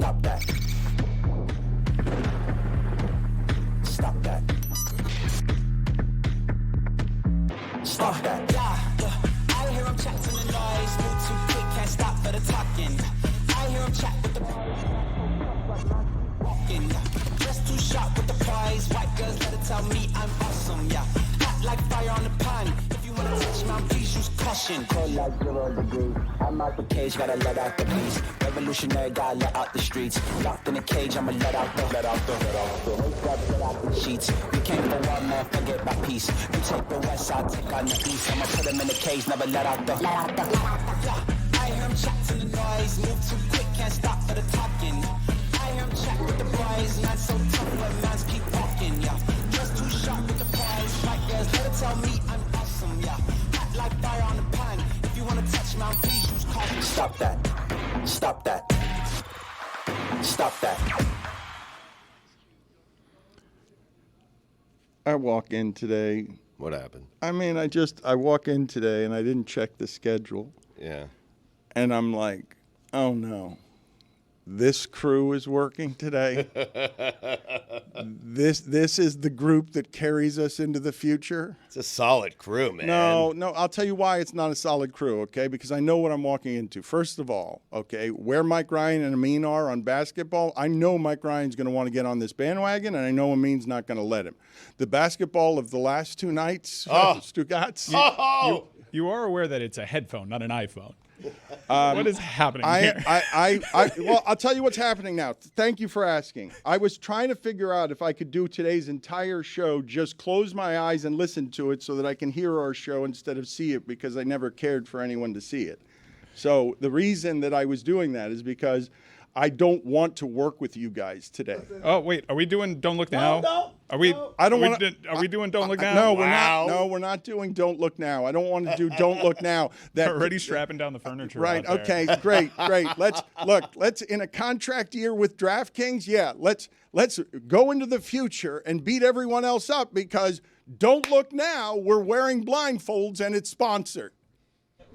Stop that. Stop that. Stop that. Yeah. I hear him chat to the noise. Move too quick, can't stop for the talking. I hear him chat with the walking. Just too sharp with the prize. White girls better tell me I'm awesome. Yeah. Hot like fire on the pan. If you wanna touch my please use caution. Cold like 0 degrees. I'm out the cage, gotta let out the beast. Revolutionary, gotta let out the streets. Locked in a cage, I'ma let out the sheets. We came for war, man, forget my peace. You take the west, I'll take on the east. I'ma put them in the cage, never let out the. Yeah. I hear him chat to the noise. Move too quick, can't stop for the talking. I hear him chat with the boys. Man so tough, but mans keep walking. Yeah. Just too sharp with the prize. White girls better tell me I'm awesome. Yeah. Hot like fire on the pan. If you wanna touch my please use caution. Stop that. Stop that. Stop that. I walk in today. What happened? I mean, I walk in today and I didn't check the schedule. Yeah. And I'm like, oh no, this crew is working today. This is the group that carries us into the future. It's a solid crew, man. No, I'll tell you why it's not a solid crew, okay? Because I know what I'm walking into. First of all, okay, where Mike Ryan and Amin are on basketball, I know Mike Ryan's going to want to get on this bandwagon, and I know Amin's not going to let him. The basketball of the last two nights, Stugotz. You are aware that it's a headphone, not an iPhone. What is happening here? Well, I'll tell you what's happening now. Thank you for asking. I was trying to figure out if I could do today's entire show, just close my eyes and listen to it so that I can hear our show instead of see it, because I never cared for anyone to see it. So the reason that I was doing that is because I don't want to work with you guys today. Oh, wait. Are we doing Don't Look Now? No. Are we? I don't want. Are we doing Don't Look Now? No, we're not. No, we're not doing Don't Look Now. I don't want to do Don't Look Now. That already strapping down the furniture. Right. Out there. Okay. Great. Let's in a contract year with DraftKings. Yeah. Let's go into the future and beat everyone else up, because Don't Look Now, we're wearing blindfolds and it's sponsored.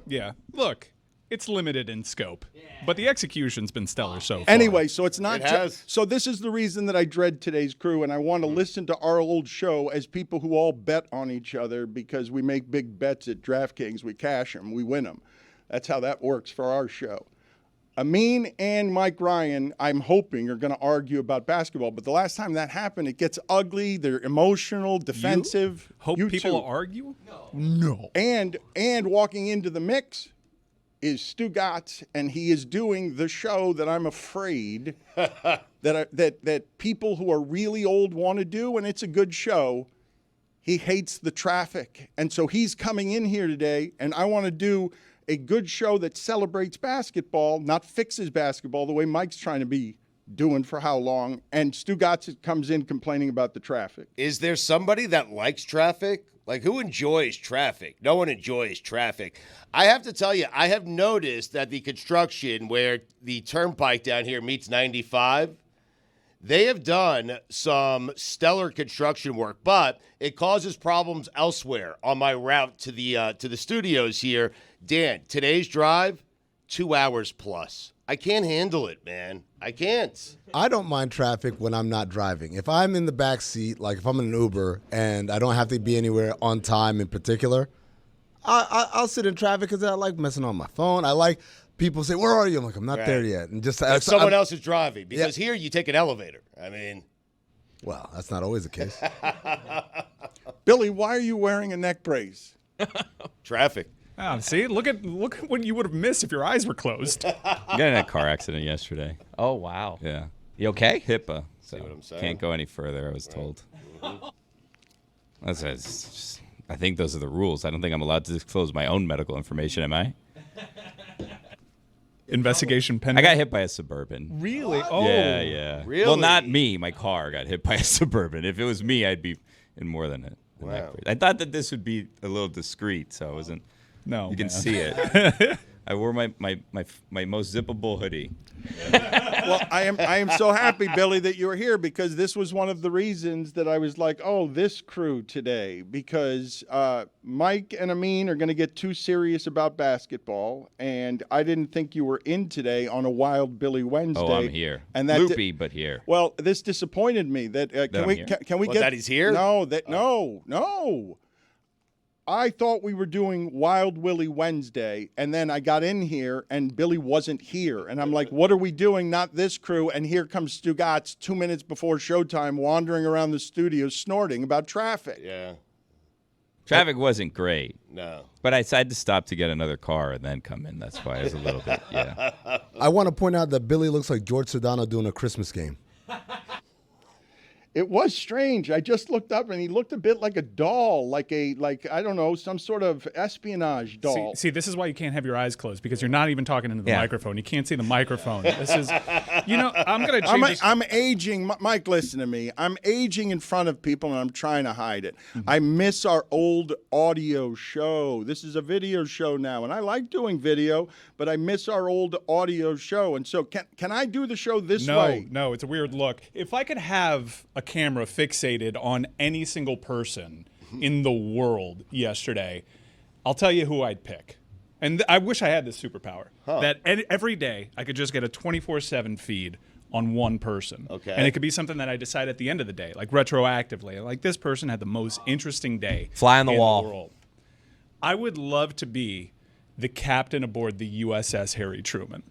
Yeah. Look. It's limited in scope, but the execution's been stellar so far. Anyway, so it's not. So this is the reason that I dread today's crew, and I want to listen to our old show as people who all bet on each other, because we make big bets at DraftKings. We cash them, we win them. That's how that works for our show. Amin and Mike Ryan, I'm hoping, are going to argue about basketball, but the last time that happened, it gets ugly. They're emotional, defensive. You people argue? No. And walking into the mix is Stugotz, and he is doing the show that I'm afraid that people who are really old want to do, and it's a good show. He hates the traffic, and so he's coming in here today, and I want to do a good show that celebrates basketball, not fixes basketball the way Mike's trying to be doing for how long, and Stugotz comes in complaining about the traffic. Is there somebody that likes traffic? Like, who enjoys traffic? No one enjoys traffic. I have to tell you, I have noticed that the construction where the turnpike down here meets 95, they have done some stellar construction work, but it causes problems elsewhere on my route to the studios here. Dan, today's drive, 2 hours plus. I can't handle it, man. I can't. I don't mind traffic when I'm not driving. If I'm in the back seat, like if I'm in an Uber and I don't have to be anywhere on time in particular, I'll sit in traffic because I like messing on my phone. I like people say, "Where are you?" I'm like, "I'm not there yet." And just someone else is driving, because here you take an elevator. I mean, well, that's not always the case. Billy, why are you wearing a neck brace? Traffic. Oh, see, look at what you would have missed if your eyes were closed. I got in a car accident yesterday. Oh, wow. Yeah. You okay? HIPAA. So See what I'm saying? can't go any further, I was told. I think those are the rules. I don't think I'm allowed to disclose my own medical information, am I? Investigation I pending. got hit by a Suburban. Really? Oh. Yeah. Really? Well, not me. My car got hit by a Suburban. If it was me, I'd be in more than it. Wow. I thought that this would be a little discreet, so I wasn't. No, You can man. see it. I wore my most zippable hoodie. Well, I am so happy, Billy, that you're here, because this was one of the reasons that I was like, oh, this crew today, because Mike and Amin are going to get too serious about basketball, and I didn't think you were in today on a Wild Billy Wednesday. Oh, I'm here. And that Loopy, but here. Well, this disappointed me. Can we Well, get that he's here? No, no. I thought we were doing Wild Willie Wednesday, and then I got in here, and Billy wasn't here. And I'm like, what are we doing? Not this crew. And here comes Stugotz 2 minutes before showtime, wandering around the studio snorting about traffic. Yeah. Traffic wasn't great. No. But I decided to stop to get another car and then come in. That's why I was a little bit, yeah. I want to point out that Billy looks like George Sedano doing a Christmas game. It was strange. I just looked up, and he looked a bit like a doll, like I don't know, some sort of espionage doll. See, this is why you can't have your eyes closed, because you're not even talking into the microphone. You can't see the microphone. This is, I'm going to change this. I'm aging. Mike, listen to me. I'm aging in front of people, and I'm trying to hide it. Mm-hmm. I miss our old audio show. This is a video show now, and I like doing video, but I miss our old audio show. And so can I do the show this way? No, it's a weird look. If I could have a camera fixated on any single person in the world yesterday, I'll tell you who I'd pick. And I wish I had this superpower. That every day I could just get a 24/7 feed on one person. Okay. And it could be something that I decide at the end of the day, like retroactively. Like, this person had the most interesting day. Fly on the wall. The world. I would love to be the captain aboard the USS Harry Truman.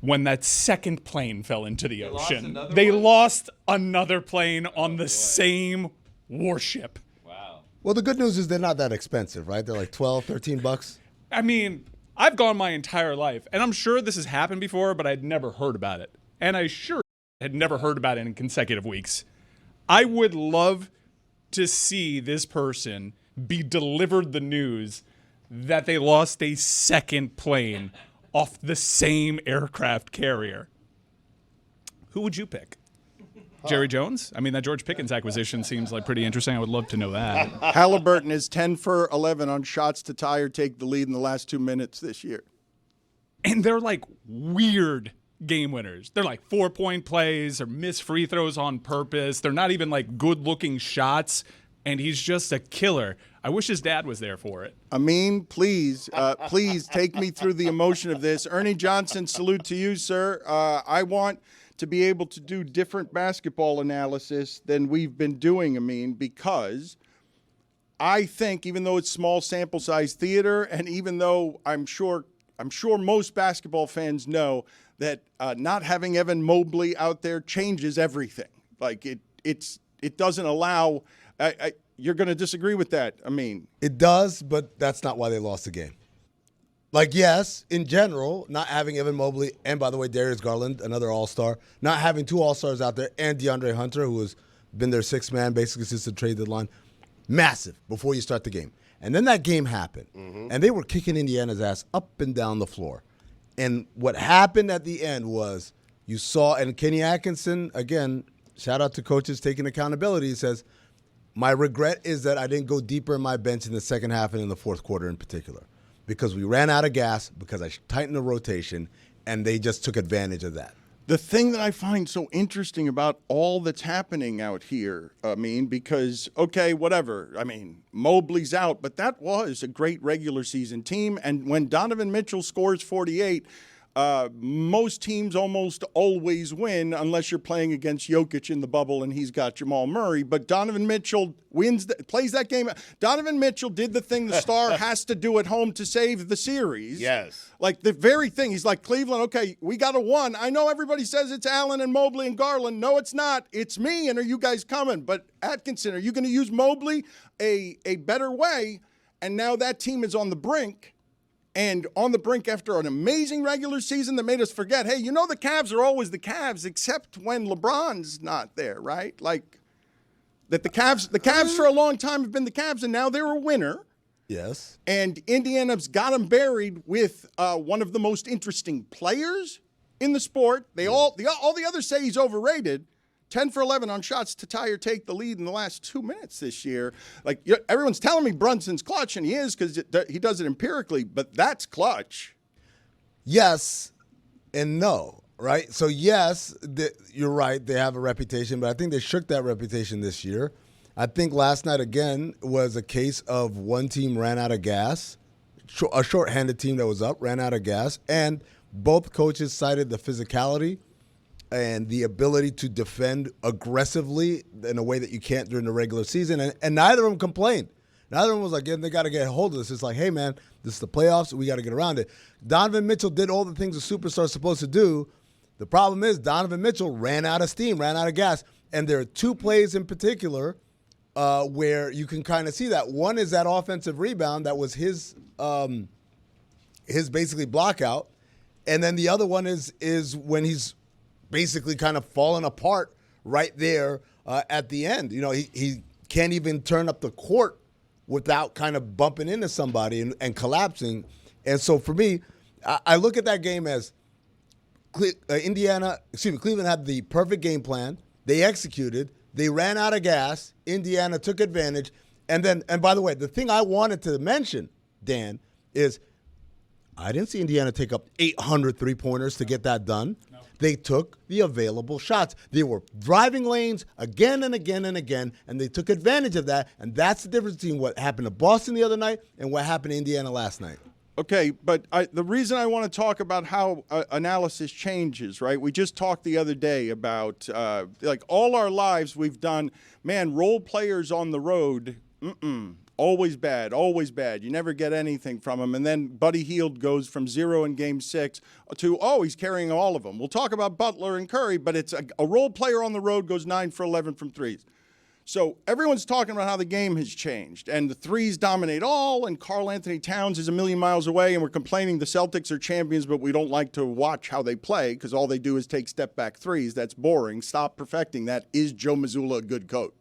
When that second plane fell into the ocean, they lost another plane on the same warship. Wow. Well, the good news is they're not that expensive, right? They're like $12, $13. I mean, I've gone my entire life, and I'm sure this has happened before, but I'd never heard about it. And I sure had never heard about it in consecutive weeks. I would love to see this person be delivered the news that they lost a second plane off the same aircraft carrier. Who would you pick? Jerry Jones? I mean, that George Pickens acquisition seems like pretty interesting. I would love to know that. Haliburton is 10 for 11 on shots to tie or take the lead in the last 2 minutes this year. And they're like weird game winners. They're like 4-point plays or miss free throws on purpose. They're not even like good-looking shots, and he's just a killer. I wish his dad was there for it. Amin, please take me through the emotion of this. Ernie Johnson, salute to you, sir. I want to be able to do different basketball analysis than we've been doing, Amin, because I think, even though it's small sample size theater, and even though I'm sure most basketball fans know that not having Evan Mobley out there changes everything. Like it doesn't allow. You're going to disagree with that, Amin. It does, but that's not why they lost the game. Like, yes, in general, not having Evan Mobley, and by the way, Darius Garland, another all-star, not having two all-stars out there, and DeAndre Hunter, who has been their sixth man basically since the trade deadline, massive before you start the game. And then that game happened, and they were kicking Indiana's ass up and down the floor. And what happened at the end was you saw, and Kenny Atkinson, again, shout out to coaches taking accountability, he says, my regret is that I didn't go deeper in my bench in the second half and in the fourth quarter in particular, because we ran out of gas, because I tightened the rotation, and they just took advantage of that. The thing that I find so interesting about all that's happening out here, because, okay, whatever. Mobley's out, but that was a great regular season team. And when Donovan Mitchell scores 48, most teams almost always win unless you're playing against Jokic in the bubble and he's got Jamal Murray. But Donovan Mitchell plays that game. Donovan Mitchell did the thing the star has to do at home to save the series. Yes. Like the very thing. He's like, Cleveland, okay, we got a one. I know everybody says it's Allen and Mobley and Garland. No, it's not. It's me, and are you guys coming? But Atkinson, are you going to use Mobley a better way? And now that team is on the brink. And on the brink after an amazing regular season that made us forget, hey, the Cavs are always the Cavs, except when LeBron's not there, right? Like that the Cavs for a long time have been the Cavs, and now they're a winner. Yes. And Indiana's got them buried with one of the most interesting players in the sport. All the others say he's overrated. 10 for 11 on shots to tie or take the lead in the last 2 minutes this year. Like, everyone's telling me Brunson's clutch, and he is because he does it empirically, but that's clutch. Yes and no, right? So, yes, you're right. They have a reputation, but I think they shook that reputation this year. I think last night, again, was a case of one team ran out of gas. A shorthanded team that was up ran out of gas, and both coaches cited the physicality and the ability to defend aggressively in a way that you can't during the regular season, and neither of them complained. Neither of them was like, yeah, they got to get a hold of this. It's like, hey, man, this is the playoffs. We got to get around it. Donovan Mitchell did all the things a superstar is supposed to do. The problem is Donovan Mitchell ran out of steam, ran out of gas, and there are two plays in particular where you can kind of see that. One is that offensive rebound that was his basically block out. And then the other one is when he's basically kind of fallen apart right there at the end. You know, he can't even turn up the court without kind of bumping into somebody and collapsing. And so for me, I look at that game as Cleveland had the perfect game plan. They executed. They ran out of gas. Indiana took advantage. And by the way, the thing I wanted to mention, Dan, is I didn't see Indiana take up 800 three-pointers to get that done. No. They took the available shots. They were driving lanes again and again and again, and they took advantage of that. And that's the difference between what happened to Boston the other night and what happened to Indiana last night. Okay, but the reason I want to talk about how analysis changes, right? We just talked the other day about, like, all our lives we've done, man, role players on the road, always bad, always bad. You never get anything from them. And then Buddy Hield goes from 0 in Game 6 to, he's carrying all of them. We'll talk about Butler and Curry, but it's a role player on the road goes 9 for 11 from threes. So everyone's talking about how the game has changed, and the threes dominate all, and Karl Anthony Towns is a million miles away, and we're complaining the Celtics are champions, but we don't like to watch how they play because all they do is take step-back threes. That's boring. Stop perfecting that. Is Joe Mazzulla a good coach?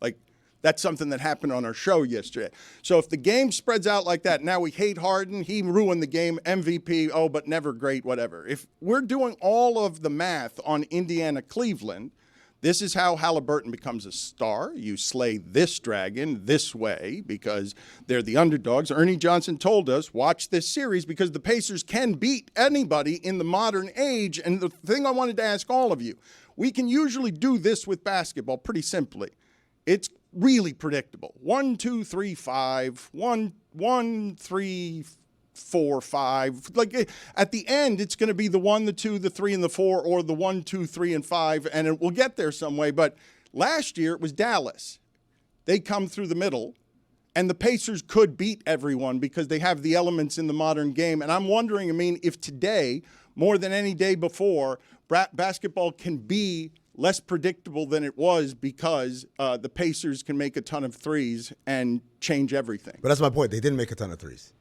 Like, that's something that happened on our show yesterday. So if the game spreads out like that, now we hate Harden, he ruined the game, MVP, but never great, whatever. If we're doing all of the math on Indiana-Cleveland, this is how Haliburton becomes a star. You slay this dragon this way because they're the underdogs. Ernie Johnson told us, watch this series because the Pacers can beat anybody in the modern age. And the thing I wanted to ask all of you, we can usually do this with basketball pretty simply. It's really predictable. 1, 2, 3, 5. 1, 3, 4, 5. Like at the end, it's going to be the 1, the 2, the 3, and the 4, or the 1, 2, 3, and 5, and it will get there some way. But last year it was Dallas. They come through the middle, and the Pacers could beat everyone because they have the elements in the modern game. And I'm wondering, if today, more than any day before, basketball can be less predictable than it was because the Pacers can make a ton of threes and change everything. But that's my point. They didn't make a ton of threes.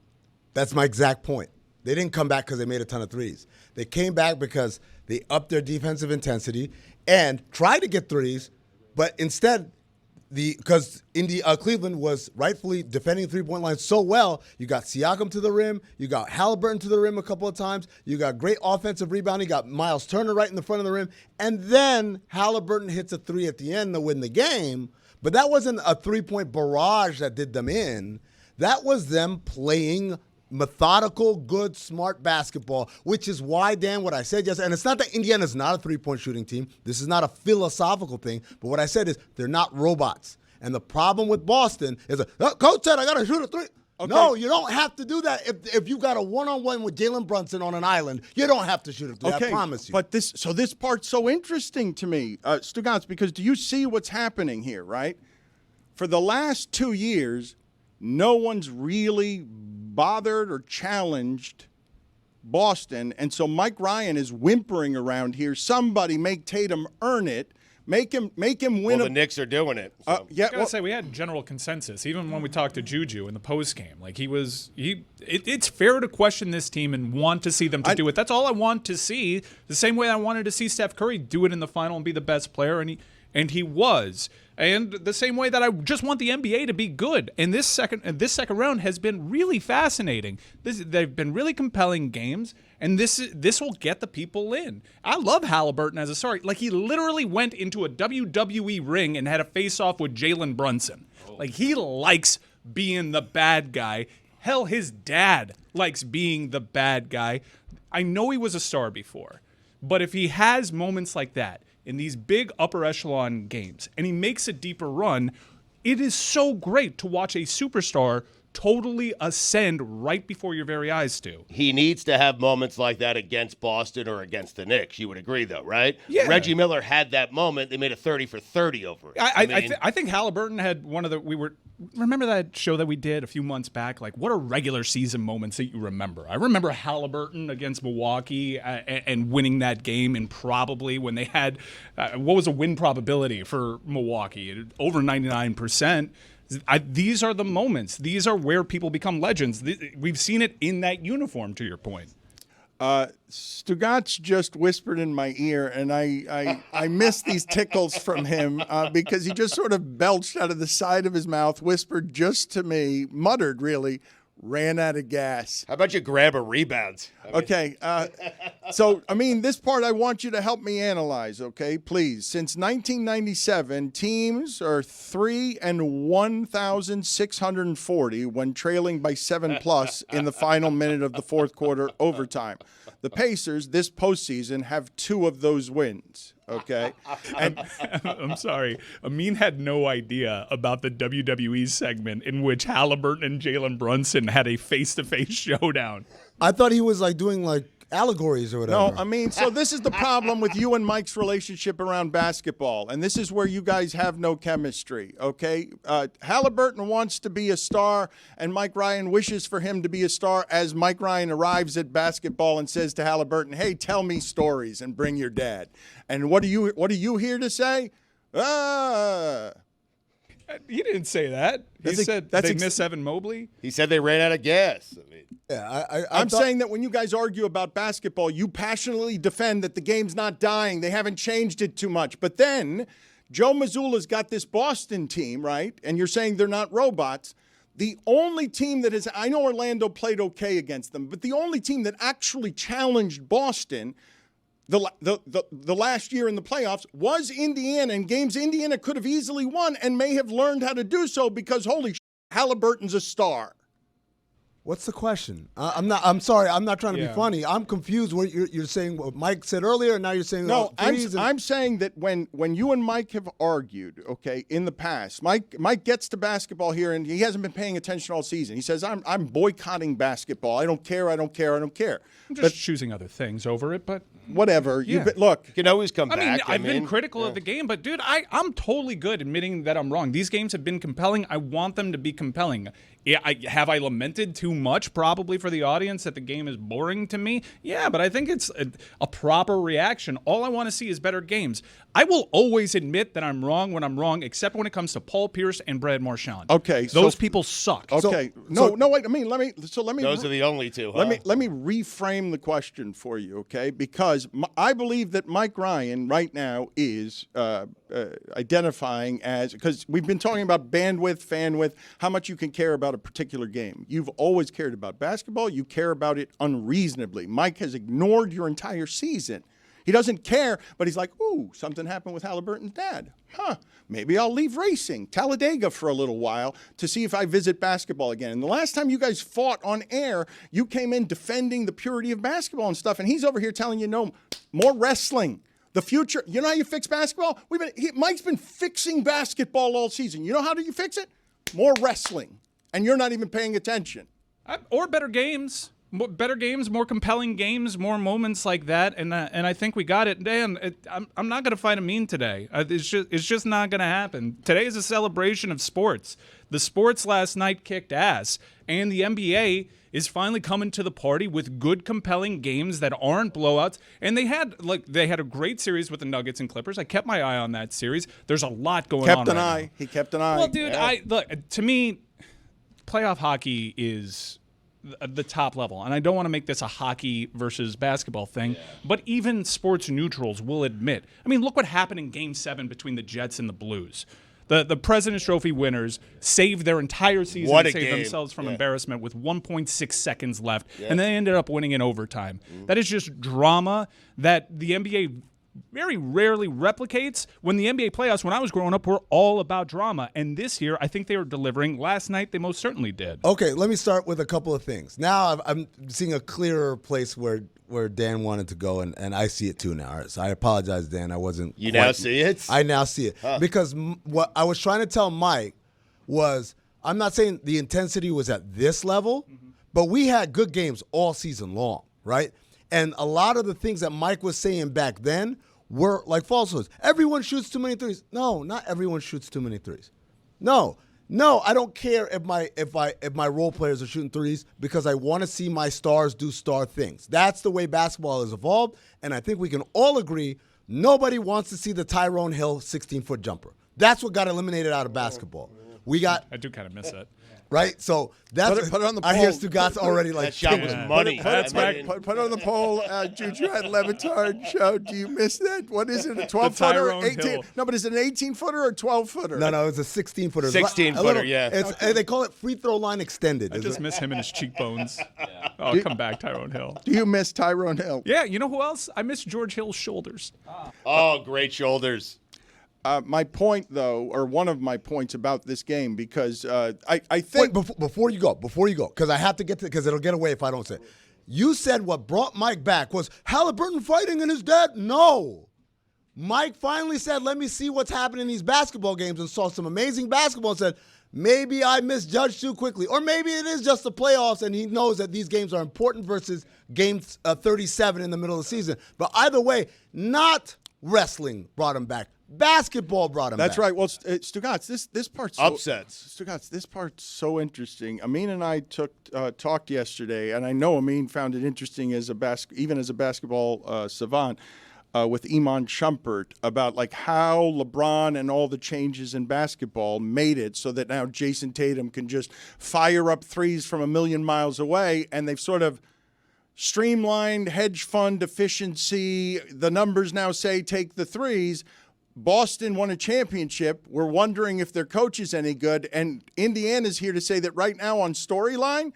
That's my exact point. They didn't come back because they made a ton of threes. They came back because they upped their defensive intensity and tried to get threes, but instead, because Cleveland was rightfully defending three-point line so well, you got Siakam to the rim, you got Haliburton to the rim a couple of times, you got great offensive rebounding, you got Miles Turner right in the front of the rim, and then Haliburton hits a three at the end to win the game, but that wasn't a three-point barrage that did them in. That was them playing methodical, good, smart basketball, which is why, Dan, what I said yesterday, and it's not that Indiana's not a three-point shooting team. This is not a philosophical thing, but what I said is they're not robots. And the problem with Boston is, coach said I got to shoot a three. Okay. No, you don't have to do that. If you got a one-on-one with Jalen Brunson on an island, you don't have to shoot a three, I promise you. But this part's so interesting to me, Stugotz, because do you see what's happening here, right? For the last 2 years, no one's really bothered or challenged Boston, and so Mike Ryan is whimpering around here. Somebody make Tatum earn it. Make him win. Well, the Knicks are doing it. So. I gotta say, we had general consensus, even when we talked to Juju in the post game. Like it's fair to question this team and want to see them do it. That's all I want to see. The same way I wanted to see Steph Curry do it in the final and be the best player, and and he was. And the same way that I just want the NBA to be good. And this second round has been really fascinating. They've been really compelling games, and this will get the people in. I love Haliburton as a star. Like, he literally went into a WWE ring and had a face-off with Jalen Brunson. Like, he likes being the bad guy. Hell, his dad likes being the bad guy. I know he was a star before, but if he has moments like that in these big upper echelon games and he makes a deeper run, it is so great to watch a superstar totally ascend right before your very eyes, Stu. He needs to have moments like that against Boston or against the Knicks. You would agree, though, right? Yeah. Reggie Miller had that moment. They made a 30 for 30 over it. I think Haliburton had one of the remember that show that we did a few months back? Like, what are regular season moments that you remember? I remember Haliburton against Milwaukee and winning that game, and probably when they had what was a win probability for Milwaukee? Over 99%. These are the moments. These are where people become legends. We've seen it in that uniform, to your point. Stugotz just whispered in my ear, and I miss these tickles from him because he just sort of belched out of the side of his mouth, whispered just to me, muttered really, ran out of gas. How about you grab a rebound? Okay. So, this part I want you to help me analyze, okay? Please. Since 1997, teams are 3 and 1,640 when trailing by 7+ in the final minute of the fourth quarter overtime. The Pacers this postseason have 2 of those wins, okay? And I'm sorry, Amin had no idea about the WWE segment in which Haliburton and Jalen Brunson had a face-to-face showdown. I thought he was like doing like allegories or whatever. No, so this is the problem with you and Mike's relationship around basketball, and this is where you guys have no chemistry, okay? Haliburton wants to be a star, and Mike Ryan wishes for him to be a star as Mike Ryan arrives at basketball and says to Haliburton, hey, tell me stories and bring your dad. And what are you here to say? He didn't say that. He said they miss Evan Mobley. He said they ran out of gas. I'm saying that when you guys argue about basketball, you passionately defend that the game's not dying. They haven't changed it too much. But then Joe Mazzulla's got this Boston team, right? And you're saying they're not robots. The only team that is, I know Orlando played okay against them, but the only team that actually challenged Boston the last year in the playoffs was Indiana, and games Indiana could have easily won and may have learned how to do so because, holy shit, Haliburton's a star. What's the question? I'm sorry. I'm not trying to be funny. I'm confused. What you're saying? What Mike said earlier, and now you're saying no. I'm saying that when you and Mike have argued, okay, in the past, Mike gets to basketball here, and he hasn't been paying attention all season. He says, "I'm boycotting basketball. I don't care. I don't care. I don't care." I'm just choosing other things over it, but whatever. Yeah. Look, you can always come back. I've been critical of the game, but dude, I'm totally good admitting that I'm wrong. These games have been compelling. I want them to be compelling. Yeah, have I lamented too much probably for the audience that the game is boring to me? Yeah, but I think it's a proper reaction. All I want to see is better games. I will always admit that I'm wrong when I'm wrong, except when it comes to Paul Pierce and Brad Marchand. Okay, those people suck. Okay, no, wait. Let me. Those are the only two. Huh? Let me reframe the question for you, okay? Because I believe that Mike Ryan right now is identifying as, because we've been talking about bandwidth, fanwidth, how much you can care about a particular game. You've always cared about basketball. You care about it unreasonably. Mike has ignored your entire season. He doesn't care, but he's like, ooh, something happened with Haliburton's dad. Maybe I'll leave racing, Talladega for a little while to see if I visit basketball again. And the last time you guys fought on air, you came in defending the purity of basketball and stuff, and he's over here telling you, no, more wrestling. The future, you know how you fix basketball? Mike's been fixing basketball all season. You know how do you fix it? More wrestling. And you're not even paying attention. Or better games. Better games, more compelling games, more moments like that, and I think we got it. Dan, I'm not going to fight Amin today. It's just not going to happen. Today is a celebration of sports. The sports last night kicked ass, and the NBA is finally coming to the party with good, compelling games that aren't blowouts. And they had a great series with the Nuggets and Clippers. I kept my eye on that series. There's a lot going on. He kept an eye. Well, dude, to me, playoff hockey is the top level, and I don't want to make this a hockey versus basketball thing, but even sports neutrals will admit. I mean, look what happened in Game 7 between the Jets and the Blues. The President's Trophy winners saved their entire season and saved themselves from embarrassment with 1.6 seconds left, and they ended up winning in overtime. That is just drama that the NBA very rarely replicates. When the NBA playoffs, when I was growing up, were all about drama. And this year, I think they were delivering. Last night, they most certainly did. Okay, let me start with a couple of things. Now I'm seeing a clearer place where Dan wanted to go, and I see it too now. All right, so I apologize, Dan. I wasn't. You now see it? I now see it. Because what I was trying to tell Mike was, I'm not saying the intensity was at this level, but we had good games all season long, right? And a lot of the things that Mike was saying back then were like falsehoods. Everyone shoots too many threes. No, not everyone shoots too many threes. No, I don't care if my role players are shooting threes, because I want to see my stars do star things. That's the way basketball has evolved, and I think we can all agree nobody wants to see the Tyrone Hill 16-foot jumper. That's what got eliminated out of basketball. I do kind of miss it. Right, so that's put it on the I hear poll. Stugotz already like That shot was money. Put it on the poll, Juju at LeBatard Show. Do you miss that? What is it, a 12-footer? Tyrone 18? Hill. No, but is it an 18-footer or 12-footer? No, it's a 16-footer. 16-footer, yeah. They call it free throw line extended. I just miss him and his cheekbones. Oh, come back, Tyrone Hill. Do you miss Tyrone Hill? Yeah, you know who else? I miss George Hill's shoulders. Oh, great shoulders. My point, though, or one of my points about this game, because I think... Wait, before you go, because I have to get to, because it'll get away if I don't say it. You said what brought Mike back was Haliburton fighting and his dad. No. Mike finally said, let me see what's happening in these basketball games, and saw some amazing basketball and said, maybe I misjudged too quickly. Or maybe it is just the playoffs and he knows that these games are important versus game 37 in the middle of the season. But either way, not wrestling brought him back. Basketball brought him back. That's right. Well, Stugotz, this part's upsets. Stugotz, this part's so interesting. Amin and I talked yesterday, and I know Amin found it interesting as even as a basketball savant with Iman Shumpert about like how LeBron and all the changes in basketball made it so that now Jason Tatum can just fire up threes from a million miles away, and they've sort of streamlined hedge fund efficiency. The numbers now say take the threes. Boston won a championship. We're wondering if their coach is any good. And Indiana's here to say that right now on storyline,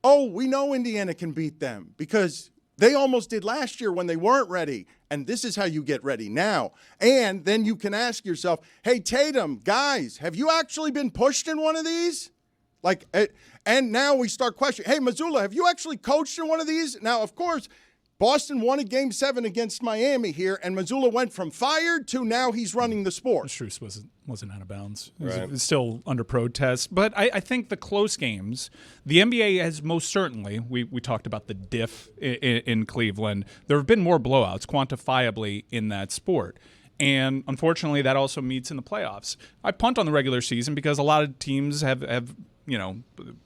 we know Indiana can beat them because they almost did last year when they weren't ready. And this is how you get ready now. And then you can ask yourself, hey, Tatum, guys, have you actually been pushed in one of these? And now we start questioning, hey, Mazzulla, have you actually coached in one of these? Now, of course, Boston won a Game 7 against Miami here, and Mazzulla went from fired to now he's running the sport. Strus wasn't out of bounds. It was still under protest. But I think the close games, the NBA has most certainly, we talked about the diff in Cleveland. There have been more blowouts quantifiably in that sport. And unfortunately, that also meets in the playoffs. I punt on the regular season because a lot of teams have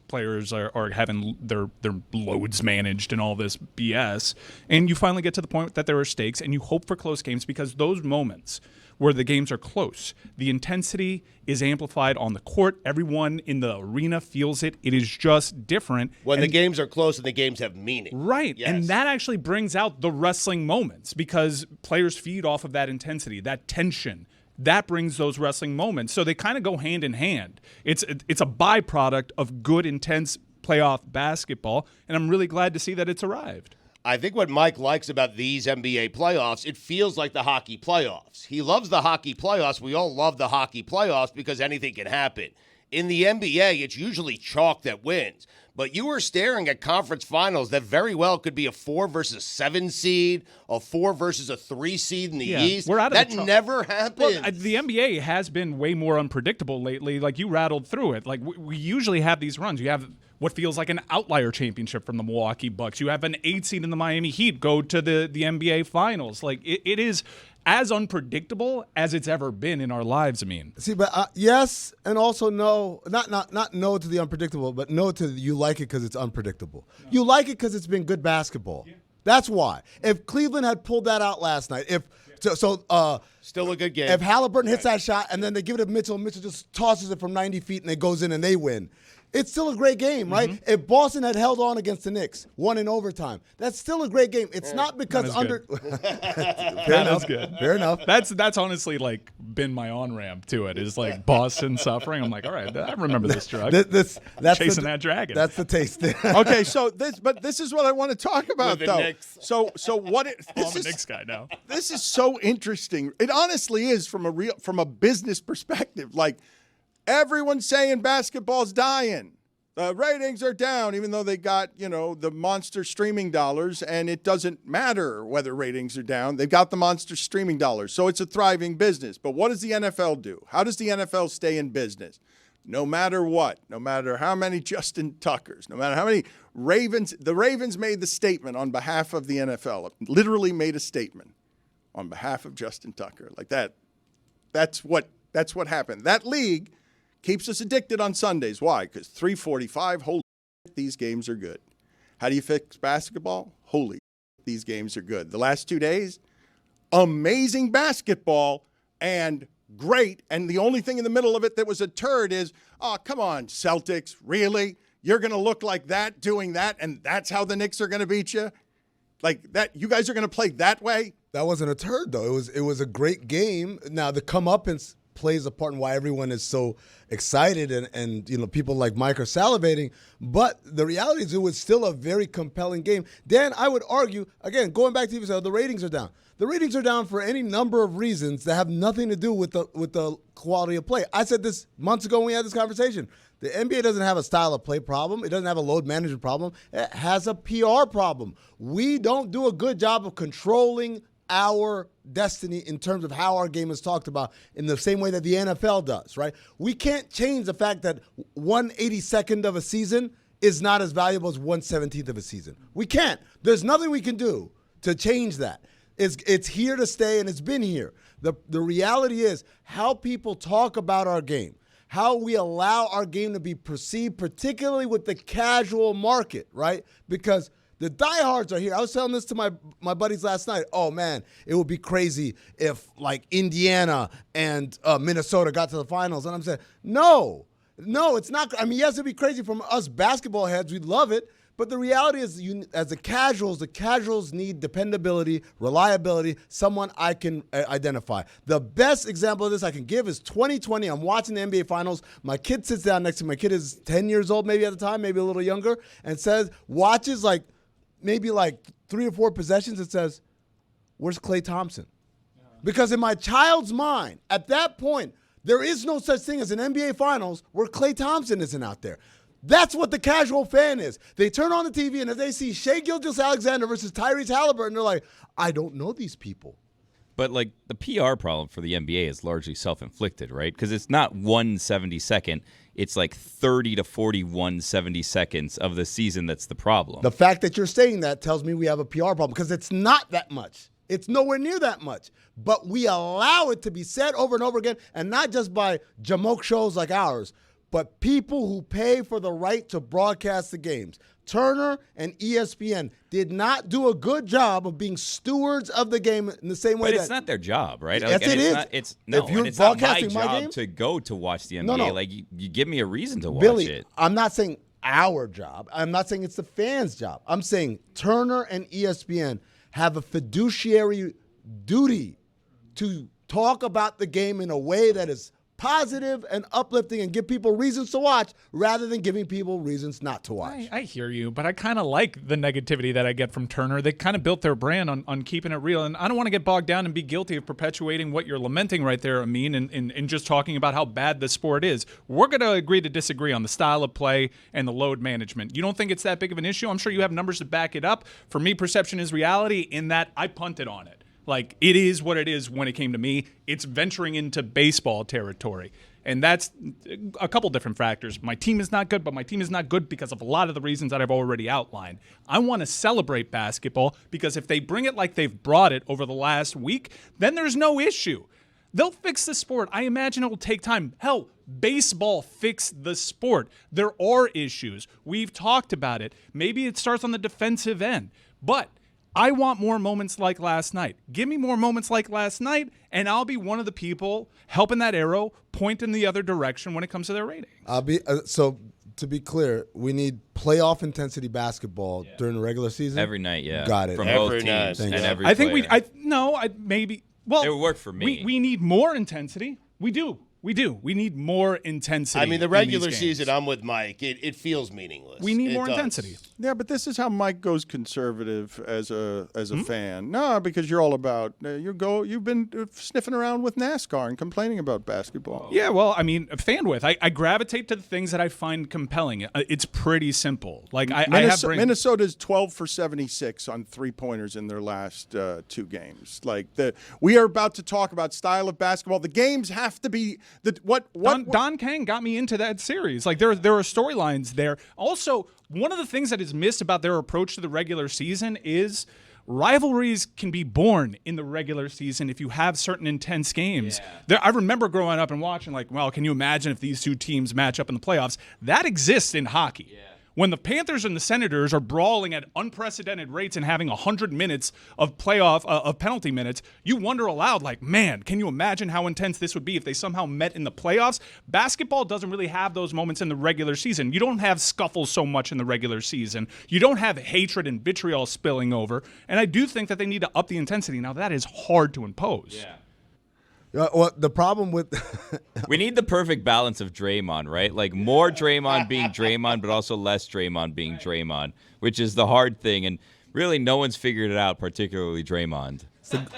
players are having their loads managed and all this BS. And you finally get to the point that there are stakes, and you hope for close games because those moments where the games are close, the intensity is amplified on the court. Everyone in the arena feels it. It is just different. When the games are close and the games have meaning. Right. Yes. And that actually brings out the wrestling moments because players feed off of that intensity, that tension. That brings those wrestling moments. So they kind of go hand in hand. It's a byproduct of good, intense playoff basketball, and I'm really glad to see that it's arrived. I think what Mike likes about these NBA playoffs, it feels like the hockey playoffs. He loves the hockey playoffs. We all love the hockey playoffs because anything can happen. In the NBA, it's usually chalk that wins. But you are staring at conference finals that very well could be a 4 versus 7 seed, a 4 versus a 3 seed in the East. We're out of that the never happens. Well, the NBA has been way more unpredictable lately. Like, you rattled through it. Like, we usually have these runs. You have what feels like an outlier championship from the Milwaukee Bucks. You have an 8 seed in the Miami Heat go to the NBA Finals. Like, it is as unpredictable as it's ever been in our lives, I mean. See, but yes, and also no. Not no to the unpredictable, but no to you like it because it's unpredictable. No. You like it because it's been good basketball. Yeah. That's why. If Cleveland had pulled that out last night, still a good game. If Haliburton hits that shot and then they give it to Mitchell, Mitchell just tosses it from 90 feet and it goes in and they win. It's still a great game, right? Mm-hmm. If Boston had held on against the Knicks, won in overtime, that's still a great game. It's not because That is good. Fair enough. That's honestly like been my on-ramp to it, is like Boston suffering. I'm like, all right, I remember this drug. That's Chasing that dragon. That's the taste. Okay, so this is what I want to talk about, the though. Knicks. So what it I'm this a is Knicks guy now. this is so interesting. It honestly is from a business perspective. Like, everyone's saying basketball's dying. The ratings are down, even though they got, the monster streaming dollars, and it doesn't matter whether ratings are down. They've got the monster streaming dollars, so it's a thriving business. But what does the NFL do? How does the NFL stay in business? No matter what, no matter how many Justin Tuckers, no matter how many Ravens, the Ravens made the statement on behalf of the NFL, literally made a statement on behalf of Justin Tucker. Like that. That's what happened. That league keeps us addicted on Sundays. Why? Because 3:45, holy shit, these games are good. How do you fix basketball? Holy shit, these games are good. The last 2 days, amazing basketball and great. And the only thing in the middle of it that was a turd is, oh, come on, Celtics, really? You're going to look like that doing that, and that's how the Knicks are going to beat you? Like that, you guys are going to play that way? That wasn't a turd, though. It was a great game. Now, the comeuppance plays a part in why everyone is so excited and people like Mike are salivating. But the reality is it was still a very compelling game. Dan, I would argue, again, going back to the ratings are down. The ratings are down for any number of reasons that have nothing to do with the quality of play. I said this months ago when we had this conversation. The NBA doesn't have a style of play problem. It doesn't have a load management problem. It has a PR problem. We don't do a good job of controlling our destiny in terms of how our game is talked about in the same way that the NFL does, right? We can't change the fact that 1/82nd of a season is not as valuable as 1/17th of a season. We can't. There's nothing we can do to change that. It's here to stay, and it's been here. The reality is how people talk about our game, how we allow our game to be perceived, particularly with the casual market, right? Because the diehards are here. I was telling this to my buddies last night. Oh, man, it would be crazy if, like, Indiana and Minnesota got to the finals. And I'm saying, no, it's not. I mean, yes, it'd be crazy from us basketball heads. We'd love it. But the reality is, as the casuals need dependability, reliability, someone I can identify. The best example of this I can give is 2020. I'm watching the NBA Finals. My kid sits down next to me. My kid is 10 years old maybe at the time, maybe a little younger, and watches maybe 3 or 4 possessions. It says, where's Klay Thompson? Because in my child's mind, at that point, there is no such thing as an NBA Finals where Klay Thompson isn't out there. That's what the casual fan is. They turn on the TV, and if they see Shai Gilgeous-Alexander versus Tyrese Haliburton, they're like, I don't know these people. But the PR problem for the NBA is largely self-inflicted, right? Because it's not 1/72nd. It's 30 to 41 70-seconds of the season that's the problem. The fact that you're saying that tells me we have a PR problem because it's not that much. It's nowhere near that much. But we allow it to be said over and over again, and not just by jamoke shows like ours, but people who pay for the right to broadcast the games. Turner and ESPN did not do a good job of being stewards of the game in the same way but it's not their job, right? Yes, it is. It's If you're it's not my broadcasting my job game? to go to watch the NBA. No. You give me a reason to watch Billy, it. I'm not saying our job. I'm not saying it's the fans' job. I'm saying Turner and ESPN have a fiduciary duty to talk about the game in a way that is positive and uplifting and give people reasons to watch rather than giving people reasons not to watch. I hear you, but I kind of like the negativity that I get from Turner. They kind of built their brand on keeping it real, and I don't want to get bogged down and be guilty of perpetuating what you're lamenting right there, Amin, and just talking about how bad the sport is. We're going to agree to disagree on the style of play and the load management. You don't think it's that big of an issue? I'm sure you have numbers to back it up. For me, perception is reality in that I punted on it. It is what it is when it came to me. It's venturing into baseball territory. And that's a couple different factors. My team is not good, but my team is not good because of a lot of the reasons that I've already outlined. I want to celebrate basketball because if they bring it like they've brought it over the last week, then there's no issue. They'll fix the sport. I imagine it will take time. Hell, baseball fixed the sport. There are issues. We've talked about it. Maybe it starts on the defensive end. But I want more moments like last night. Give me more moments like last night, and I'll be one of the people helping that arrow point in the other direction when it comes to their ratings. So to be clear, we need playoff intensity basketball during the regular season. Every night, yeah. Got it. From Every both night. teams Thank and you. every I think player. maybe. Well, It would work for me. We need more intensity. We do. We need more intensity. I mean, the in regular these games. season, I'm with Mike. It feels meaningless. We need It more does. intensity. Yeah, but this is how Mike goes conservative as a Hmm? fan. No, because you're all about you've been sniffing around with NASCAR and complaining about basketball. Yeah, well, I mean, fan with. I gravitate to the things that I find compelling. It's pretty simple. Like I have Minnesota's 12 for 76 on 3-pointers in their last 2 games. Like we are about to talk about style of basketball. The games have to be Don Kang got me into that series. Like there are storylines there. Also, one of the things that is missed about their approach to the regular season is rivalries can be born in the regular season if you have certain intense games. I remember growing up and watching, like, well, can you imagine if these two teams match up in the playoffs? That exists in hockey. When the Panthers and the Senators are brawling at unprecedented rates and having 100 minutes of of penalty minutes, you wonder aloud, like, man, can you imagine how intense this would be if they somehow met in the playoffs? Basketball doesn't really have those moments in the regular season. You don't have scuffles so much in the regular season. You don't have hatred and vitriol spilling over. And I do think that they need to up the intensity. Now, that is hard to impose. Yeah. Well, the problem with We need the perfect balance of Draymond, right? Like more Draymond being Draymond, but also less Draymond being Draymond, which is the hard thing. And really, no one's figured it out, particularly Draymond.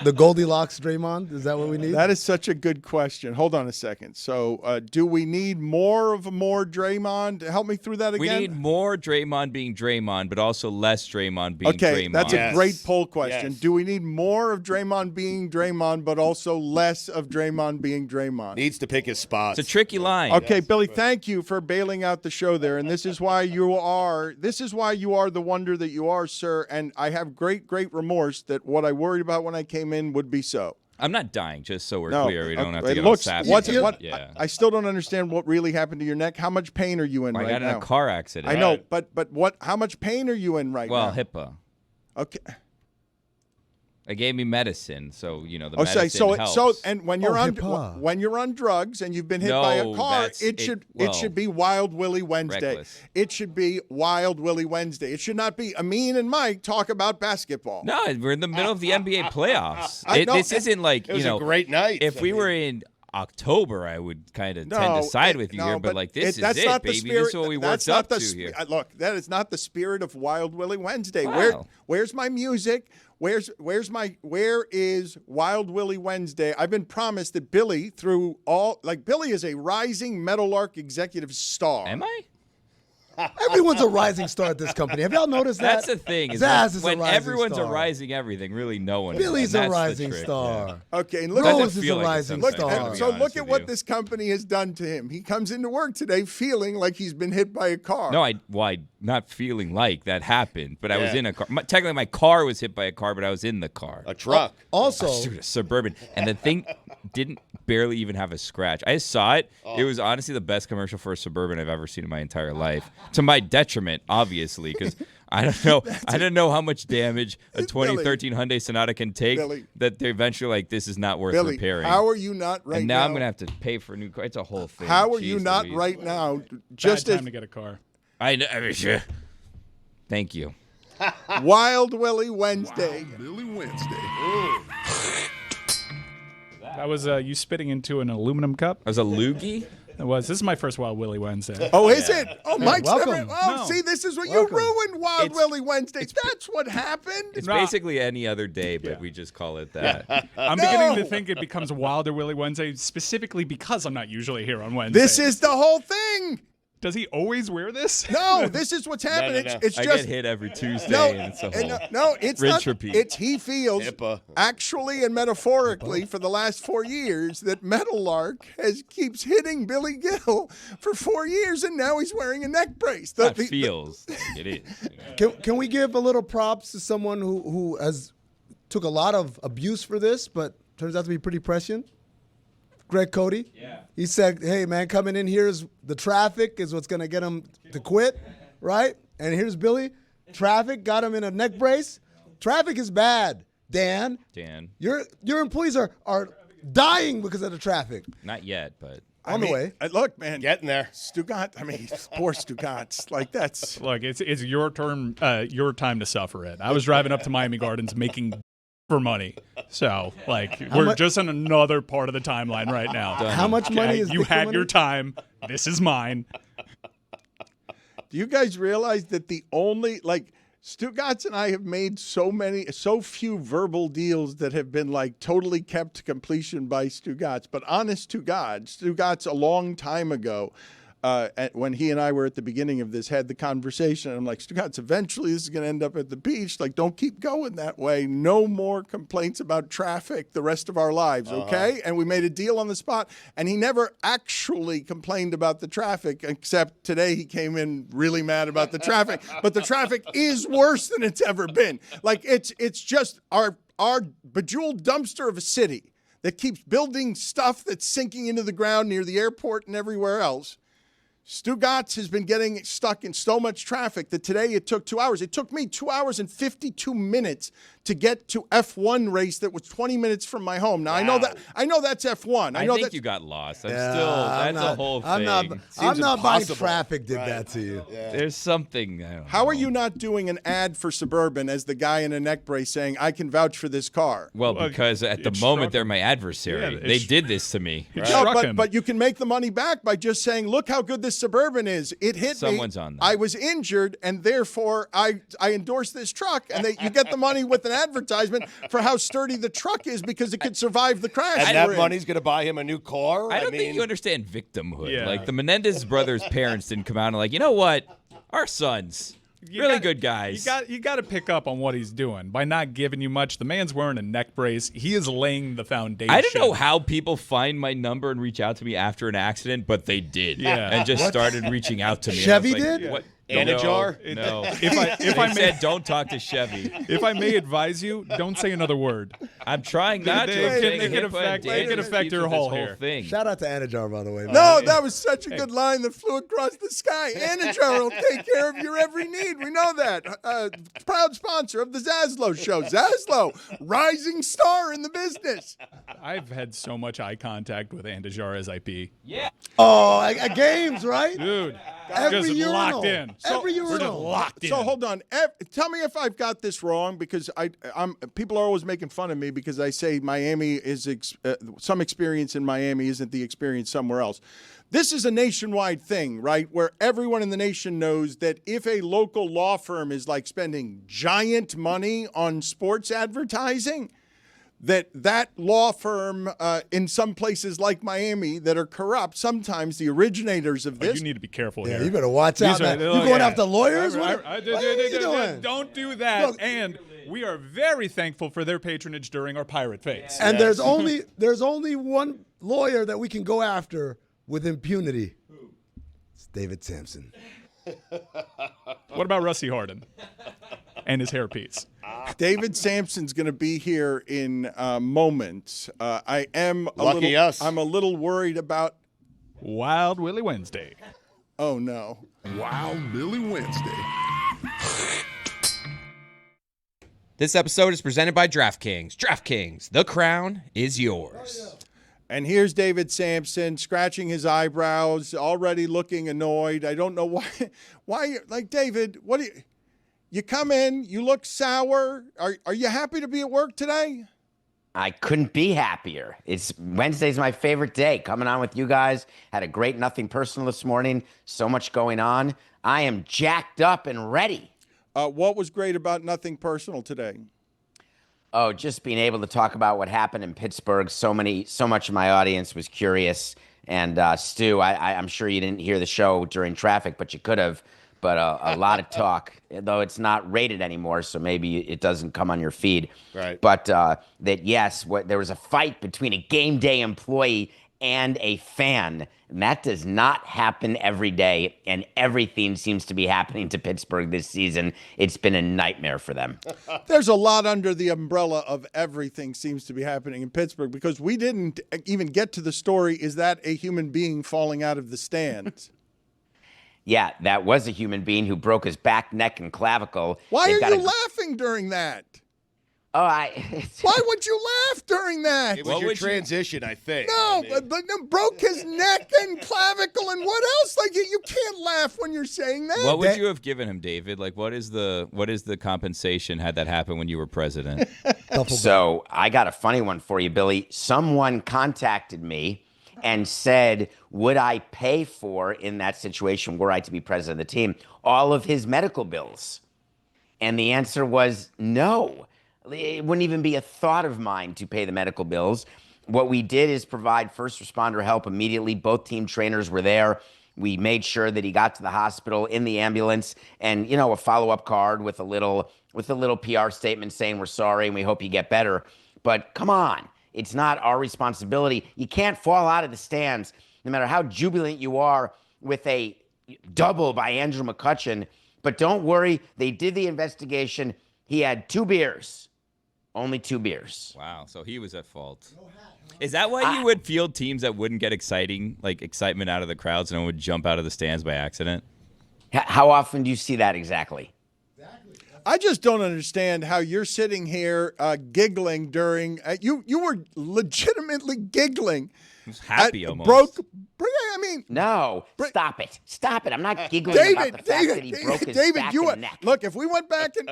the Goldilocks Draymond, is that what we need? That is such a good question. Hold on a second. So, do we need more Draymond? Help me through that again. We need more Draymond being Draymond, but also less Draymond being Okay, Draymond. that's Yes. a great poll question. Yes. Do we need more of Draymond being Draymond, but also less of Draymond being Draymond? Needs to pick his spots. It's a tricky line. Okay, Billy, thank you for bailing out the show there, and this is why you are the wonder that you are, sir. And I have great remorse that what I worried about when I came in would be so. I'm not dying, just so we're No, clear. We don't have to it get looks. all sassy. What's about what? it. Yeah. I still don't understand what really happened to your neck. How much pain are you in I right got in now? a car accident. I know, but what? How much pain are you in right Well, now? HIPAA. Okay. They gave me medicine, so the Oh, medicine so helps. and when you're on HIPAA. when you're on drugs and you've been hit by a No, car, that's- it should be Wild Willie Wednesday. Reckless. It should be Wild Willie Wednesday. It should not be Amin and Mike talk about basketball. No, we're in the middle of the NBA playoffs. I know. This isn't like It was a great night. If I we mean, were in October, I would kind of No, tend to side with you no, here, but like this that's is not it, the baby. spirit- This is what we that's worked not up the to here. Look, that is not the spirit of Wild Willie Wednesday. Wow. Where's my music? Where is Wild Willie Wednesday? I've been promised that Billy, Billy is a rising Meadowlark executive star. Am I? Everyone's a rising star at this company. Have y'all noticed that? That's the thing. Is Zaz is a when rising everyone's star. a rising everything, really no one is. Billy's And a that's the rising trick, star. yeah. Okay, and look Doesn't at Rose is feel a like it rising sometimes, star. to be so look honest at with what you. this company has done to him. He comes into work today feeling like he's been hit by a car. No, I'm not feeling like that happened, but I was Yeah. in a car. Technically, my car was hit by a car, but I was in the car. a truck. Also, Dude, a Suburban, and the thing didn't barely even have a scratch. I saw it. It was honestly the best commercial for a Suburban I've ever seen in my entire life. To my detriment, obviously, because I don't know. I don't know how much damage a 2013 Hyundai Sonata can take. Billy. That they're eventually like, this is not worth Billy, repairing. how are you not right and now I'm gonna have to pay for a new car. It's a whole thing. How are you Jeez not Louise. right now? Bad Just time as to get a car. I know. Thank you. Wild Willie Wednesday. That was you spitting into an aluminum cup. I was a loogie. It was. This is my first Wild Willie Wednesday. Oh, is it? Oh, Mike's welcome. never. Oh, No. see, this is what Welcome. you ruined, Wild It's- Willie Wednesday. That's what happened. It's Nah. basically any other day, but Yeah. we just call it that. I'm beginning to think it becomes Wilder Willie Wednesday specifically because I'm not usually here on Wednesday. This is the whole thing. Does he always wear this? No, this is what's happening. no. It's I just get hit every Tuesday, no, and it's a and whole. no, it's rinse not. repeat. It's he feels HIPAA. actually and metaphorically for the last 4 years that Meadowlark keeps hitting Billy Gill for 4 years, and now he's wearing a neck brace. That feels like it is. can we give a little props to someone who has took a lot of abuse for this, but turns out to be pretty prescient? Greg Cody. Yeah. He said, "Hey man, coming in here is the traffic is what's gonna get him to quit, right?" And here's Billy. Traffic got him in a neck brace. Traffic is bad, Dan. Dan, Your employees are dying because of the traffic. not yet, but On the way. Look, man. Getting there. Stugotz. I mean, poor Stugotz. Like, that's. Look, it's your turn, your time to suffer it. I was driving up to Miami Gardens making for money. So, like, we're just on another part of the timeline right now. How much money is you Victor had money? your time. This is mine. Do you guys realize that the only, like, Stugotz and I have made so few verbal deals that have been like totally kept to completion by Stugotz. But honest to God, Stugotz a long time ago, when he and I were at the beginning of this, had the conversation. And I'm like, Stugotz, eventually this is going to end up at the beach. Like, don't keep going that way. No more complaints about traffic the rest of our lives, okay? And we made a deal on the spot. And he never actually complained about the traffic, except today he came in really mad about the traffic. But the traffic is worse than it's ever been. Like, it's just our bejeweled dumpster of a city that keeps building stuff that's sinking into the ground near the airport and everywhere else. Stugotz has been getting stuck in so much traffic that today it took 2 hours. It took me 2 hours and 52 minutes to get to F1 race that was 20 minutes from my home. Now, Wow. I know that's F1. I think you got lost. That's a whole thing. I'm not buying impossible. traffic did that to you. There's something. I don't How are know. you not doing an ad for Suburban as the guy in a neck brace saying, I can vouch for this car? Well, because at the it moment struck they're him. my adversary. Yeah, They did this to me. It No, struck him. but you can make the money back by just saying, look how good this Suburban is. It hit Someone's me. on that. I was injured, and therefore I endorse this truck. And you get the money with an advertisement for how sturdy the truck is because it could survive the crash. And we're that in. money's going to buy him a new car? I don't mean, think you understand victimhood. Yeah. Like the Menendez brothers' parents didn't come out and like, you know what? Our sons, really good guys. You got to pick up on what he's doing by not giving you much. The man's wearing a neck brace. He is laying the foundation. I don't know how people find my number and reach out to me after an accident, but they did. Yeah. And just started reaching out to me. Chevy And I was like, did? What? Anajar? No. If I I may, said don't talk to Chevy. if I may advise you, don't say another word. I'm trying not to. I'm saying It could affect your whole hair. thing. Shout out to Anajar, by the way. No, that was such a good line that flew across the sky. Anajar will take care of your every need. We know that. Proud sponsor of the Zaslow Show. Zaslow, rising star in the business. I've had so much eye contact with Andajar as I pee. Oh, at games, right? Dude, Every just urinal. locked in. Every We're just urinal. locked in. So hold on. Tell me if I've got this wrong, because people are always making fun of me because I say Miami is some experience in Miami isn't the experience somewhere else. This is a nationwide thing, right? Where everyone in the nation knows that if a local law firm is like spending giant money on sports advertising, that law firm in some places like Miami that are corrupt, sometimes the originators of this. You need to be careful Yeah, here. you better watch out. These You are- going after lawyers? What I- are you doing? Don't do that. Look- And we are very thankful for their patronage during our pirate phase. And there's only one lawyer that we can go after with impunity. It's David Sampson. What about Rusty Harden and his hairpiece? David Sampson's going to be here in moments. I am Lucky us. I'm a little worried about. Wild Willie Wednesday. Oh no! Wild Billy Wednesday. This episode is presented by DraftKings. DraftKings, the crown is yours. And here's David Sampson scratching his eyebrows, already looking annoyed. I don't know why. Why, like, David? What do you come in? You look sour. Are you happy to be at work today? I couldn't be happier. Wednesday's my favorite day. Coming on with you guys. Had a great Nothing Personal this morning. So much going on. I am jacked up and ready. What was great about Nothing Personal today? Oh, just being able to talk about what happened in Pittsburgh. So much of my audience was curious. And Stu, I'm sure you didn't hear the show during traffic, but you could have. But a lot of talk, though it's not rated anymore, so maybe it doesn't come on your feed. Right. But there was a fight between a game day employee and a fan, and that does not happen every day. And everything seems to be happening to Pittsburgh this season. It's been a nightmare for them. There's a lot under the umbrella of everything seems to be happening in Pittsburgh, because we didn't even get to the story, is that a human being falling out of the stands? Yeah, that was a human being who broke his back, neck, and clavicle. Why They've are got you laughing during that? Oh, Why would you laugh during that? It was your transition, I think. No, but broke his neck and clavicle and what else? Like you can't laugh when you're saying that. What would you have given him, David? Like, what is the compensation had that happen when you were president? So I got a funny one for you, Billy. Someone contacted me and said, would I pay for, in that situation, were I to be president of the team, all of his medical bills? And the answer was no. It wouldn't even be a thought of mine to pay the medical bills. What we did is provide first responder help immediately. Both team trainers were there. We made sure that he got to the hospital in the ambulance, and a follow-up card with a little PR statement saying we're sorry and we hope you get better. But come on, it's not our responsibility. You can't fall out of the stands, no matter how jubilant you are, with a double by Andrew McCutchen. But don't worry, they did the investigation. He had 2 beers. Only 2 beers. Wow, so he was at fault. Is that why you would field teams that wouldn't get excitement out of the crowds and would jump out of the stands by accident? How often do you see that exactly? I just don't understand how you're sitting here giggling during you were legitimately giggling. I was happy almost. No, stop it. Stop it. I'm not giggling about the fact that he broke his back and neck. Look, if we went back and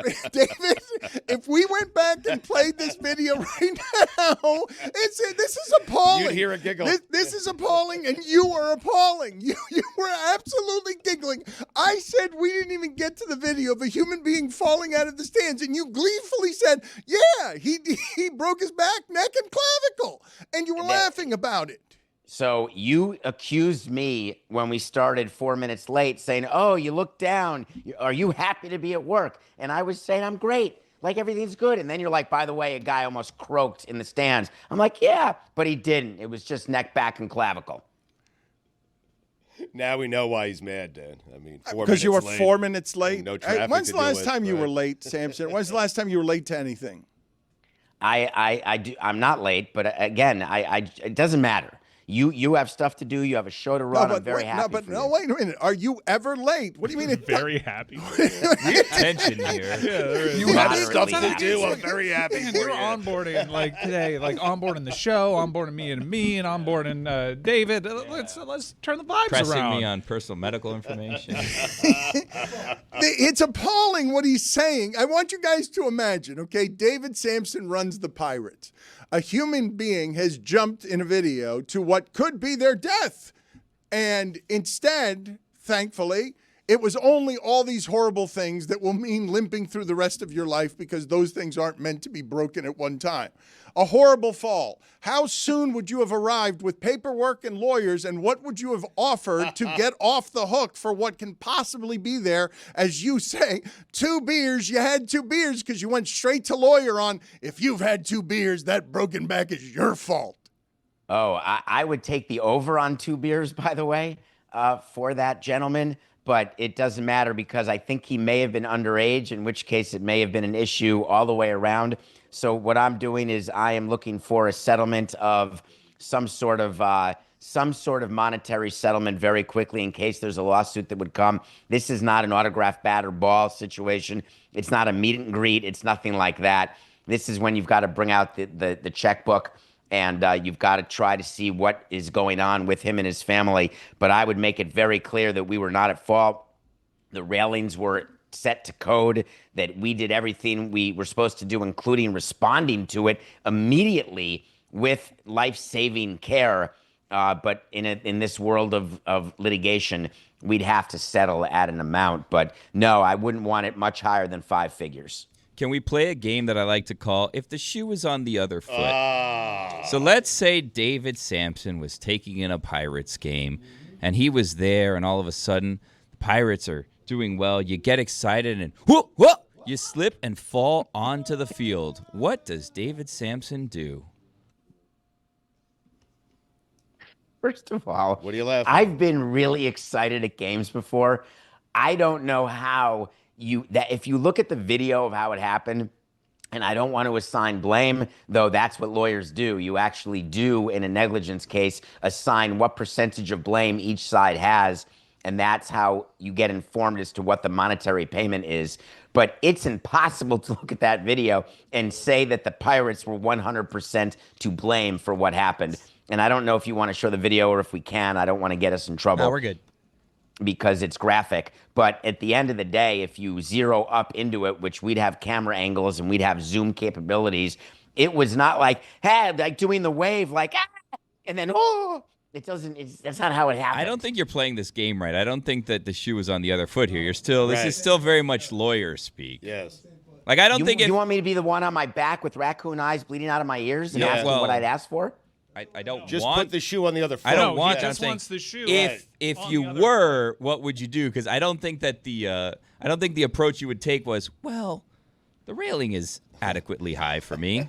if we went back and played this video right now, this is appalling. You'd hear a giggle. This is appalling, and you are appalling. You were absolutely giggling. I said we didn't even get to the video of a human being falling out of the stands, and you gleefully said, yeah, he broke his back, neck, and clavicle, and you were laughing about it. So you accused me when we started 4 minutes late saying, oh, you look down. Are you happy to be at work? And I was saying, I'm great. Like, everything's good. And then you're like, by the way, a guy almost croaked in the stands. I'm like, yeah, but he didn't. It was just neck, back, and clavicle. Now we know why he's mad, Dan. I mean, because you were 4 minutes late. No traffic. When's the last time you were late, Samson? When's the last time you were late to anything? I'm not late, but again, it doesn't matter. You have stuff to do. You have a show to run. I'm very happy. Wait a minute. Are you ever late? What do you mean? Very happy. Real tension here. You have stuff to do. I'm very happy. Man, you're onboarding like today, like onboarding the show, onboarding me, and onboarding David. Let's turn the vibes Pressing around. me on personal medical information. It's appalling what he's saying. I want you guys to imagine. Okay, David Sampson runs the Pirates. A human being has jumped in a video to what could be their death. And instead, thankfully, it was only all these horrible things that will mean limping through the rest of your life because those things aren't meant to be broken at one time. A horrible fall. How soon would you have arrived with paperwork and lawyers, and what would you have offered to get off the hook for what can possibly be there? As you say, 2 beers, you had 2 beers because you went straight to lawyer on, if you've had 2 beers, that broken back is your fault. Oh, I would take the over on 2 beers, by the way, for that gentleman. But it doesn't matter because I think he may have been underage, in which case it may have been an issue all the way around. So what I'm doing is I am looking for a settlement of some sort of monetary settlement very quickly in case there's a lawsuit that would come. This is not an autograph bat or ball situation. It's not a meet and greet. It's nothing like that. This is when you've got to bring out the checkbook and you've got to try to see what is going on with him and his family. But I would make it very clear that we were not at fault. The railings were set to code, that we did everything we were supposed to do, including responding to it immediately with life-saving care. But in this world of litigation, we'd have to settle at an amount. But no, I wouldn't want it much higher than 5 figures. Can we play a game that I like to call If the Shoe Was on the Other Foot? So let's say David Sampson was taking in a Pirates game, and he was there, and all of a sudden, the Pirates are doing well. You get excited, and whoop, whoop, you slip and fall onto the field. What does David Sampson do? First of all, what are you laughing? I've been really excited at games before. I don't know how if you look at the video of how it happened, and I don't want to assign blame, though that's what lawyers do. You actually do, in a negligence case, assign what percentage of blame each side has. and that's how you get informed as to what the monetary payment is. But it's impossible to look at that video and say that the Pirates were 100% to blame for what happened. And I don't know if you want to show the video or if we can. I don't want to get us in trouble. No, we're good. Because it's graphic. But at the end of the day, if you zero up into it, which we'd have camera angles and we'd have zoom capabilities, it was not like, hey, like doing the wave, like, ah, and then, oh. That's not how it happened. I don't think you're playing this game right. I don't think that the shoe is on the other foot here. This is still very much lawyer speak. Yes. Like, I don't think you want me to be the one on my back with raccoon eyes bleeding out of my ears and asking what I'd ask for? I don't Just want. put the shoe on the other foot. I don't want. He I'm just saying, wants the shoe. if you were, what would you do? Because I don't think that the approach you would take was, well, the railing is adequately high for me.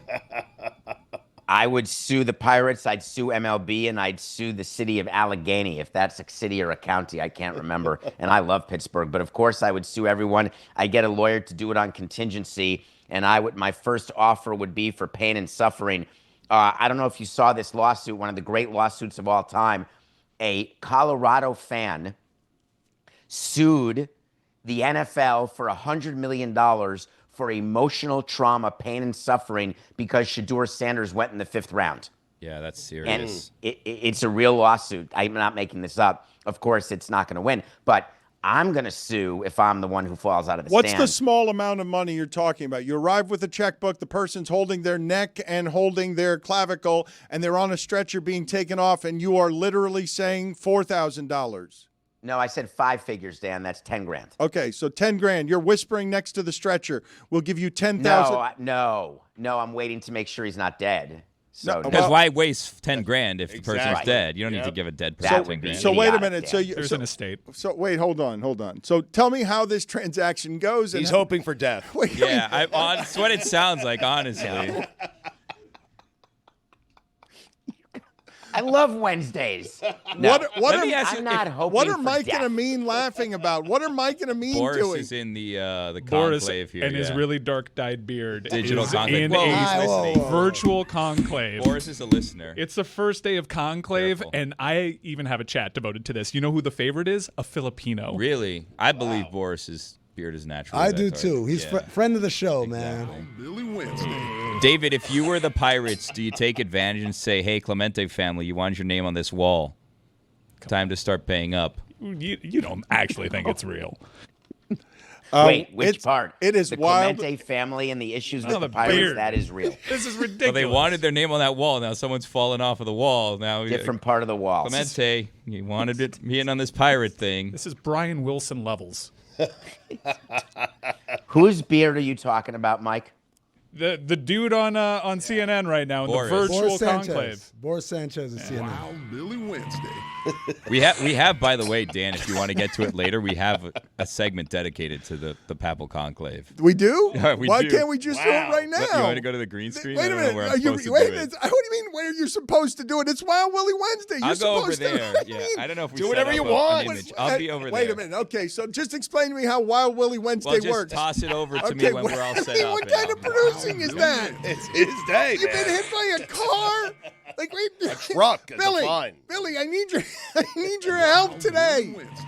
I would sue the Pirates, I'd sue MLB, and I'd sue the city of Allegheny, if that's a city or a county, I can't remember. And I love Pittsburgh, but of course I would sue everyone. I'd get a lawyer to do it on contingency, and my first offer would be for pain and suffering. I don't know if you saw this lawsuit, one of the great lawsuits of all time. A Colorado fan sued the NFL for $100 million for emotional trauma, pain, and suffering because Shedeur Sanders went in the 5th round. Yeah, that's serious. And it's a real lawsuit. I'm not making this up. Of course, it's not going to win, but I'm going to sue if I'm the one who falls out of the stand. What's the small amount of money you're talking about? You arrive with a checkbook, the person's holding their neck and holding their clavicle, and they're on a stretcher being taken off, and you are literally saying $4,000. No, I said 5 figures, Dan. That's 10 grand. Okay, so 10 grand. You're whispering next to the stretcher. We'll give you 10,000. No, I'm waiting to make sure he's not dead. So Because why waste 10 grand if the person's dead? You don't need to give a dead person 10 grand. So wait a minute. There's an estate. So wait, hold on. So tell me how this transaction goes. He's hoping for death. Yeah, that's what it sounds like, honestly. I love Wednesdays. I'm not hoping What are for Mike death. and Amin laughing about? What are Mike and Amin Boris doing? is in the Boris conclave here. and his really dark dyed beard. Digital is conclave. in Whoa, a whoa. virtual conclave. Boris is a listener. It's the first day of conclave, Careful. and I even have a chat devoted to this. You know who the favorite is? A Filipino. Really? I believe Boris's beard is natural. I do too. He's friend of the show, man. Billy Wednesday. David, if you were the Pirates, do you take advantage and say, hey, Clemente family, you want your name on this wall? Time to start paying up. You don't actually think it's real. Wait, which part? It is the wild. Clemente family and the issues with the the Pirates. beard. That is real. This is ridiculous. Well, they wanted their name on that wall. Now someone's fallen off of the wall. Now Different part of the wall. Clemente, you wanted it being on this pirate thing. This is Brian Wilson levels. Whose beard are you talking about, Mike? The dude on CNN right now in Boris. the virtual Boris Sanchez. conclave. Boris Sanchez is CNN. Wow, Billy Wednesday. We have, by the way, Dan, if you want to get to it later, we have a segment dedicated to the Papal Conclave. We do? Yeah, we Why do. can't we just do it right now? You want to go to the green screen? Wait a I don't know minute. where I'm Are you, supposed to wait a do minute. it. What do you mean where you're supposed to do it? It's Wild Willie Wednesday. You're I'll go over supposed to. there. What do you Yeah, mean? I don't know if we Do set whatever up you an want. image. I'll be over there. Wait a minute. Okay, so just explain to me how Wild Willie Wednesday Well, just works. toss it over to Okay, me when we're all set up. What and kind of I'll- producing is that? It's his day, You've man. been hit by a car? Like, wait, A truck, it's Billy, fine. Billy, I need your help today. Wednesday.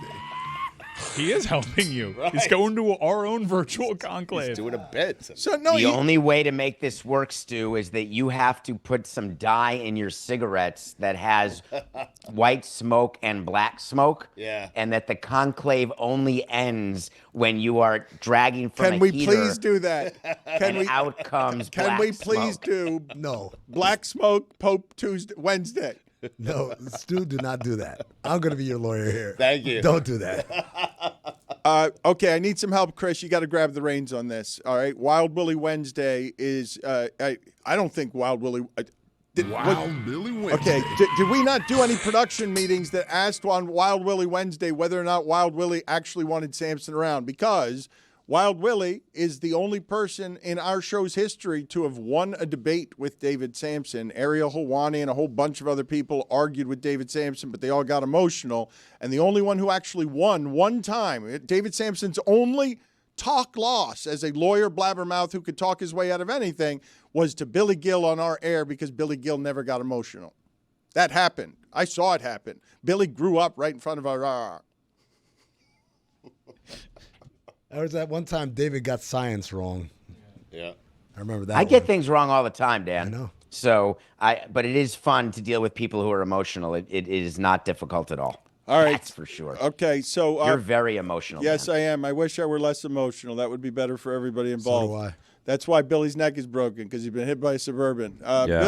He is helping you. He's going to our own virtual conclave. He's doing a bit. So no, The only way to make this work, Stu, is that you have to put some dye in your cigarettes that has white smoke and black smoke. Yeah. And that the conclave only ends when you are dragging from can a we heater. please do that? Can and we? out comes Can black we please smoke. do No, Black Smoke Pope Tuesday Wednesday? no, Stu, do not do that. I'm going to be your lawyer here. Thank you. Don't do that. Okay, I need some help, Chris. You got to grab the reins on this. All right, Wild Willie Wednesday is. I don't think Wild Willie. Wild Billy Wednesday. Okay, did we not do any production meetings that asked on Wild Willie Wednesday whether or not Wild Willie actually wanted Samson around? Because Wild Willie is the only person in our show's history to have won a debate with David Sampson. Ariel Helwani and a whole bunch of other people argued with David Sampson, but they all got emotional. And the only one who actually won one time, David Sampson's only talk loss as a lawyer blabbermouth who could talk his way out of anything, was to Billy Gill on our air because Billy Gill never got emotional. That happened. I saw it happen. Billy grew up right in front of our There was that one time David got science wrong. Yeah. I remember that. I get one. things wrong all the time, Dan. I know. So but it is fun to deal with people who are emotional. It is not difficult at all. All right. That's for sure. Okay, so You're very emotional. yes, man. I am. I wish I were less emotional. That would be better for everybody involved. So do I. That's why Billy's neck is broken, because he's been hit by a Suburban. Yeah.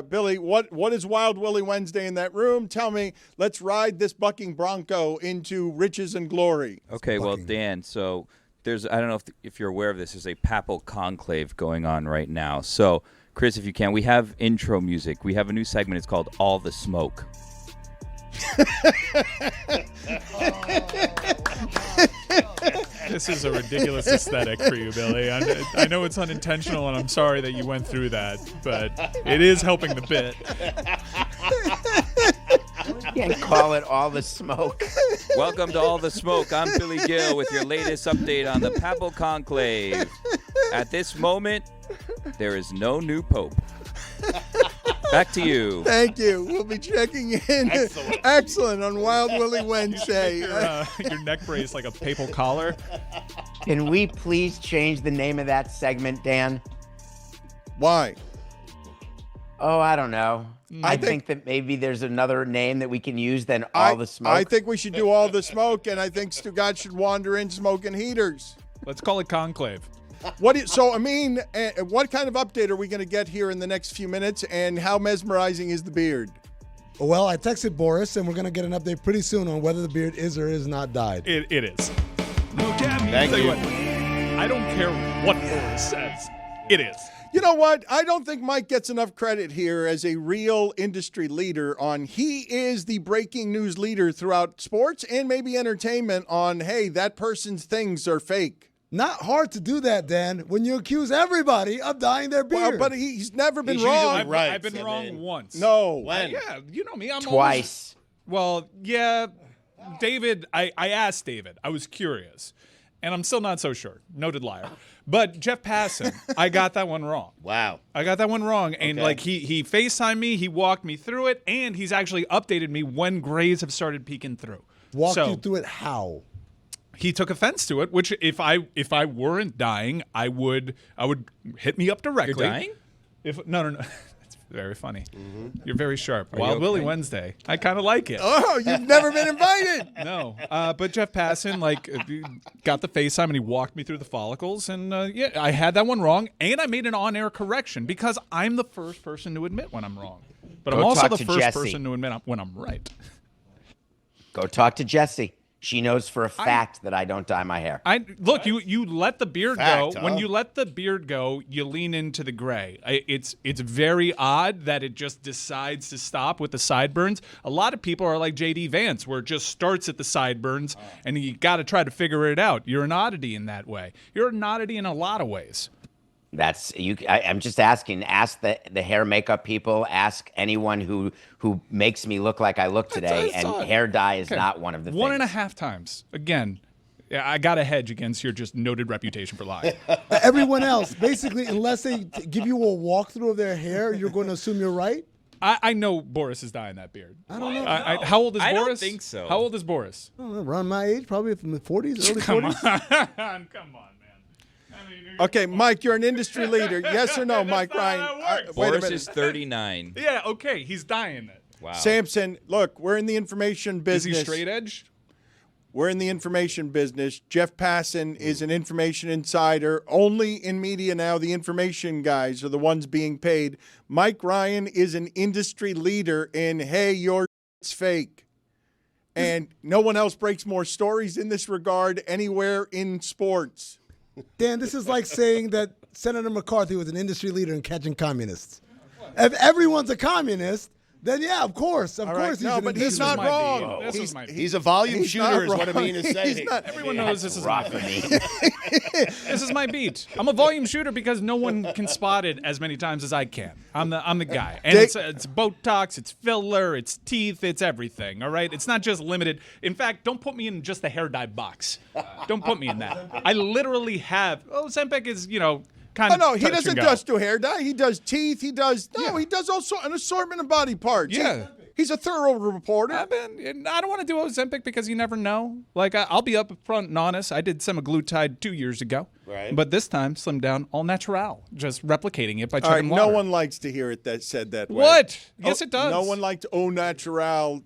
Billy, what is Wild Willie Wednesday in that room? Tell me. Let's ride this bucking bronco into riches and glory. Okay, well, bucking. Dan, so I don't know if you're aware of this, there's a papal conclave going on right now. So, Chris, if you can, we have intro music. We have a new segment. It's called All the Smoke. This is a ridiculous aesthetic for you, Billy. I know it's unintentional, and I'm sorry that you went through that, but it is helping the bit. You can't call it all the smoke. Welcome to All the Smoke. I'm Billy Gill with your latest update on the papal conclave. At this moment, there is no new pope. Back to you. Thank you. We'll be checking in. Excellent on Wild Willie Wednesday. Your neck brace like a papal collar. Can we please change the name of that segment, Dan? Why? Oh, I don't know. I think- think that maybe there's another name that we can use than all the smoke. I think we should do all the smoke, and I think Stugotz should wander in smoking heaters. Let's call it conclave. What kind of update are we going to get here in the next few minutes, and how mesmerizing is the beard? Well, I texted Boris, and we're going to get an update pretty soon on whether the beard is or is not dyed. It is. Thank Tell you. what, I don't care what Boris says. It is. You know what? I don't think Mike gets enough credit here as a real industry leader he is the breaking news leader throughout sports and maybe entertainment on, hey, that person's things are fake. Not hard to do that, Dan, when you accuse everybody of dyeing their beard. Well, but he's never been He's wrong. usually right. I've been I wrong mean, once. No. When? Yeah, you know me. I'm Twice. Well, yeah, David, I asked David. I was curious, and I'm still not so sure. Noted liar. But Jeff Passan, I got that one wrong. Wow. I got that one wrong. And Okay. like he FaceTimed me, he walked me through it, and he's actually updated me when grays have started peeking through. Walk So, you through it how? he took offense to it, which if I weren't dying, I would hit me up directly. You're dying? No. It's very funny. You're very sharp. you Wild Willie okay? Wednesday. I kind of like it. Oh, you've never been invited. No, but Jeff Passan got the FaceTime and he walked me through the follicles, and yeah, I had that one wrong, and I made an on-air correction because I'm the first person to admit when I'm wrong, but I'm Go also talk the to first Jesse. person to admit when I'm right. Go talk to Jessie. She knows for a fact that I don't dye my hair. Look, you let the beard Fact, go. When huh? you let the beard go, you lean into the gray. It's very odd that it just decides to stop with the sideburns. A lot of people are like JD Vance, where it just starts at the sideburns, and you got to try to figure it out. You're an oddity in that way. You're an oddity in a lot of ways. That's you. I'm just asking. Ask the hair makeup people. Ask anyone who makes me look like I look today. I And saw it. hair dye is Okay. not one of the One and a things. half times. Again, yeah, I got a hedge against your just noted reputation for lying. Everyone else, basically, unless they give you a walkthrough of their hair, you're going to assume you're right? I know Boris is dyeing that beard. I don't know. How old is I Boris? don't think so. How old is Boris? I don't know, around my age, probably from the 40s, early Come 40s. on, come on, man. I mean, Okay, Mike, you're an industry leader. Yes or no, Mike not Ryan? how it works. Wait a Boris minute. is 39. Yeah, okay, he's dying it. Wow. Samson, look, we're in the information Is business. he straight edge? We're in the information business. Jeff Passan is an information insider. Only in media now, the information guys are the ones being paid. Mike Ryan is an industry leader in, hey, your it's fake. And no one else breaks more stories in this regard anywhere in sports. Dan, this is like saying that Senator McCarthy was an industry leader in catching communists. If everyone's a communist, then yeah, of course. Of All course right, he's no, an but industry he's not my wrong. beat. This He's- is my beat. He's a volume He's shooter, not is what wrong. Amin is He's saying. not- Everyone knows this is Rough of me. This is my beat. I'm a volume shooter because no one can spot it as many times as I can. I'm the guy, and it's Botox, it's filler, it's teeth, it's everything. All right, it's not just limited. In fact, don't put me in just the hair dye box. Don't put me in that. I literally have. Oh, Zempic is kind Oh, of. no, he touch doesn't and go. just do hair dye. He does teeth. He does also an assortment of body parts. Yeah. He's a thorough reporter. I don't want to do Ozempic because you never know. Like, I'll be up front and honest. I did semaglutide 2 years ago. Right. But this time, slimmed down all natural. Just replicating it by All right, chugging water. no one likes to hear it said that way. What? Yes, it does. No one liked au natural.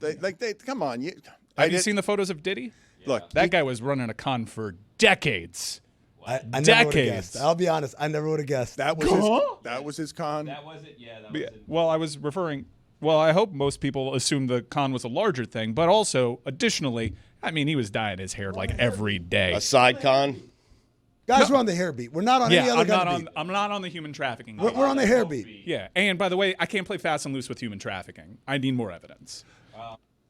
Come on. Have you seen the photos of Diddy? Look, That guy was running a con for decades. I never would have Decades. guessed. I'll be honest. I never would have guessed. that was his con. That was it. Yeah, that was it. Well, I was referring. Well, I hope most people assume the con was a larger thing, but also, additionally, I mean, he was dyeing his hair like every day. A side con? Guys, we're on the hair beat. We're not on any other gun beat. I'm not on the human trafficking. We're on the hair beat. Yeah, and by the way, I can't play fast and loose with human trafficking. I need more evidence.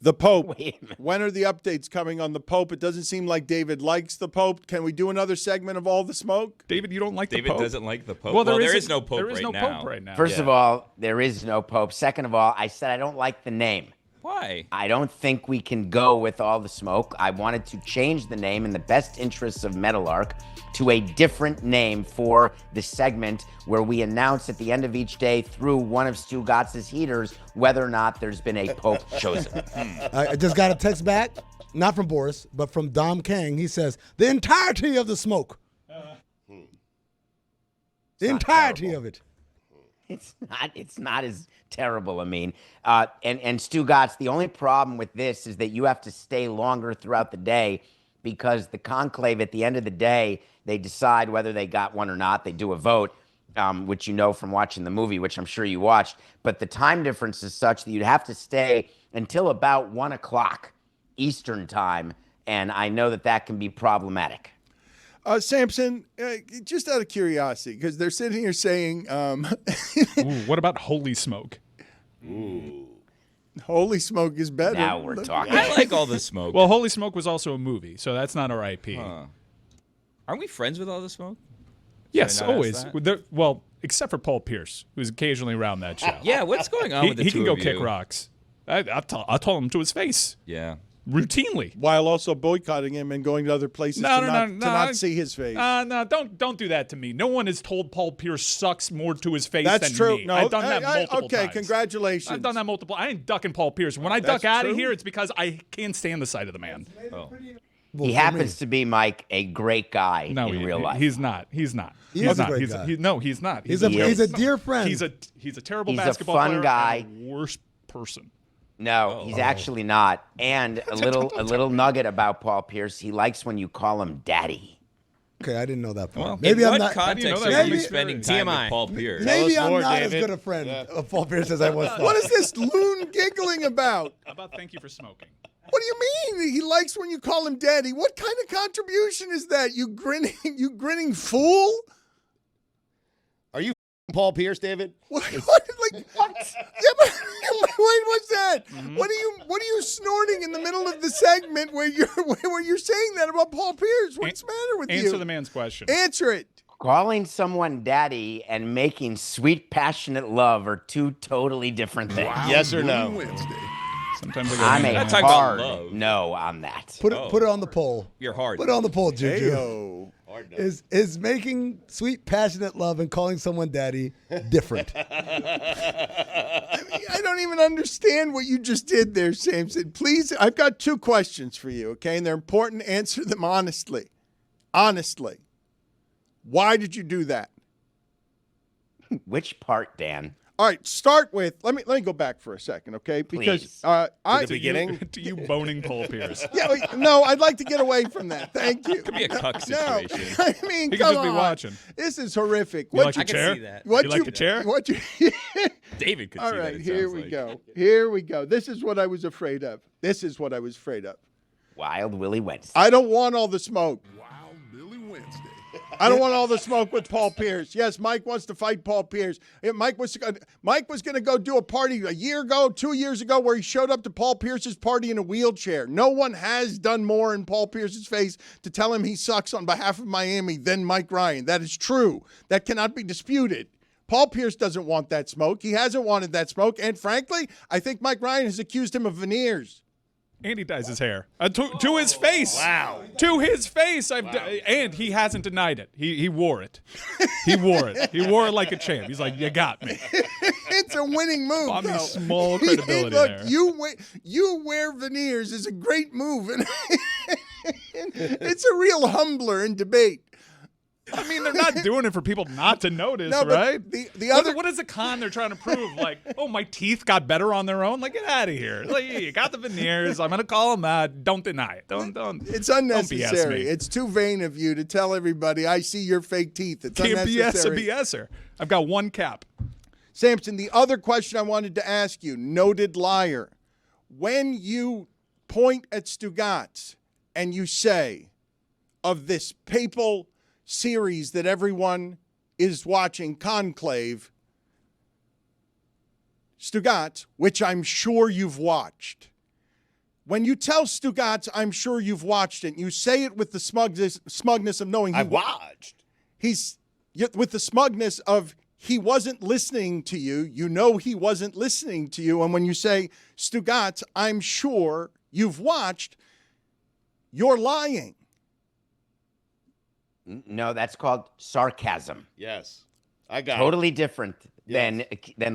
The Pope. Wait a minute. When are the updates coming on the Pope? It doesn't seem like David likes the Pope. Can we do another segment of all the smoke? David, you don't like the David Pope? doesn't like the Pope. Well, there isn't- is no Pope there is right no now. Pope right now. First of all, there is no Pope. Second of all, I said I don't like the name. Why? I don't think we can go with all the smoke. I wanted to change the name in the best interests of Metalark to a different name for the segment where we announce at the end of each day through one of Stugotz's heaters whether or not there's been a Pope chosen. I just got a text back, not from Boris, but from Dom Kang. He says, the entirety of the smoke. The entirety of it. It's not as terrible, Amin. And Stugotz, the only problem with this is that you have to stay longer throughout the day because the conclave at the end of the day, they decide whether they got one or not. They do a vote, which you know from watching the movie, which I'm sure you watched. But the time difference is such that you'd have to stay until about 1 o'clock Eastern time. And I know that can be problematic. Samson, just out of curiosity, because they're sitting here saying, Ooh, what about holy smoke? holy smoke is better. Now we're talking. I like all the smoke. Well, Holy Smoke was also a movie, so that's not our IP. Aren't we friends with all the smoke? Yes, Should I not always. ask that? Well, except for Paul Pierce, who's occasionally around that show. Yeah, what's going on with the he two can go of kick you? rocks. I told him to his face Yeah. routinely. While also boycotting him and going to other places to not see his face. No, don't do that to me. No one has told Paul Pierce sucks more to his face That's than true. me. No, I've done that multiple okay, times. congratulations. I've done that multiple. I ain't ducking Paul Pierce. When I That's duck out of true. here, it's because I can't stand the sight of the man. He happens to be, Mike, a great guy No, in real life. he's not. He's not. He He's is a not. great He's guy. no, he's not. He's a dear friend. He's a terrible He's a basketball fun player guy. and a worse person. No, he's actually not. And a little nugget about Paul Pierce. He likes when you call him daddy. Okay, I didn't know that part. Well, maybe in I'm what not. context that? are you Maybe- spending time TMI. with Paul Pierce? Maybe Tell us I'm more, not David. as good a friend of Paul Pierce as I once thought. What is this loon giggling about? How about thank you for smoking? What do you mean? He likes when you call him daddy. What kind of contribution is that? You grinning fool? Are you Paul Pierce, David? What? Yeah, but wait, what's that? What are you snorting in the middle of the segment where you're saying that about Paul Pierce? What's the matter with you? Answer the man's question. Answer it. Calling someone daddy and making sweet, passionate love are two totally different things. Yes or Billy no? Wednesday. Sometimes I go, I'm Not a talking about hard love. no on that. Put it on the poll. You're hard. Put it on the poll, Juju. Heyo. Is making sweet, passionate love and calling someone daddy different? I don't even understand what you just did there, Samson. Please, I've got 2 questions for you, okay? And they're important. Answer them honestly. Honestly. Why did you do that? Which part, Dan? All right, start with let me go back for a second, okay? Because Please. I beginning? to you boning Paul Pierce. Yeah, no, I'd like to get away from that. Thank you. Could be a cuck No, situation. I mean, He could come just be on. watching. This is horrific. You like I the can chair? see that. What You like the chair? What you? David could All see that. right, it here sounds we like. go. Here we go. This is what I was afraid of. Wild Willie Wednesday. I don't want all the smoke. Wild Billy Wednesday. I don't want all the smoke with Paul Pierce. Yes, Mike wants to fight Paul Pierce. Mike was going to go do a party a year ago, 2 years ago, where he showed up to Paul Pierce's party in a wheelchair. No one has done more in Paul Pierce's face to tell him he sucks on behalf of Miami than Mike Ryan. That is true. That cannot be disputed. Paul Pierce doesn't want that smoke. He hasn't wanted that smoke. And frankly, I think Mike Ryan has accused him of veneers. And he dyes his hair to his face. Wow. To his face. And he hasn't denied it. He wore it. He wore it. He wore it like a champ. He's like, you got me. It's a winning move. On though. small credibility Look, there. you wear veneers is a great move, and it's a real humbler in debate. I mean, they're not doing it for people not to notice, No, but right? the other what is the con they're trying to prove? Like, oh, my teeth got better on their own. Like, get out of here. Like, you got the veneers. I'm gonna call them that. Don't deny it. Don't. It's Don't BS unnecessary. me. It's too vain of you to tell everybody I see your fake teeth. It's Can't BS a unnecessary. BSer. I've got one cap. Samson, the other question I wanted to ask you, noted liar. When you point at Stugotz and you say of this papal series that everyone is watching, Conclave, Stugotz, which I'm sure you've watched. When you tell Stugotz, I'm sure you've watched it, and you say it with the smugness of knowing I watched. He's with the smugness of he wasn't listening to you. You know he wasn't listening to you. And when you say, Stugotz, I'm sure you've watched, you're lying. No, that's called sarcasm. Yes. I got Totally different than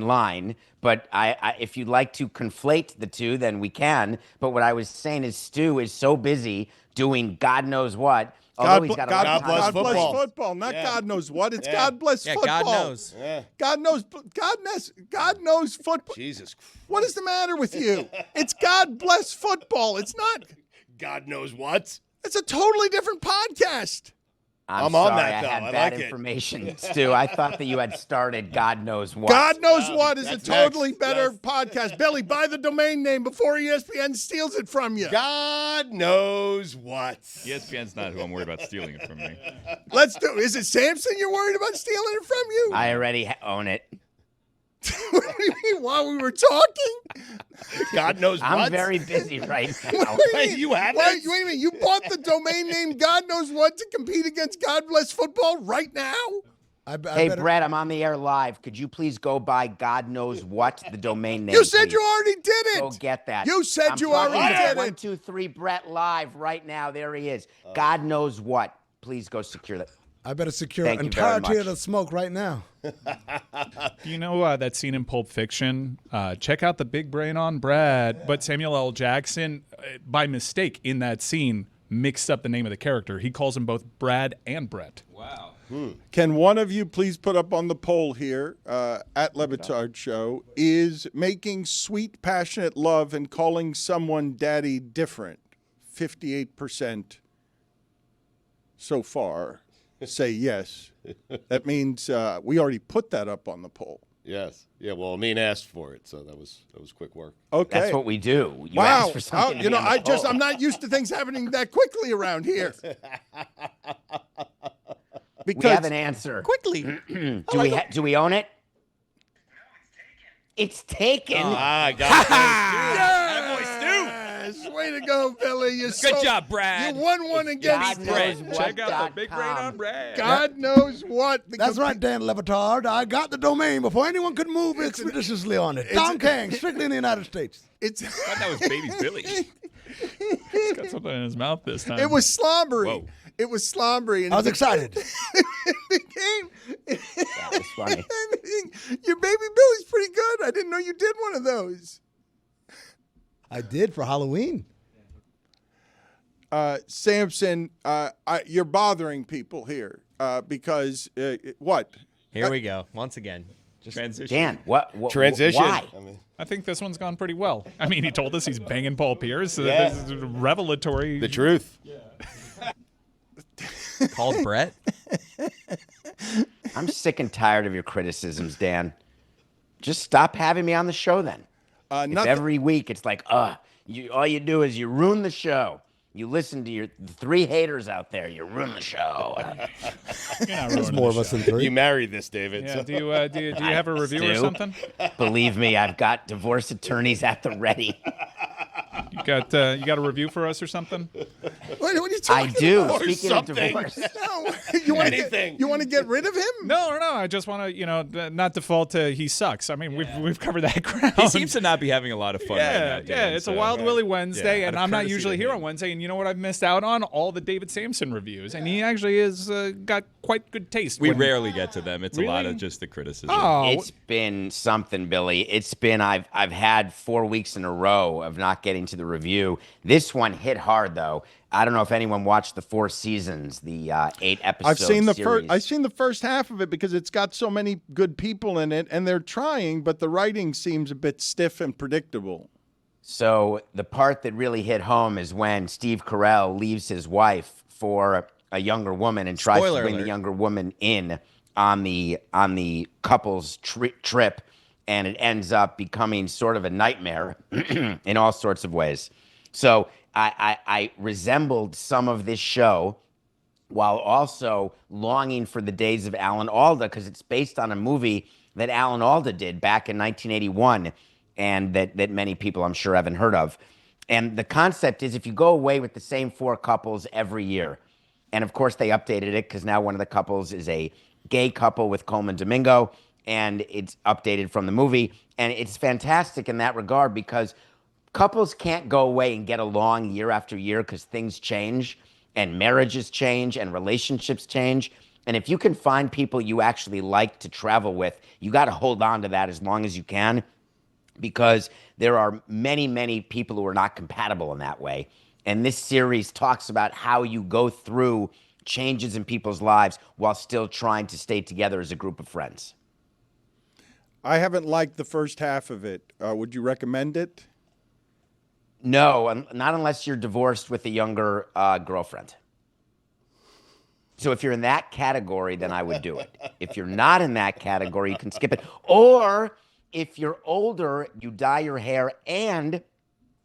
line. But I if you'd like to conflate the two, then we can. But what I was saying is Stu is so busy doing God knows what. Although he's got a lot of bless time. bless football. football, not Yeah. God knows what. It's Yeah. God bless Yeah, football. God knows. Yeah. God knows football. Jesus Christ. What is the matter with you? It's God bless football. It's not. God knows what. It's a totally different podcast. I'm on sorry, that, though. I had I bad like it. information, Stu. I thought that you had started God knows what. God knows what is a that's totally next. better Yes. podcast. Billy, buy the domain name before ESPN steals it from you. God knows what. ESPN's not who I'm worried about stealing it from me. Let's do it. Is it Samson you're worried about stealing it from you? I already own it. What do you mean, while we were talking? God knows what. I'm very busy right now. Wait, you have Wait it? a minute. You bought the domain name God knows what to compete against God bless football right now? I Hey, better- Brett, I'm on the air live. Could you please go buy God knows what, the domain name? You said please? you already did it. Go get that. You said I'm you talking already about did it. 1, 2, 3, Brett live right now. There he is. God knows what. Please go secure that. I better secure Thank an you very entirety much. of the smoke right now. You know that scene in Pulp Fiction? Check out the big brain on Brad. But Samuel L. Jackson, by mistake in that scene, mixed up the name of the character. He calls him both Brad and Brett. Wow. Can one of you please put up on the poll here at Le Batard Show, is making sweet, passionate love and calling someone daddy different? 58% so far say yes. That means we already put that up on the poll. Yes. Yeah, well, Amin asked for it, so that was quick work. Okay. That's what we do. You Wow. ask for something. to You be know, on the poll. I'm not used to things happening that quickly around here. We Because have an answer. Quickly. Do we own it? It's taken. Ah, got Yes, way to go, Billy. You're Good job, Brad. You won one against God knows Brett. what. Check out the big brain on Brad. God knows what. That's right, Dan Le Batard. I got the domain before anyone could move expeditiously on it. Tom King, strictly in the United States. It's I thought that was Baby Billy. He's got something in his mouth this time. it was slobbery. Whoa. It was slobbery. And I was excited. it became. That was funny. Your baby Billy's pretty good. I didn't know you did one of those. I did for Halloween. Samson, you're bothering people here because what? Here we go. Once again. Transition. Dan, what Transition. Why? I mean, I think this one's gone pretty well. I mean, he told us he's banging Paul Pierce. So Yeah. this is revelatory. the truth. Called Brett. I'm sick and tired of your criticisms, Dan. Just stop having me on the show then. If Nothing. every week it's like, all you do is you ruin the show. You listen to the 3 haters out there. You ruin the show. You're not There's ruining more the of us show. than 3. You married this, David. Yeah. so- Do you have a review or Stu? something? Believe me, I've got divorce attorneys at the ready. You got a review for us or something? What are you talking I do. about? Speaking of divorce. No, you want to get rid of him? No. I just want to, not default to he sucks. I mean, we've covered that ground. He seems to not be having a lot of fun right now. Dan, It's a Wild Willy Wednesday, and out of I'm not courtesy usually to here him. on Wednesday. And you know what I've missed out on? All the David Sampson reviews, and he actually has got quite good taste. We rarely get to them. It's a lot of just the criticism. Oh, It's been something, Billy. It's been I've had 4 weeks in a row of not getting to the review. This one hit hard though. I don't know if anyone watched the 4 seasons, the 8 episode I've seen the series. first. I've seen the first half of it because it's got so many good people in it, and they're trying, but the writing seems a bit stiff and predictable. So the part that really hit home is when Steve Carell leaves his wife for a younger woman and tries Spoiler to bring alert. the younger woman in on the couple's trip, and it ends up becoming sort of a nightmare in all sorts of ways. So I resembled some of this show while also longing for the days of Alan Alda, because it's based on a movie that Alan Alda did back in 1981, and that many people I'm sure haven't heard of. And the concept is if you go away with the same 4 couples every year, and of course they updated it because now one of the couples is a gay couple with Coleman Domingo, and it's updated from the movie. And it's fantastic in that regard because couples can't go away and get along year after year because things change and marriages change and relationships change. And if you can find people you actually like to travel with, you got to hold on to that as long as you can, because there are many, many people who are not compatible in that way. And this series talks about how you go through changes in people's lives while still trying to stay together as a group of friends. I haven't liked the first half of it. Would you recommend it? No, not unless you're divorced with a younger girlfriend. So if you're in that category, then I would do it. If you're not in that category, you can skip it. Or if you're older, you dye your hair and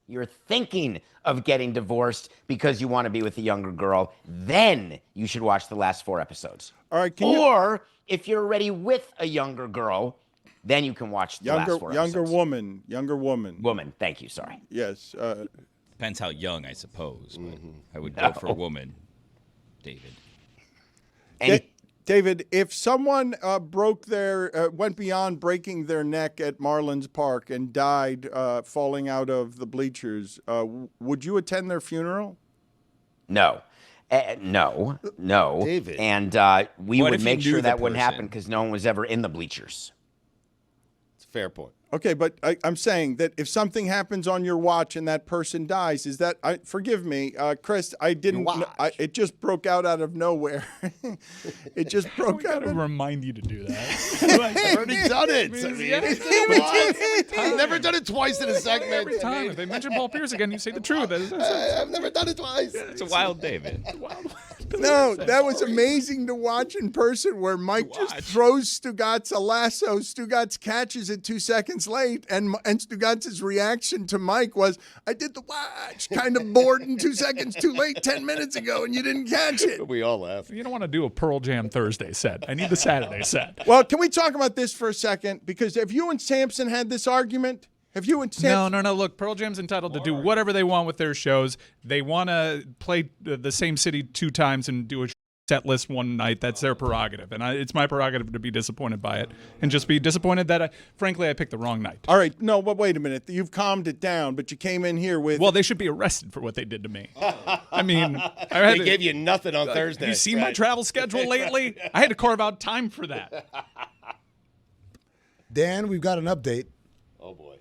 you're thinking of getting divorced because you want to be with a younger girl, then you should watch the last 4 episodes. All right. Or if you're already with a younger girl, then you can watch the last 4 episodes. Younger woman. Woman, thank you, sorry. Yes. Depends how young, I suppose. But I would go for a woman, David. David, if someone went beyond breaking their neck at Marlins Park and died falling out of the bleachers, would you attend their funeral? No. No. David. And we What would if make you knew sure the that wouldn't person? happen because no one was ever in the bleachers. It's a fair point. Okay, but I'm saying that if something happens on your watch and that person dies, is that forgive me, Chris? I didn't. It just broke out of nowhere. It just broke out. to remind you to do that. I've already done it. I've never done it twice in a segment. Every time if they mention Paul Pierce again, you say the truth. I've never done it twice. It's a wild David. No, that was amazing to watch in person where Mike just throws Stugotz a lasso. Stugotz catches it 2 seconds late, and Stugotz's reaction to Mike was, I did the watch, kind of bored and 2 seconds too late 10 minutes ago, and you didn't catch it. We all laugh. You don't want to do a Pearl Jam Thursday set. I need the Saturday set. Well, can we talk about this for a second? Because have you and Sampson had this argument? Have you and Sampson? No. Look, Pearl Jam's entitled to do whatever they want with their shows. They want to play the same city 2 times and do a set list one night. That's their prerogative. And it's my prerogative to be disappointed by it and just be disappointed that, frankly, I picked the wrong night. All right. No, but wait a minute. You've calmed it down, but you came in here with... Well, they should be arrested for what they did to me. I mean... They gave you nothing on Thursday. Have you seen my travel schedule lately? I had to carve out time for that. Dan, we've got an update. Oh, boy.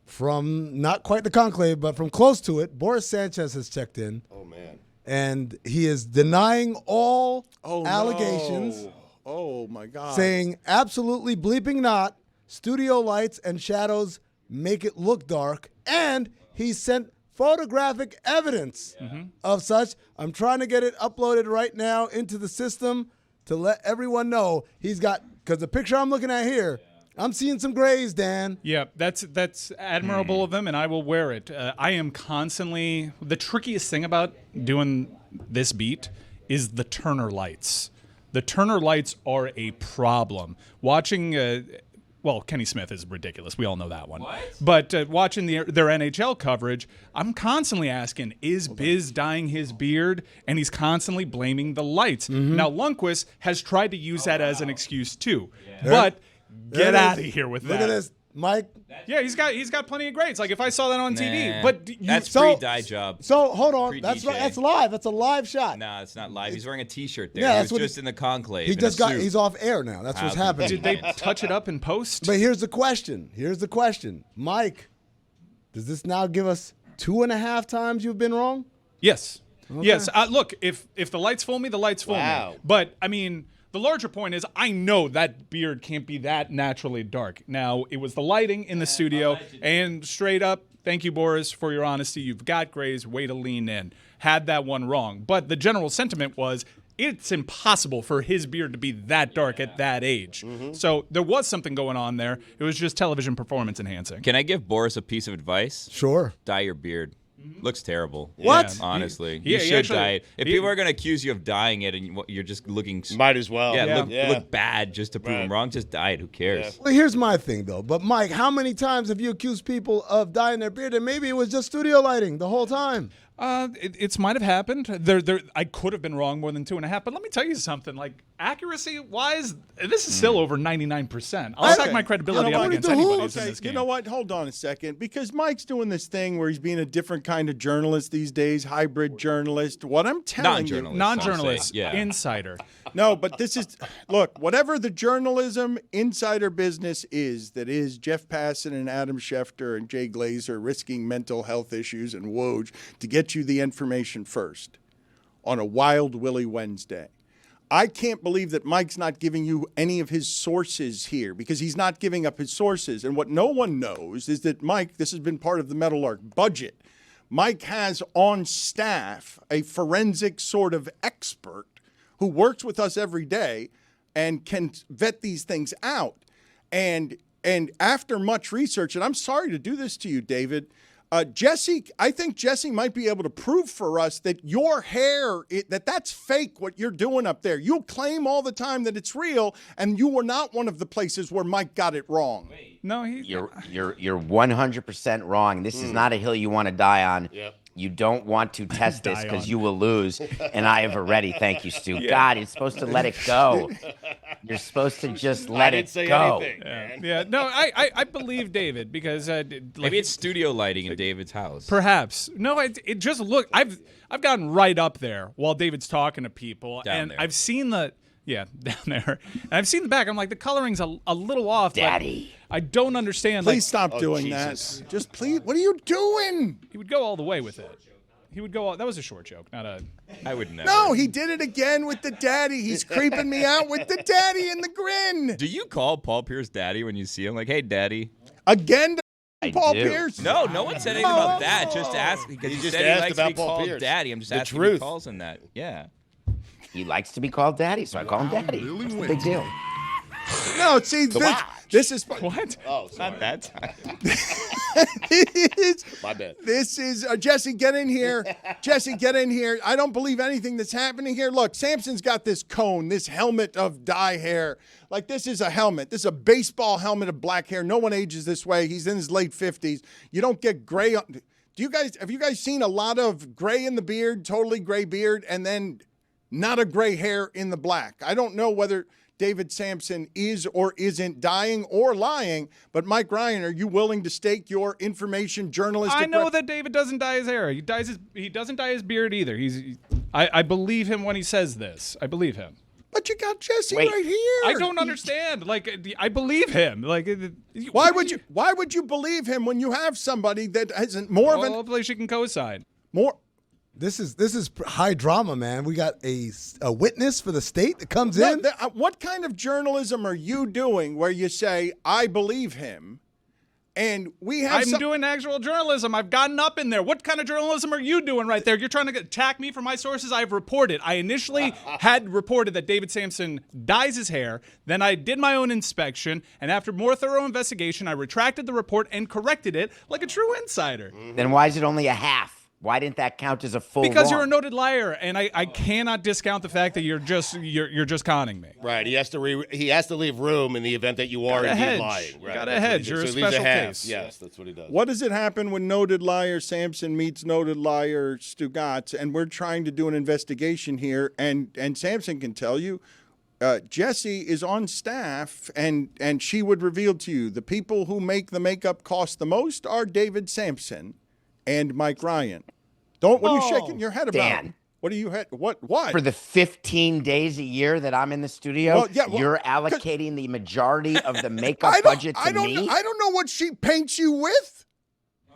From not quite the conclave, but from close to it. Boris Sanchez has checked in. Oh, man. And he is denying all allegations. No. Oh, my God. Saying absolutely bleeping not, studio lights and shadows make it look dark. And he sent photographic evidence of such. I'm trying to get it uploaded right now into the system to let everyone know he's got, because the picture I'm looking at here, I'm seeing some grays, Dan. Yeah, that's admirable of him, and I will wear it. I am constantly... The trickiest thing about doing this beat is the Turner lights. The Turner lights are a problem. Watching Well, Kenny Smith is ridiculous. We all know that one. What? But watching their NHL coverage, I'm constantly asking, is Biz dyeing his beard? And he's constantly blaming the lights. Now, Lundqvist has tried to use that as an excuse too. But get out of here with that. Look at this, Mike. Yeah, he's got plenty of grades. Like if I saw that on TV, Nah, but that's pre-dye job. So hold on, Pre-DJ. that's live. That's a live shot. No, it's not live. He's wearing a T-shirt there. Yeah, He that's was what just in the conclave. He in just a suit. he's off air now. That's what's happening. did they touch it up in post? But here's the question. Mike, does this now give us 2.5 times you've been wrong? Yes. Yes. Look, if the lights fool me, the lights fool me. But I mean, the larger point is, I know that beard can't be that naturally dark. Now, it was the lighting in the studio, and straight up, thank you, Boris, for your honesty. You've got grays, way to lean in. Had that one wrong. But the general sentiment was, it's impossible for his beard to be that dark at that age. So there was something going on there. It was just television performance enhancing. Can I give Boris a piece of advice? Sure. Dye your beard. Looks terrible. What? Honestly. He You should actually- dye it. If he- people are going to accuse you of dyeing it and you're just looking... Might as well. Look bad just to prove them wrong, just dye it. Who cares? Well, here's my thing, though. But, Mike, how many times have you accused people of dyeing their beard and maybe it was just studio lighting the whole time? It might have happened. I could have been wrong more than 2.5. But let me tell you something. Like accuracy-wise, this is still over 99%. I'll stack my credibility up against anybody's in this game. You know what? Hold on a second. Because Mike's doing this thing where he's being a different kind of journalist these days, hybrid journalist. What I'm telling you... Non-journalist. Yeah. Insider. No, but this is... Look, whatever the journalism insider business is, that is Jeff Passan and Adam Schefter and Jay Glazer risking mental health issues and Woj to get you the information first on a Wild Willie Wednesday. I can't believe that Mike's not giving you any of his sources here because he's not giving up his sources. And what no one knows is that Mike, this has been part of the Meadowlark budget. Mike has on staff a forensic sort of expert who works with us every day and can vet these things out. And after much research, and I'm sorry to do this to you, David, I think Jesse might be able to prove for us that your hair, that's fake, what you're doing up there. You'll claim all the time that it's real, and you were not one of the places where Mike got it wrong. No, You're 100% wrong. This is not a hill you want to die on. Yep. You don't want to test this because you will lose, and I have already. Thank you, Stu. God, you're supposed to let it go. You're supposed to just let it go. Yeah, no, I believe David because Maybe it's studio lighting in David's house. perhaps no, it just look. I've gotten right up there while David's talking to people, Down and there. I've seen the down there, and I've seen the back. I'm like the coloring's a little off. Daddy. But I don't understand. Please stop doing Jesus. that. Just please. What are you doing? He would go all the way with it. He would go. That was a short joke, not a. I would never. No, he did it again with the daddy. He's creeping me out with the daddy and the grin. Do you call Paul Pierce daddy when you see him? Like, hey, daddy. Again, I Paul do. Pierce? No, no one said anything about that. Just ask because He he just said he asked likes to about be Paul called Pierce. daddy. I'm just The asking if he truth. calls him that. Yeah. He likes to be called Daddy, so I call him Daddy. What's the big deal? No, see, this is What? Oh, sorry. Not that time. My bad. This is Jesse. Get in here, Jesse. Get in here. I don't believe anything that's happening here. Look, Samson's got this cone, this helmet of dye hair. Like this is a helmet. This is a baseball helmet of black hair. No one ages this way. He's in his late 50s. You don't get gray. Have you guys seen a lot of gray in the beard, totally gray beard, and then not a gray hair in the black? I don't know whether David Samson is or isn't dying or lying, but Mike Ryan, are you willing to stake your information journalistic? I know that David doesn't dye his hair. He doesn't dye his beard either. I believe him when he says this. I believe him. But you got Jesse Wait. right here. I don't understand. Like I believe him. Like Why would you believe him when you have somebody that hasn't more of an hopefully she can co-sign. more? This is high drama, man. We got a witness for the state that comes in. What kind of journalism are you doing where you say I believe him, and we have? I'm doing actual journalism. I've gotten up in there. What kind of journalism are you doing right there? You're trying to attack me for my sources. I've reported. I initially had reported that David Samson dyes his hair. Then I did my own inspection, and after more thorough investigation, I retracted the report and corrected it like a true insider. Then why is it only a half? Why didn't that count as a full Because wrong? you're a noted liar, and I cannot discount the fact that you're just conning me. Right. He has to leave room in the event that you are indeed lying. Right. Got a That's what he hedge. does. You're a So he leaves special half. case. Yes, that's what he does. What does it happen when noted liar Samson meets noted liar Stugotz? And we're trying to do an investigation here, and Samson can tell you, Jessie is on staff, and she would reveal to you the people who make the makeup cost the most are David Sampson and Mike Ryan. What are you shaking your head about? Dan. What are you what? For the 15 days a year that I'm in the studio, you're allocating the majority of the makeup budget to me? I don't know what she paints you with.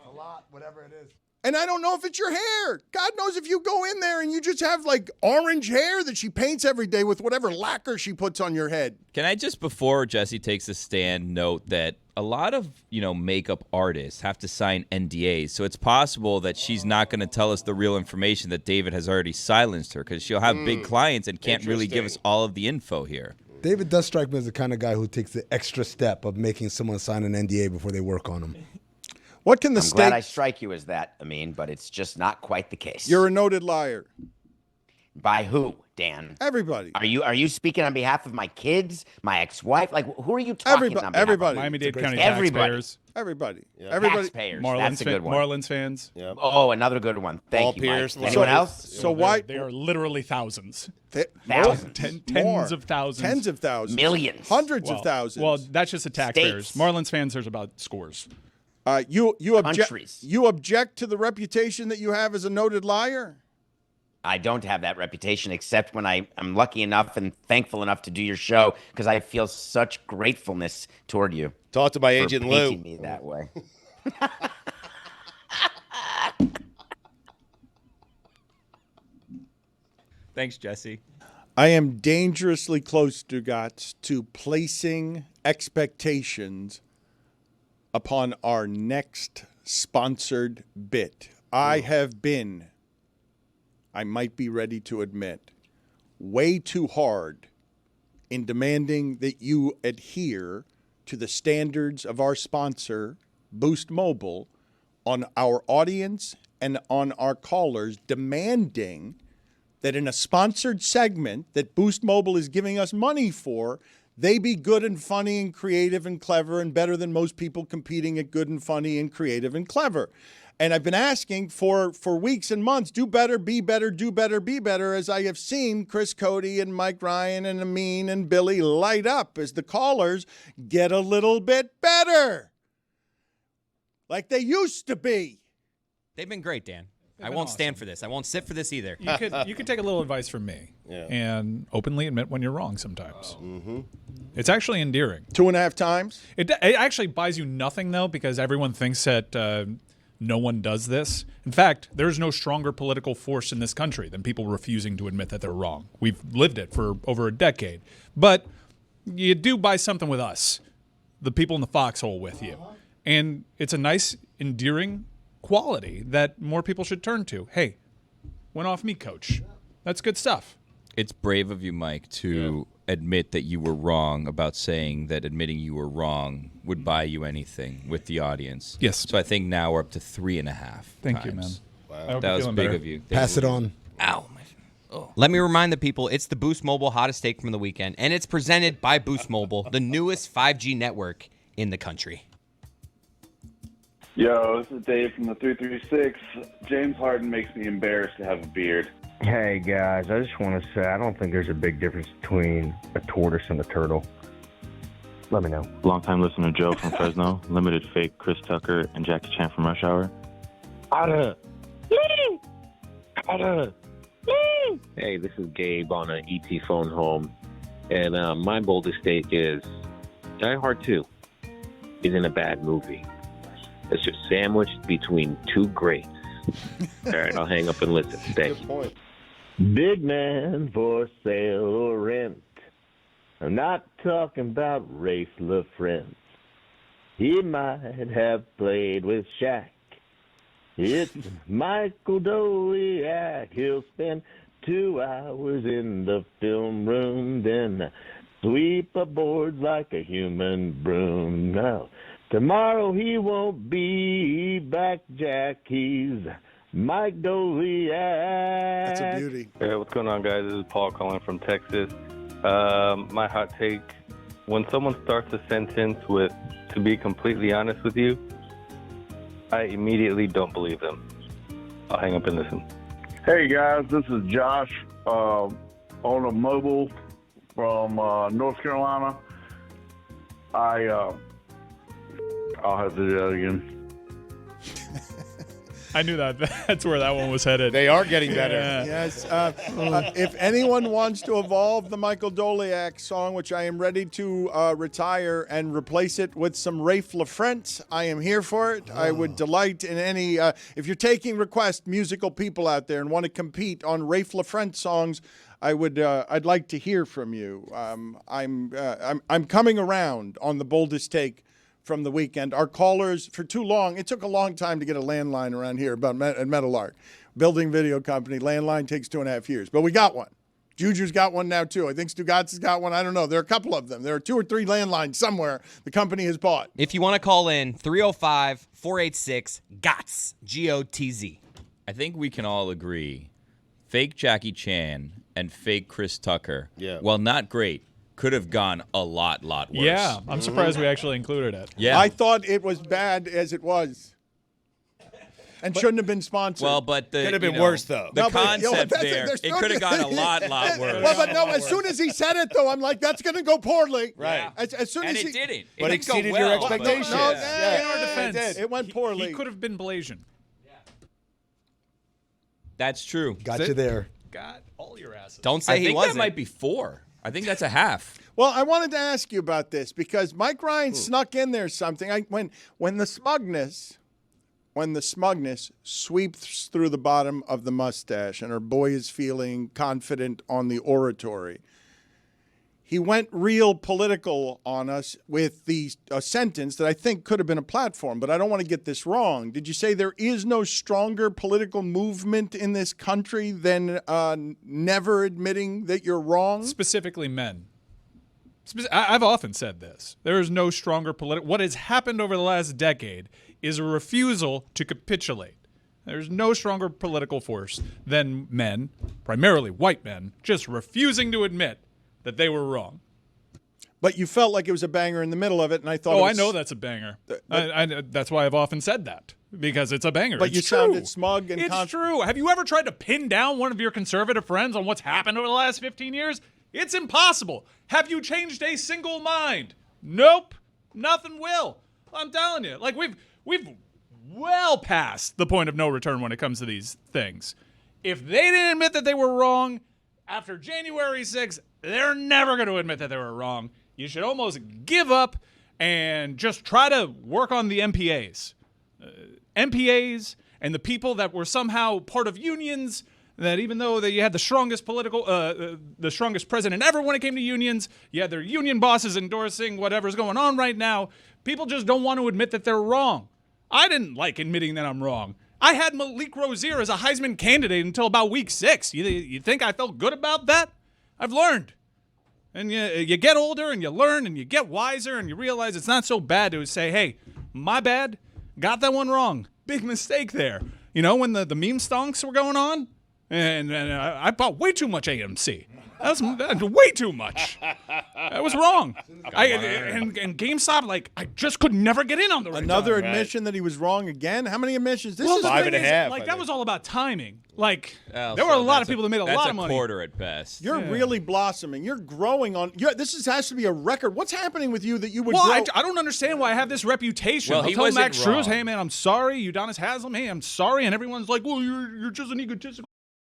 A lot, whatever it is. And I don't know if it's your hair. God knows if you go in there and you just have like orange hair that she paints every day with whatever lacquer she puts on your head. Can I just, before Jessie takes a stand, note that a lot of, makeup artists have to sign NDAs. So it's possible that she's not going to tell us the real information that David has already silenced her, because she'll have big clients and can't really give us all of the info here. David does strike me as the kind of guy who takes the extra step of making someone sign an NDA before they work on him. What can the I'm glad I strike you as that, Amin, but it's just not quite the case. You're a noted liar. By who, Dan? Everybody. Are you speaking on behalf of my kids, my ex-wife? Like, who are you talking on behalf everybody. of? Miami-Dade County Everybody. taxpayers. Everybody. Yeah. Everybody. Taxpayers. Marlins, That's a good one. Marlins fans. Yeah. Oh, another good one. Thank you, Pierce, Mike. Anyone else? So why? They are literally thousands. Thousands. Tens of thousands. Tens of thousands. Millions. Hundreds of thousands. Well, that's just the taxpayers. States. Marlins fans, there's about scores. You Countries. You object to the reputation that you have as a noted liar? I don't have that reputation, except when I'm lucky enough and thankful enough to do your show, because I feel such gratefulness toward you. Talk to my for agent painting Lou. me that way. Thanks, Jessie. I am dangerously close, Stugotz, to placing expectations upon our next sponsored bit. I have been, I might be ready to admit, way too hard in demanding that you adhere to the standards of our sponsor, Boost Mobile, on our audience and on our callers, demanding that in a sponsored segment that Boost Mobile is giving us money for, they be good and funny and creative and clever and better than most people competing at good and funny and creative and clever. And I've been asking for weeks and months, do better, be better, do better, be better, as I have seen Chris Cody and Mike Ryan and Amin and Billy light up as the callers get a little bit better. Like they used to be. They've been great, Dan. I won't stand for this. I won't sit for this either. You could take a little advice from me and openly admit when you're wrong sometimes. Mm-hmm. It's actually endearing. 2.5 times? It actually buys you nothing, though, because everyone thinks that no one does this. In fact, there's no stronger political force in this country than people refusing to admit that they're wrong. We've lived it for over a decade. But you do buy something with us, the people in the foxhole with you. And it's a nice, endearing quality that more people should turn to. Hey, went off me, coach. That's good stuff. It's brave of you, Mike, to admit that you were wrong about saying that admitting you were wrong would buy you anything with the audience. Yes. So I think now we're up to 3.5 Thank you, times. man. Wow. That was big of you. Pass it on. Ow. Let me remind the people, it's the Boost Mobile hottest take from the weekend, and it's presented by Boost Mobile, the newest 5G network in the country. Yo, this is Dave from the 336. James Harden makes me embarrassed to have a beard. Hey, guys, I just want to say I don't think there's a big difference between a tortoise and a turtle. Let me know. Longtime listener Joe from Fresno, limited fake Chris Tucker and Jackie Chan from Rush Hour. Hey, this is Gabe on an ET phone home, and my boldest take is Die Hard 2 isn't a bad movie. It's just sandwiched between two greats. All right, I'll hang up and listen. Thank you. Big man for sale or rent. I'm not talking about Rafe LaFrance. He might have played with Shaq. It's Michael Doliak. He'll spend 2 hours in the film room, then sweep a board like a human broom. Now, tomorrow he won't be back, Jack. He's Mike Doliak. That's a beauty. Hey, what's going on, guys? This is Paul calling from Texas. My hot take, when someone starts a sentence with, to be completely honest with you, I immediately don't believe them. I'll hang up and listen. Hey guys, this is Josh, owner Mobile from North Carolina. I'll have to do that again. I knew that. That's where that one was headed. They are getting better. Yeah. Yes. If anyone wants to evolve the Michael Doliak song, which I am ready to retire and replace it with some Rafe LaFrentz, I am here for it. I would delight in any. If you're taking requests, musical people out there, and want to compete on Rafe LaFrentz songs, I'd like to hear from you. I'm coming around on the boldest take from the weekend. Our callers, for too long, it took a long time to get a landline around here at Metal Arc. Building video company, landline takes 2.5 years. But we got one. Juju's got one now, too. I think Stugotz has got one. I don't know. There are a couple of them. There are 2 or 3 landlines somewhere the company has bought. If you want to call in, 305-486-GOTZ, G-O-T-Z. I think we can all agree, fake Jackie Chan and fake Chris Tucker, while not great, could have gone a lot worse. Yeah, I'm surprised we actually included it. Yeah. I thought it was bad as it was. And shouldn't have been sponsored. Well, but could have been worse, though. The No, but, concept it could have gone a lot worse. Well, but no, as soon as he said it, though, I'm like, that's going to go poorly. Right. As soon And as it didn't. But It exceeded didn't go your well. expectations. In our defense, it went poorly. He could have been Blasian. That's true. Got you there. Got all your asses. Don't say I he think wasn't. that might be 4. I think that's a half. Well, I wanted to ask you about this because Mike Ryan snuck in there something. When the smugness sweeps through the bottom of the mustache and our boy is feeling confident on the oratory, he went real political on us with a sentence that I think could have been a platform, but I don't want to get this wrong. Did you say there is no stronger political movement in this country than never admitting that you're wrong? Specifically men. I've often said this. There is no stronger political. What has happened over the last decade is a refusal to capitulate. There's no stronger political force than men, primarily white men, just refusing to admit that they were wrong. But you felt like it was a banger in the middle of it, and I thought. I know that's a banger. That's why I've often said that, because it's a banger. But it's you true. sounded smug and it's true. Have you ever tried to pin down one of your conservative friends on what's happened over the last 15 years? It's impossible. Have you changed a single mind? Nope. Nothing will. I'm telling you. Like we've well past the point of no return when it comes to these things. If they didn't admit that they were wrong after January 6th, they're never going to admit that they were wrong. You should almost give up and just try to work on the MPAs. MPAs and the people that were somehow part of unions, that even though you had the strongest the strongest president ever when it came to unions, you had their union bosses endorsing whatever's going on right now. People just don't want to admit that they're wrong. I didn't like admitting that I'm wrong. I had Malik Rozier as a Heisman candidate until about week 6. You think I felt good about that? I've learned. And you get older and you learn and you get wiser and you realize it's not so bad to say, hey, my bad, got that one wrong. Big mistake there. You know, when the meme stonks were going on, and I bought way too much AMC. That's way too much. That was wrong. And GameStop, I just could never get in on the Another admission that he was wrong again? How many admissions? This is 5.5. That was all about timing. There were a lot of people that made a lot of money. That's a quarter at best. You're really blossoming. You're growing on. This has to be a record. What's happening with you that you would Well, grow? I don't understand why I have this reputation. Well, I'll he tell wasn't Max wrong. Struz, hey, man, I'm sorry. Udonis Haslam, hey, I'm sorry. And everyone's like, well, you're just an egotistical.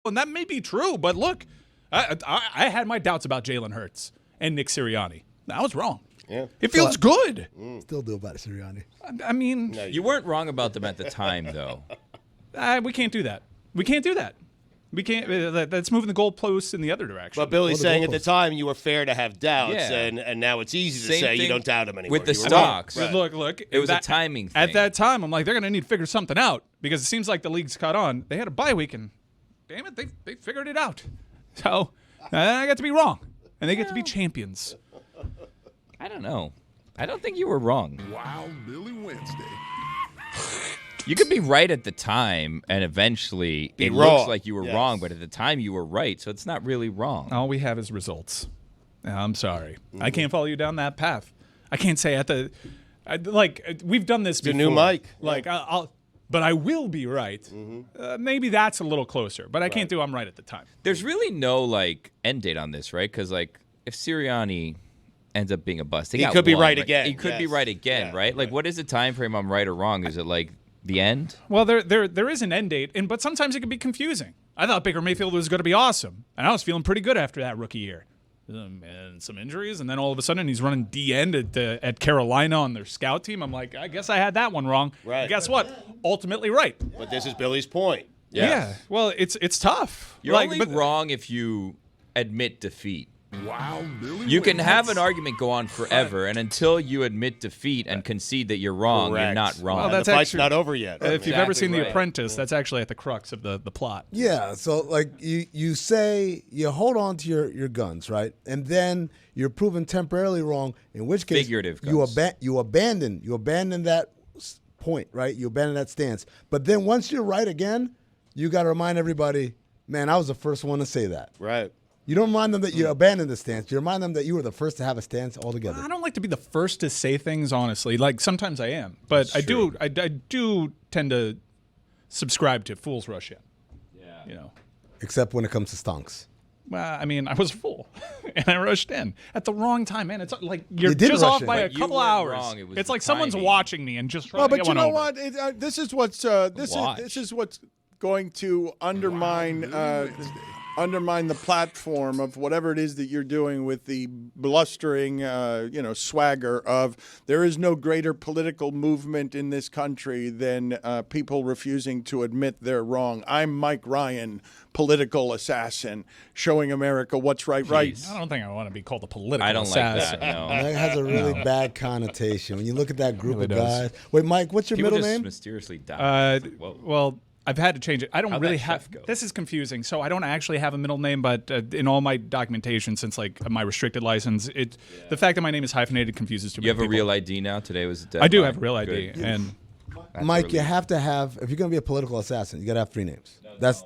And that may be true, but look, I had my doubts about Jalen Hurts and Nick Sirianni. I was wrong. Yeah. It feels good. Still do about Sirianni. I mean, You weren't wrong about them at the time, though. we can't do that. We can't do that. We can't. That's moving the goalposts in the other direction. But Billy's saying at the time you were fair to have doubts, Yeah. and now it's easy to Same say you thing don't doubt him anymore. with the You were stocks. wrong. But look. It was a timing thing. At that time, I'm like, they're going to need to figure something out because it seems like the league's caught on. They had a bye week, and damn it, they figured it out. So I got to be wrong, and they get to be champions. I don't know. I don't think you were wrong. Wild Billy Wednesday. You could be right at the time, and eventually it wrong. looks like you were wrong, but at the time you were right, so it's not really wrong. All we have is results. I'm sorry. I can't follow you down that path. I can't say we've done this before. It's a new mic. Like, but I will be right. Maybe that's a little closer, but I can't do I'm right at the time. There's really no, end date on this, right? Because, if Sirianni ends up being a bust, he could be right again. He could be right again, right? What is the time frame I'm right or wrong? Is it, the end? Well, there is an end date, but sometimes it can be confusing. I thought Baker Mayfield was going to be awesome, and I was feeling pretty good after that rookie year. And some injuries, and then all of a sudden he's running D-end at Carolina on their scout team. I'm like, I guess I had that one wrong. Right. And guess what? Ultimately right. But this is Billy's point. Yeah. Well, it's tough. You're only wrong if you admit defeat. Wow, Billy You can wins. have an argument go on forever, and until you admit defeat and concede that you're wrong, you're Correct. not wrong. Well, And that's the fight's actually- not over yet. If you've ever Exactly seen The right. Apprentice, that's actually at the crux of the plot. Yeah, so you say you hold on to your guns, right? And then you're proven temporarily wrong, in which case Figurative you guns. you abandon that point, right? You abandon that stance. But then once you're right again, you got to remind everybody, man, I was the first one to say that. Right. You don't remind them that you abandoned the stance. You remind them that you were the first to have a stance altogether. I don't like to be the first to say things, honestly. Sometimes I am, but I do tend to subscribe to fools rush in. Yeah. Except when it comes to stonks. Well, I mean, I was a fool, and I rushed in at the wrong time, man. It's like you're You did just rush off in. by a But you couple weren't hours. wrong. It was It's the like someone's timing. watching me and just trying Well, to but get you one know over. what? This is what's this Watch. is what's going to undermine the platform of whatever it is that you're doing with the blustering, swagger of there is no greater political movement in this country than people refusing to admit they're wrong. I'm Mike Ryan, political assassin, showing America what's right. I don't think I want to be called a political I don't assassin. like that, no. That has a really bad connotation. When you look at that group really of does. guys. Wait, Mike, what's your People middle just name? mysteriously die. Whoa. Well, I've had to change it. I don't How'd really that have. chef go? This is confusing. So I don't actually have a middle name, but in all my documentation, since my restricted license, the fact that my name is hyphenated confuses too many You have a people. real ID now? Today was the deadline. I do have a real ID, Good. and That's Mike, a you relief. have to have, if you're going to be a political assassin, you got to have 3 names. That's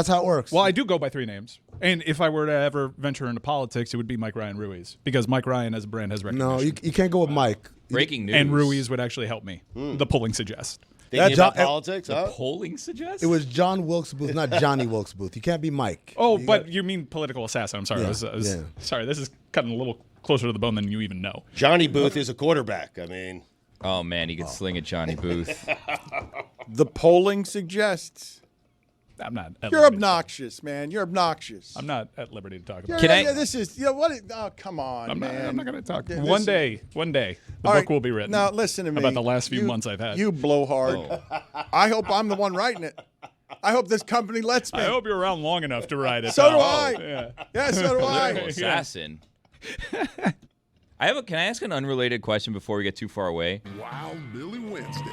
how it works. well, I do go by 3 names. And if I were to ever venture into politics, it would be Mike Ryan Ruiz, because Mike Ryan as a brand has recognition. No, you can't go with Mike. Breaking news. And Ruiz would actually help me. The polling suggests. Thinking John- about politics, huh? Polling suggests? It was John Wilkes Booth, not Johnny Wilkes Booth. You can't be Mike. Oh, You but got- you mean political assassin. I'm sorry. Yeah, I was yeah. sorry. This is cutting a little closer to the bone than you even know. Johnny Booth is a quarterback. I mean, Oh, man, he could sling at Johnny Booth. The polling suggests. I'm not. At You're liberty. obnoxious, man. You're obnoxious. I'm not at liberty to talk about. Can it. I- Yeah, this is. What? Oh, come on, I'm man. not going to talk. Yeah, One this day, the All book right, will be written. Now listen to me. about the last few months I've had. You blowhard. Oh. I hope I'm the one writing it. I hope this company lets me. I hope you're around long enough to ride it. So do though. I. Yeah. Yeah, so do I. Political assassin. Can I ask an unrelated question before we get too far away? Wow, Billy Wednesday.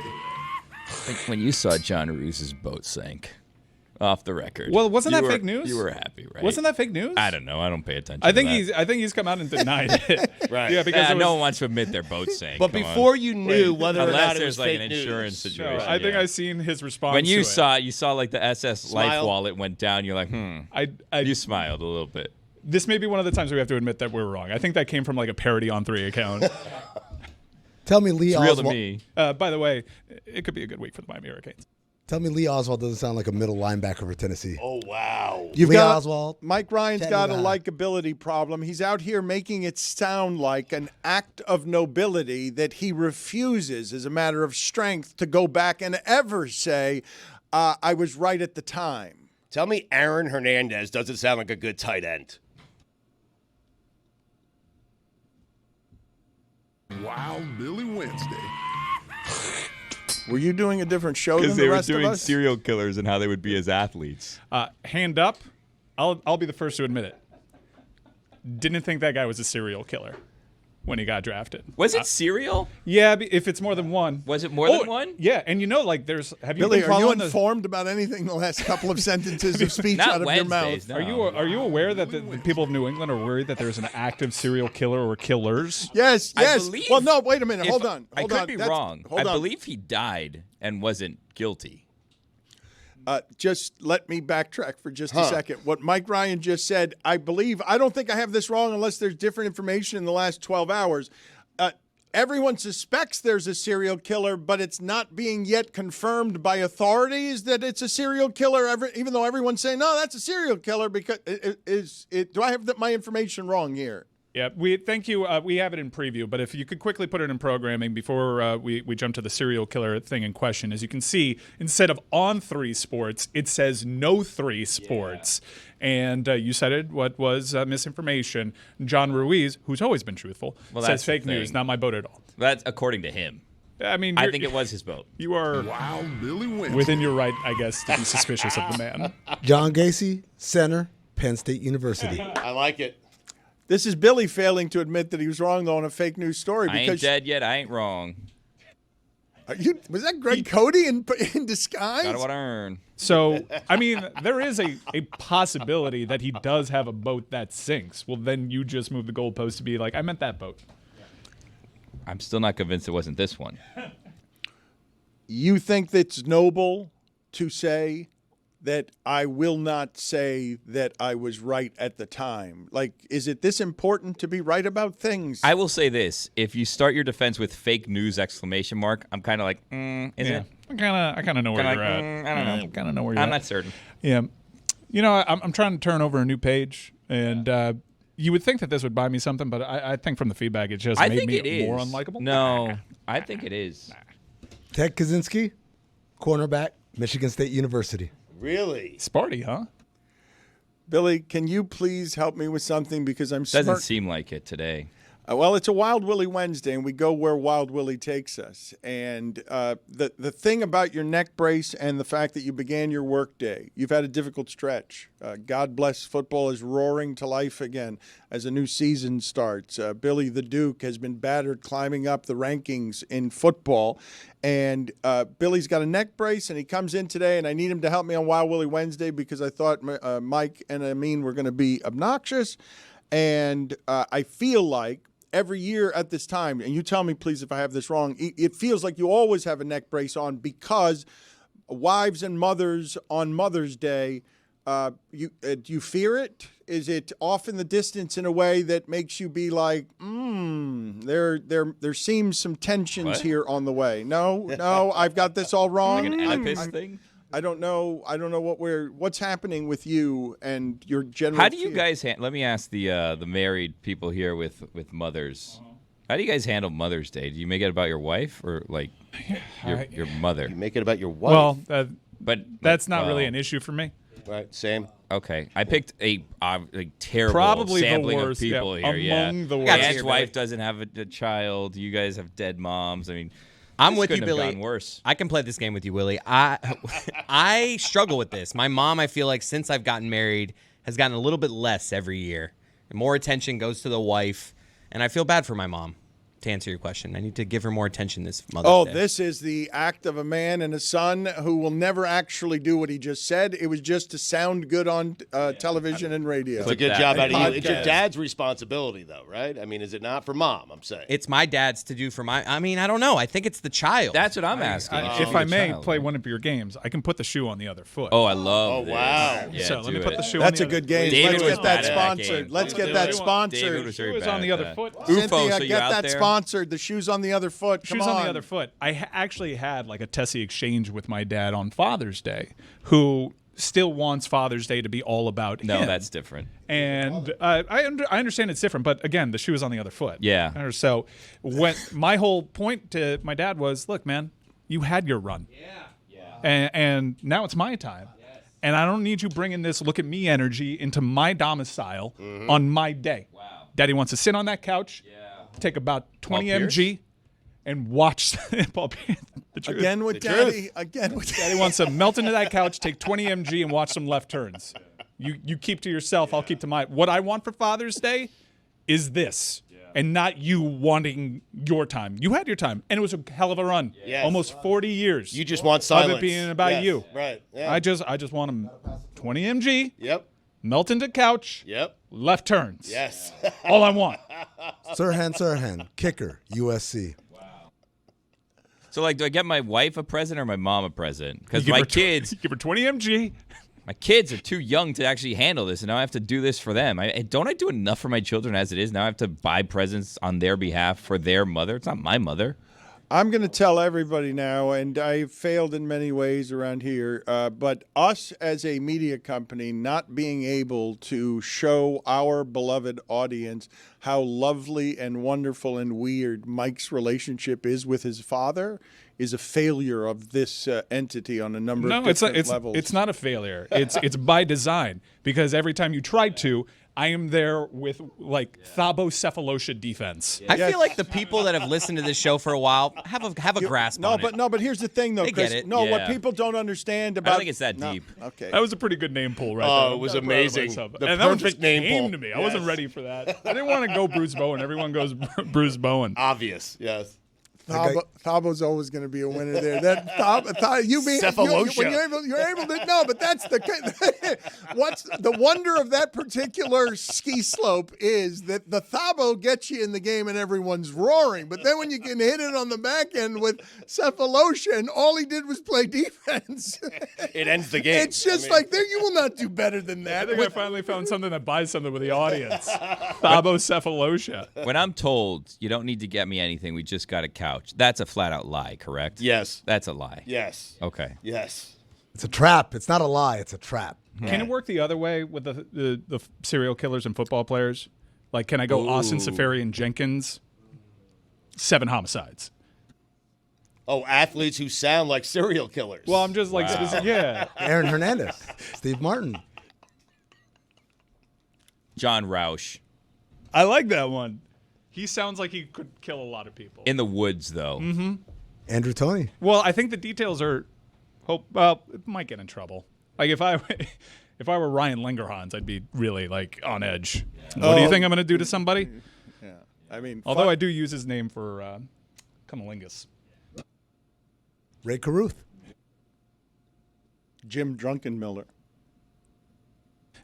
Like when you saw John Ruiz's boat sink, off the record. Well, wasn't you that were- fake news? You were happy, right? Wasn't that fake news? I don't know. I don't pay attention. I think to that. I think he's come out and denied it. Right. Yeah, because it was, no one wants to admit their boat sank. but Come on. before you knew whether or Unless not it there's was like fake an news. insurance No, situation. I think yeah. I've seen his response. When you to it. saw like the SS Life Smile. wallet went down, you're like, You smiled a little bit. This may be one of the times we have to admit that we're wrong. I think that came from like a Parody on 3 account. Tell me Lee It's real Oswald. to me. By the way, it could be a good week for the Miami Hurricanes. Tell me Lee Oswald doesn't sound like a middle linebacker for Tennessee. Oh wow. You've Lee got Oswald. Mike Ryan's Tell got me a that. likability problem. He's out here making it sound like an act of nobility that he refuses, as a matter of strength, to go back and ever say, "I was right at the time." Tell me Aaron Hernandez doesn't sound like a good tight end. Wow, Billy Wednesday. Were you doing a different show than Because the they were rest of doing us? serial killers and how they would be as athletes. Hand up, I'll be the first to admit it. Didn't think that guy was a serial killer. when he got drafted. Was it cereal? Yeah, if it's more than one. Was it more than one? Yeah, and have you Billy, been are you following informed about anything in the last couple of sentences of speech Not out of your mouth? Wednesdays, no. Are you aware that the people of New England are worried that there's an active serial killer or killers? Yes. I believe- Well, no, wait a minute. Hold on. I could be wrong. Hold I on. believe he died and wasn't guilty. Just let me backtrack for just a second. What Mike Ryan just said, I don't think I have this wrong unless there's different information in the last 12 hours. Everyone suspects there's a serial killer, but it's not being yet confirmed by authorities that it's a serial killer, even though everyone's saying, no, that's a serial killer. Because do I have my information wrong here? Yeah, thank you. We have it in preview, but if you could quickly put it in programming before we jump to the serial killer thing in question. As you can see, instead of on 3 sports, it says no 3 sports. Yeah. And you cited what was misinformation. John Ruiz, who's always been truthful, says fake news, not my boat at all. That's according to him. I mean, I think it was his boat. You are Wild Billy Wednesday. within your right, I guess, to be suspicious of the man. John Gacy, center, Penn State University. I like it. This is Billy failing to admit that he was wrong, though, on a fake news story. I ain't dead yet. I ain't wrong. Was that Greg Cody in disguise? Got what I earn. So, I mean, there is a possibility that he does have a boat that sinks. Well, then you just move the goalpost to be like, I meant that boat. I'm still not convinced it wasn't this one. You think that's noble to say that I will not say that I was right at the time? Like, is it this important to be right about things? I will say this. If you start your defense with fake news ! I'm kind of like, is it? I kind of know where you're at. I don't know. I kind of know where you're at. I'm not certain. Yeah. You know, I'm trying to turn over a new page, and you would think that this would buy me something, but I think from the feedback, it just made me more unlikable. No, I think it is. Ted Kaczynski, cornerback, Michigan State University. Really? Sparty, huh? Billy, can you please help me with something, because I'm Doesn't seem like it today. Well, it's a Wild Willie Wednesday, and we go where Wild Willie takes us. And the thing about your neck brace and the fact that you began your work day, you've had a difficult stretch. God bless, football is roaring to life again as a new season starts. Billy the Duke has been battered climbing up the rankings in football. And Billy's got a neck brace, and he comes in today, and I need him to help me on Wild Willie Wednesday because I thought Mike and Amin were going to be obnoxious. And I feel like every year at this time, and you tell me, please, if I have this wrong, it feels like you always have a neck brace on because wives and mothers on Mother's Day, do you fear it? Is it off in the distance in a way that makes you be like, there seems some tensions here on the way? No, I've got this all wrong. Like an Oedipus thing? I don't know what's happening with you and your general. How do you guys let me ask the married people here with mothers. How do you guys handle Mother's Day? Do you make it about your wife or like your mother? You make it about your wife. Well, but that's not really an issue for me. Right, same. Okay, I picked a terrible Probably the sampling worst, of people yeah, here. among the worst. Dan's wife doesn't have a child. You guys have dead moms. I mean, I'm this with you, couldn't have Billy. gone worse. I can play this game with you, Willie. I struggle with this. My mom, I feel like since I've gotten married, has gotten a little bit less every year. More attention goes to the wife, and I feel bad for my mom. To answer your question, I need to give her more attention this Mother's Day. This is the act of a man and a son who will never actually do what he just said. It was just to sound good on television and radio. It's a good job out of you. It's your dad's responsibility, though, right? I mean, is it not for mom? I'm saying it's my dad's to do for my. I mean, I don't know. I think it's the child. That's what I'm asking. If I may play one of your games, I can put the shoe on the other foot. Oh, I love. Oh, wow. Yeah, so let me put the shoe. That's on a the good game. David Let's was get that bad at that sponsored. game. Let's get that David sponsored. was very Shoe is bad on the at other that. foot. UFO, Cynthia, so you get out that there? sponsored. The shoe's on the other foot. Come Shoes on. on the other foot. I actually had like a Tessie exchange with my dad on Father's Day, who still wants Father's Day to be all about him. No, that's different. And I understand it's different, but again, the shoe is on the other foot. Yeah. So when my whole point to my dad was, look, man, you had your run. Yeah. And now it's my time. Yes. And I don't need you bringing this look at me energy into my domicile on my day. Wow. Daddy wants to sit on that couch, take about 20 mg, and watch Paul Pierce. Again with Daddy. Again with Daddy wants to melt into that couch, take 20 mg, and watch some left turns. You keep to yourself. I'll keep to mine. What I want for Father's Day is this. and not you wanting your time. You had your time, and it was a hell of a run. Yes. Almost 40 years. You just want silence. Of it being about Yes, you. right, yeah. I just want them 20 mg. Yep. Melt into couch. Yep. Left turns. Yes. All I want. Sirhan, kicker, USC. So, like, do I get my wife a present or my mom a present? Because You my give her kids, give her 20 mg. my kids are too young to actually handle this, and now I have to do this for them. Don't I do enough for my children as it is? Now I have to buy presents on their behalf for their mother. It's not my mother. I'm going to tell everybody now, and I failed in many ways around here, but us as a media company not being able to show our beloved audience how lovely and wonderful and weird Mike's relationship is with his father is a failure of this entity on a number of different levels. It's not a failure. It's by design, because every time you try to, I am there with like Thabocephalosha defense. I feel like the people that have listened to this show for a while have a grasp on it. No, but here's the thing, though, They Chris. get it. No, what Yeah. people don't understand I about. don't think it's that deep. Okay. That was a pretty good name pull, right there. Oh, it was I'm proud of amazing. myself. The And that one perfect just name came pull. to me. I wasn't Yes. ready for that. I didn't want to go Bruce Bowen. Everyone goes Bruce Bowen. Obvious. Yes. Thabo's always going to be a winner there. That you being Cephalosha. when you're able to no, but that's the what's the wonder of that particular ski slope is that the Thabo gets you in the game and everyone's roaring, but then when you can hit it on the back end with Cephalosha and all he did was play defense, It ends the game. it's just like there you will not do better than I that. think I finally found something that buys something with the audience. Thabocephalosha. When I'm told you don't need to get me anything, we just got a couch, that's a flat-out lie, correct? Yes. That's a lie. Yes. Okay. Yes. It's a trap. It's not a lie. It's a trap. Can it work the other way with the serial killers and football players? Like, can I go Austin Safarian Jenkins? 7 homicides. Oh, athletes who sound like serial killers. Well, I'm just like, yeah. Aaron Hernandez, Steve Martin. John Roush. I like that one. He sounds like he could kill a lot of people. In the woods, though. Mm-hmm. Andrew Toney. Well, I think the details are. Well, it might get in trouble. Like if I were Ryan Lingerhans, I'd be really like on edge. What do you think I'm going to do to somebody? Yeah, I mean, Although I do use his name for cunnilingus. Ray Caruth. Jim Drunkenmiller.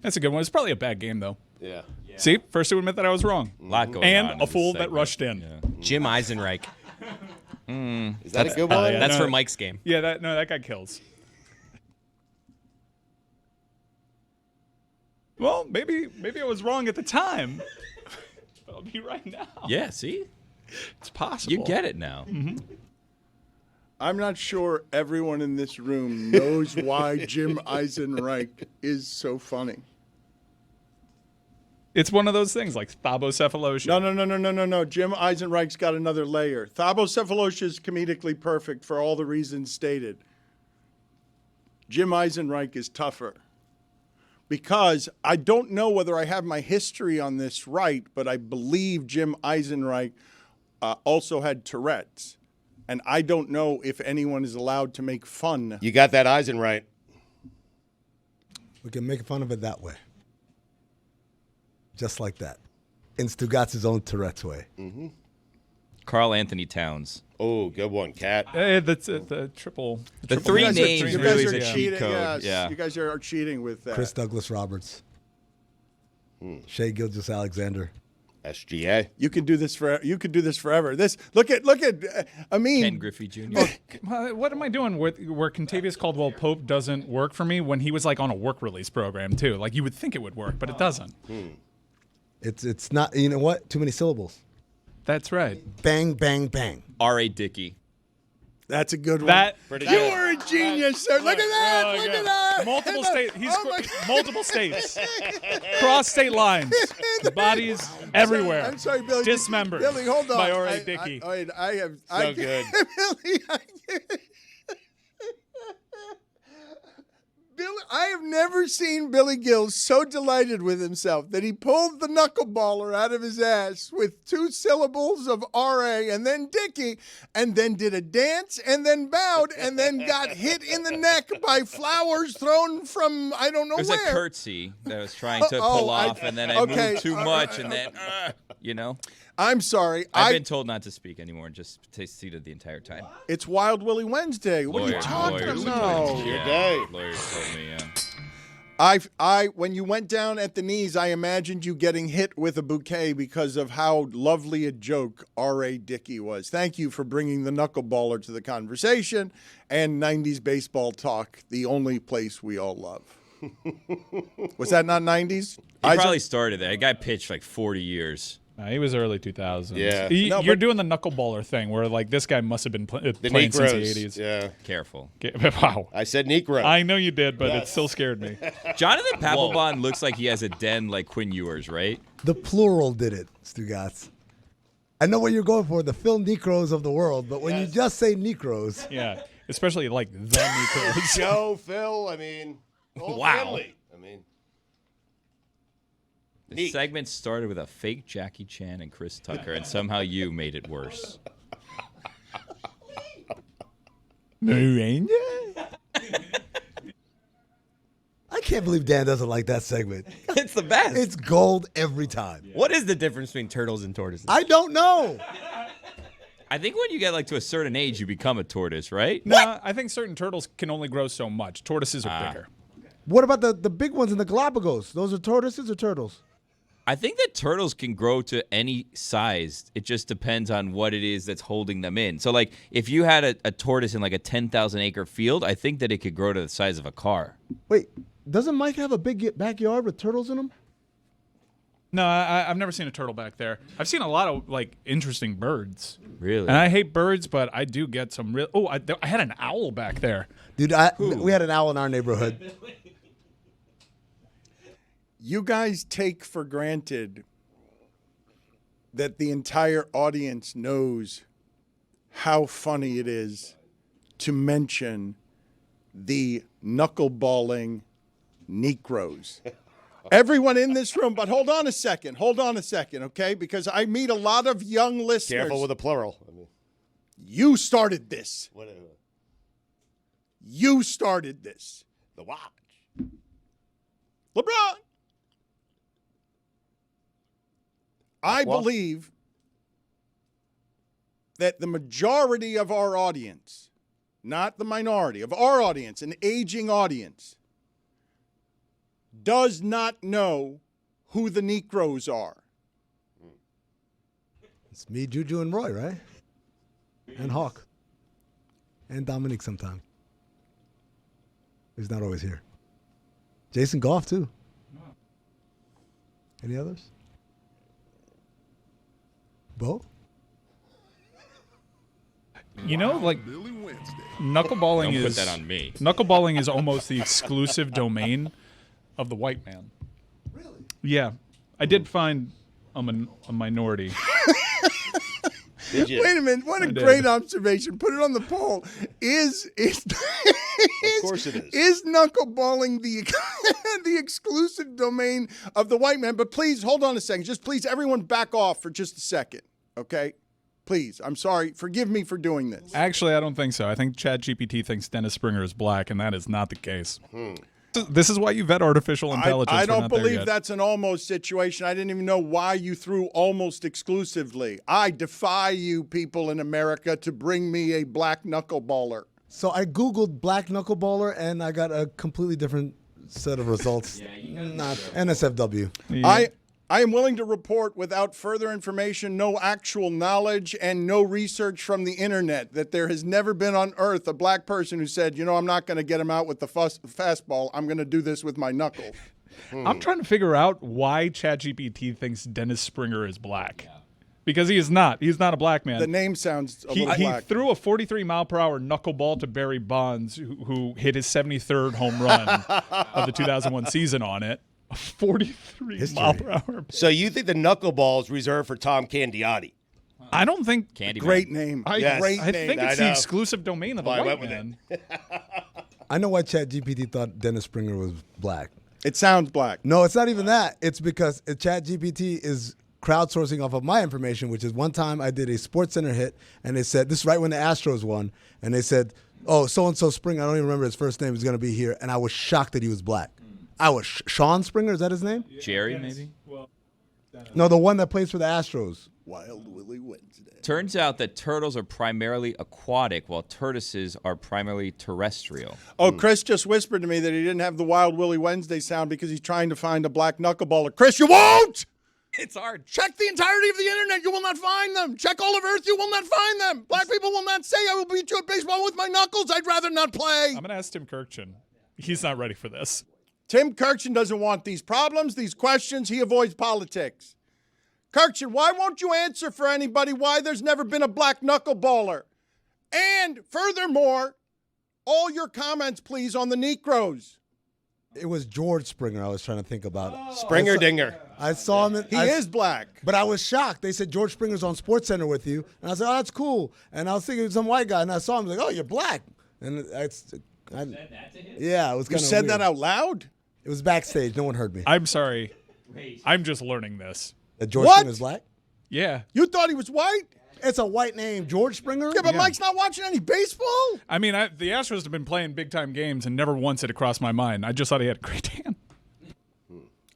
That's a good one. It's probably a bad game though. Yeah. See, first to admit that I was wrong. A lot going and on in a this fool that segment. rushed in. Yeah. Jim Eisenreich. Is that a good one? yeah. That's no. for Mike's game. Yeah, that guy kills. Well, maybe I was wrong at the time. But I'll be right now. Yeah, see? It's possible. You get it now. I'm not sure everyone in this room knows why Jim Eisenreich is so funny. It's one of those things like Thabocephalosha. No. Jim Eisenreich's got another layer. Thabocephalosha is comedically perfect for all the reasons stated. Jim Eisenreich is tougher. Because I don't know whether I have my history on this right, but I believe Jim Eisenreich also had Tourette's. And I don't know if anyone is allowed to make fun. You got that Eisen right. We can make fun of it that way. Just like that. In Stugotz's own Tourette's way. Mm-hmm. Carl Anthony Towns. Oh, good one, Cat. That's the triple. The triple- three You guys are- names you You guys guys really are is a cheating. cheat code. Yes, Yeah. you guys are cheating with that. Chris Douglas Roberts. Shea Gilgeous-Alexander. SGA. You can do this forever. You could do this forever. This look at. I mean, Ken Griffey Jr. What am I doing where Contavious Caldwell Pope doesn't work for me when he was like on a work release program too? Like you would think it would work, but it doesn't. It's not. You know what? Too many syllables. That's right. Bang, bang, bang. R.A. Dickey. that's a good one. That Pretty You good. are a genius, sir. Look at that. Really Look good. at that. Multiple states. He's Oh my multiple states. Cross state lines. Bodies everywhere. I'm sorry, Billy. Dismembered. Billy, hold on. By R.A. Dickey. I have. So good. Billy, I have never seen Billy Gill so delighted with himself that he pulled the knuckleballer out of his ass with 2 syllables of R.A. and then Dickey, and then did a dance, and then bowed, and then got hit in the neck by flowers thrown from I don't know It was where. a curtsy that I was trying to pull off, and then I moved too much, and then You know, I'm sorry. I've been told not to speak anymore and just stay seated the entire time. It's Wild Willie Wednesday. What are you talking about? Your day. Lawyers told me, yeah. When you went down at the knees, I imagined you getting hit with a bouquet because of how lovely a joke R.A. Dickey was. Thank you for bringing the knuckleballer to the conversation and 90s baseball talk, the only place we all love. Was that not 90s? He probably started that. A guy pitched like 40 years. He was early 2000s. Yeah. You're doing the knuckleballer thing where, like, this guy must have been playing since the 80s. Yeah. Careful. Wow. I said Negro. I know you did, but it still scared me. Jonathan Papelbon looks like he has a den like Quinn Ewers, right? The plural did it, Stugotz. I know what you're going for, the Phil Necros of the world, but when you just say Necros. Yeah, especially like the Necros. Joe, Phil, I mean, whole family. I mean. The segment started with a fake Jackie Chan and Chris Tucker, and somehow you made it worse. I can't believe Dan doesn't like that segment. It's the best. It's gold every time. What is the difference between turtles and tortoises? I don't know. I think when you get like to a certain age, you become a tortoise, right? No, I think certain turtles can only grow so much. Tortoises are bigger. What about the big ones in the Galapagos? Those are tortoises or turtles? I think that turtles can grow to any size. It just depends on what it is that's holding them in. So, like, if you had a tortoise in like a 10,000 acre field, I think that it could grow to the size of a car. Wait, doesn't Mike have a big backyard with turtles in them? No, I've never seen a turtle back there. I've seen a lot of like interesting birds. Really? And I hate birds, but I do get some real. Oh, I had an owl back there. Dude, we had an owl in our neighborhood. You guys take for granted that the entire audience knows how funny it is to mention the knuckleballing Necros. Everyone in this room, but hold on a second, okay? Because I meet a lot of young listeners. Careful with the plural. I mean, you started this. whatever. You started this. The watch. LeBron. I believe that the majority of our audience, not the minority, of our audience, an aging audience, does not know who the Necros are. It's me, Juju, and Roy, right? And Hawk. And Dominique sometimes. He's not always here. Jason Goff, too. Any others? Bo? You know, like Billy Wednesday. knuckleballing Don't put is that on me. Knuckleballing is almost the exclusive domain of the white man. Really? Yeah, I did find a minority. Did you? Wait a minute! What a I did. great observation. Put it on the poll. Of course it is. Is knuckleballing the the exclusive domain of the white man? But please hold on a second. Just please, everyone, back off for just a second, okay? Please. I'm sorry. Forgive me for doing this. Actually, I don't think so. I think ChatGPT thinks Dennis Springer is black, and that is not the case. This is why you vet artificial intelligence. I We're don't not there believe yet. that's an almost situation. I didn't even know why you threw almost exclusively. I defy you people in America to bring me a black knuckleballer. So I Googled black knuckleballer, and I got a completely different set of results. Not NSFW. Yeah. I am willing to report without further information, no actual knowledge, and no research from the internet that there has never been on earth a black person who said, you know, I'm not going to get him out with the fastball. I'm going to do this with my knuckle. I'm trying to figure out why ChatGPT thinks Dennis Springer is black. Because he is not. He's not a black man. The name sounds a little He black. threw a 43-mile-per-hour knuckleball to Barry Bonds, who hit his 73rd home run of the 2001 season on it. A 43-mile-per-hour. So you think the knuckleball is reserved for Tom Candiotti? I don't think. Candy Great name. Yes. Great I name. think it's I the know. exclusive domain of the Well, I white went with man. I know why ChatGPT thought Dennis Springer was black. It sounds black. No, it's not even that. It's because ChatGPT is crowdsourcing off of my information, which is one time I did a SportsCenter hit, and they said, this is right when the Astros won, and they said, oh, so-and-so Springer, I don't even remember his first name, is going to be here, and I was shocked that he was black. I was Sean Springer, is that his name? Jerry, maybe? No, the one that plays for the Astros. Wild Willie Wednesday. Turns out that turtles are primarily aquatic, while tortoises are primarily terrestrial. Oh, Chris just whispered to me that he didn't have the Wild Willie Wednesday sound because he's trying to find a black knuckleballer. Chris, you won't! It's hard. Check the entirety of the internet. You will not find them. Check all of Earth. You will not find them. Black people will not say, I will beat you at baseball with my knuckles. I'd rather not play. I'm going to ask Tim Kirkchin. He's not ready for this. Tim Kirkchin doesn't want these problems, these questions. He avoids politics. Kirkchin, why won't you answer for anybody why there's never been a black knuckleballer? And furthermore, all your comments, please, on the Negroes. It was George Springer I was trying to think about. Springer Dinger. I saw him. He is black. But I was shocked. They said George Springer's on SportsCenter with you. And I said, oh, that's cool. And I was thinking of some white guy. And I saw him like, oh, you're black. And yeah, it was kind of You said that out loud? It was backstage. No one heard me. I'm sorry. I'm just learning this. That George Springer's black? Yeah. You thought he was white? It's a white name, George Springer? Yeah, but Mike's not watching any baseball. I mean, the Astros have been playing big-time games, and never once had it crossed my mind. I just thought he had a great hand.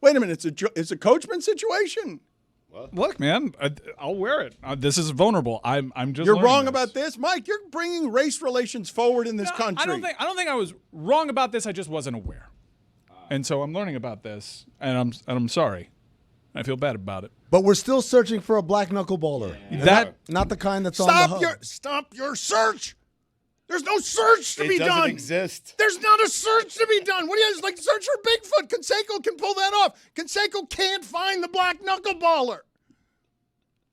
Wait a minute. It's a Coachman situation. Look, man, I'll wear it. This is vulnerable. I'm just. You're learning wrong this. about this, Mike. You're bringing race relations forward in this country. I don't think I was wrong about this. I just wasn't aware, and so I'm learning about this, and I'm sorry. I feel bad about it. But we're still searching for a black knuckleballer. Not the kind that's on the hub. Stop your search. There's no search to be done. It doesn't exist. There's not a search to be done. What do you like? Search for Bigfoot. Conseco can pull that off. Conseco can't find the black knuckleballer.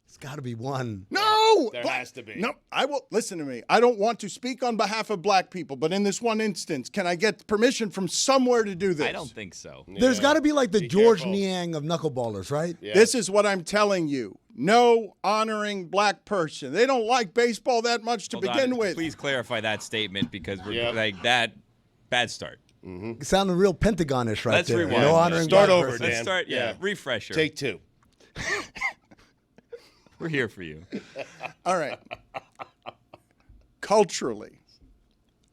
It's got to be one. No, There has to be. No, I will listen to me. I don't want to speak on behalf of black people, but in this one instance, can I get permission from somewhere to do this? I don't think so. There's got to be like the George careful. Niang of knuckleballers, right? Yeah. This is what I'm telling you. No honoring black person. They don't like baseball that much to Hold begin on. with. Please clarify that statement because we're Yeah. like that. Bad start. It sounded real Pentagon-ish right Let's there. rewind. No honoring Start black over, person. Let's Dan. start. Yeah, Yeah. refresher. Take two. We're here for you. All right. Culturally,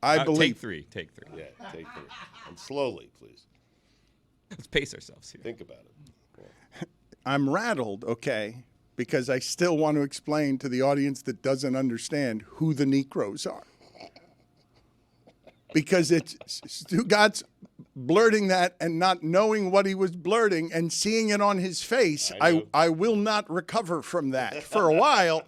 I believe. Take three. Take three. Yeah, take three. And slowly, please. Let's pace ourselves here. Think about it. I'm rattled, okay, because I still want to explain to the audience that doesn't understand who the Negroes are. Because it's Stugotz blurting that and not knowing what he was blurting and seeing it on his face. I will not recover from that for a while.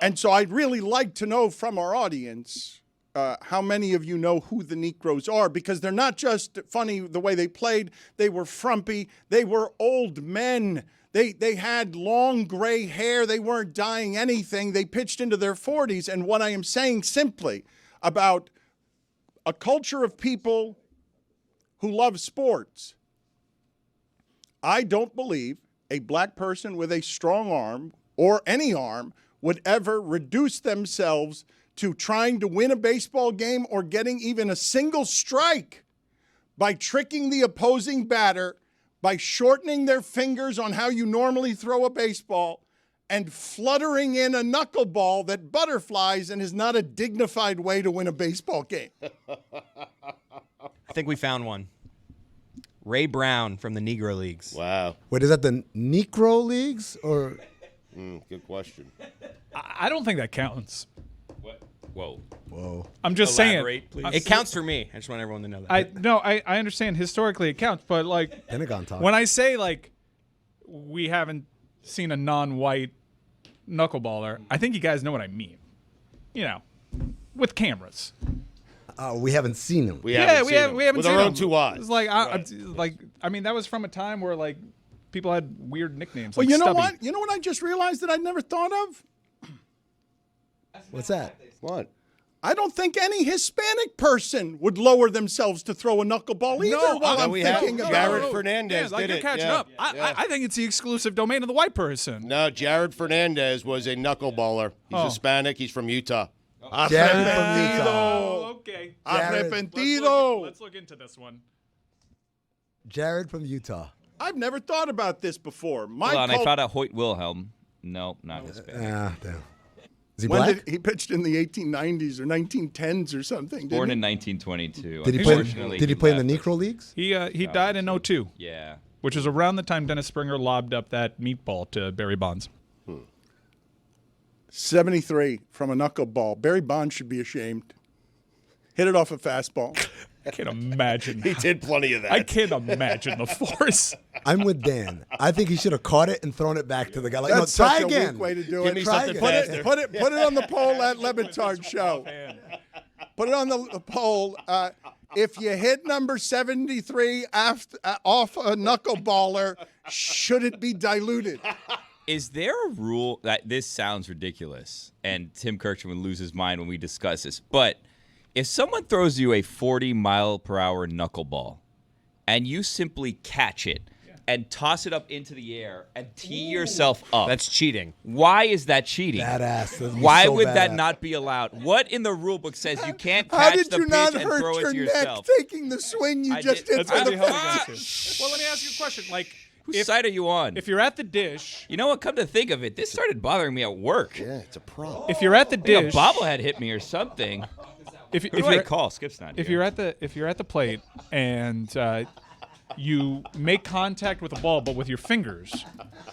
And so I'd really like to know from our audience how many of you know who the Negroes are, because they're not just funny the way they played. They were frumpy. They were old men. They had long gray hair. They weren't dyeing anything. They pitched into their 40s. And what I am saying simply about a culture of people who love sports, I don't believe a black person with a strong arm or any arm would ever reduce themselves to trying to win a baseball game or getting even a single strike by tricking the opposing batter, by shortening their fingers on how you normally throw a baseball, and fluttering in a knuckleball that butterflies and is not a dignified way to win a baseball game. I think we found one. Ray Brown from the Negro Leagues. Wow. Wait, is that the Negro Leagues or? Good question. I don't think that counts. Whoa. I'm just Elaborate, saying. please. It counts for me. I just want everyone to know that. I understand historically it counts, but like Pentagon talk. when I say like we haven't seen a non-white knuckleballer, I think you guys know what I mean. You know, with cameras. We haven't seen him. We haven't With our seen own them. two eyes. It's like, I mean, that was from a time where like people had weird nicknames. Well, like you know Stubby. what? You know what I just realized that I'd never thought of? What's that? What? I don't think any Hispanic person would lower themselves to throw a knuckleball either. While I'm thinking about Jared it. Fernandez like did you're it. catching Yeah. up. I think it's the exclusive domain of the white person. No, Jared Fernandez was a knuckleballer. He's Hispanic. He's from Utah. Jared from Utah. Oh, okay. Arrepentido. Let's look into this one. Jared from Utah. I've never thought about this before. Hold on, I found out Hoyt Wilhelm. No, not Hispanic. Damn. Is he When black? he pitched in the 1890s or 1910s or something? Born didn't in 1922. Did he play? Unfortunately, Did he play in the left us. Negro Leagues? He died in 02. Yeah. which is around the time Dennis Springer lobbed up that meatball to Barry Bonds. 73 from a knuckleball. Barry Bonds should be ashamed. Hit it off a fastball. I can't imagine. He did plenty of that. I can't imagine the force. I'm with Dan. I think he should have caught it and thrown it back to the guy. Like, That's no, try such again. a weak way to do Give it. me Try something again. faster. Put it on the poll at Le Batard Show. Put it on the poll. If you hit number 73 off a knuckleballer, should it be diluted? Is there a rule that this sounds ridiculous, and Tim Kirchner would lose his mind when we discuss this, but if someone throws you a 40-mile-per-hour knuckleball and you simply catch it and toss it up into the air and tee yourself up. That's cheating. Why is that cheating? Badass. Why would that not be allowed? What in the rule book says you can't How catch did the you pitch not and hurt throw it your to neck yourself? taking the swing you just did That's for really the held against you. Well, let me ask you a question. Like, Whose side are you on? if you're at the dish, You know what? Come to think of it, this started bothering me at work. Yeah, it's a problem. if you're at the I think dish, a bobblehead hit me or something. if Who do you're I call? Skip's not if here. you're at the plate and you make contact with the ball, but with your fingers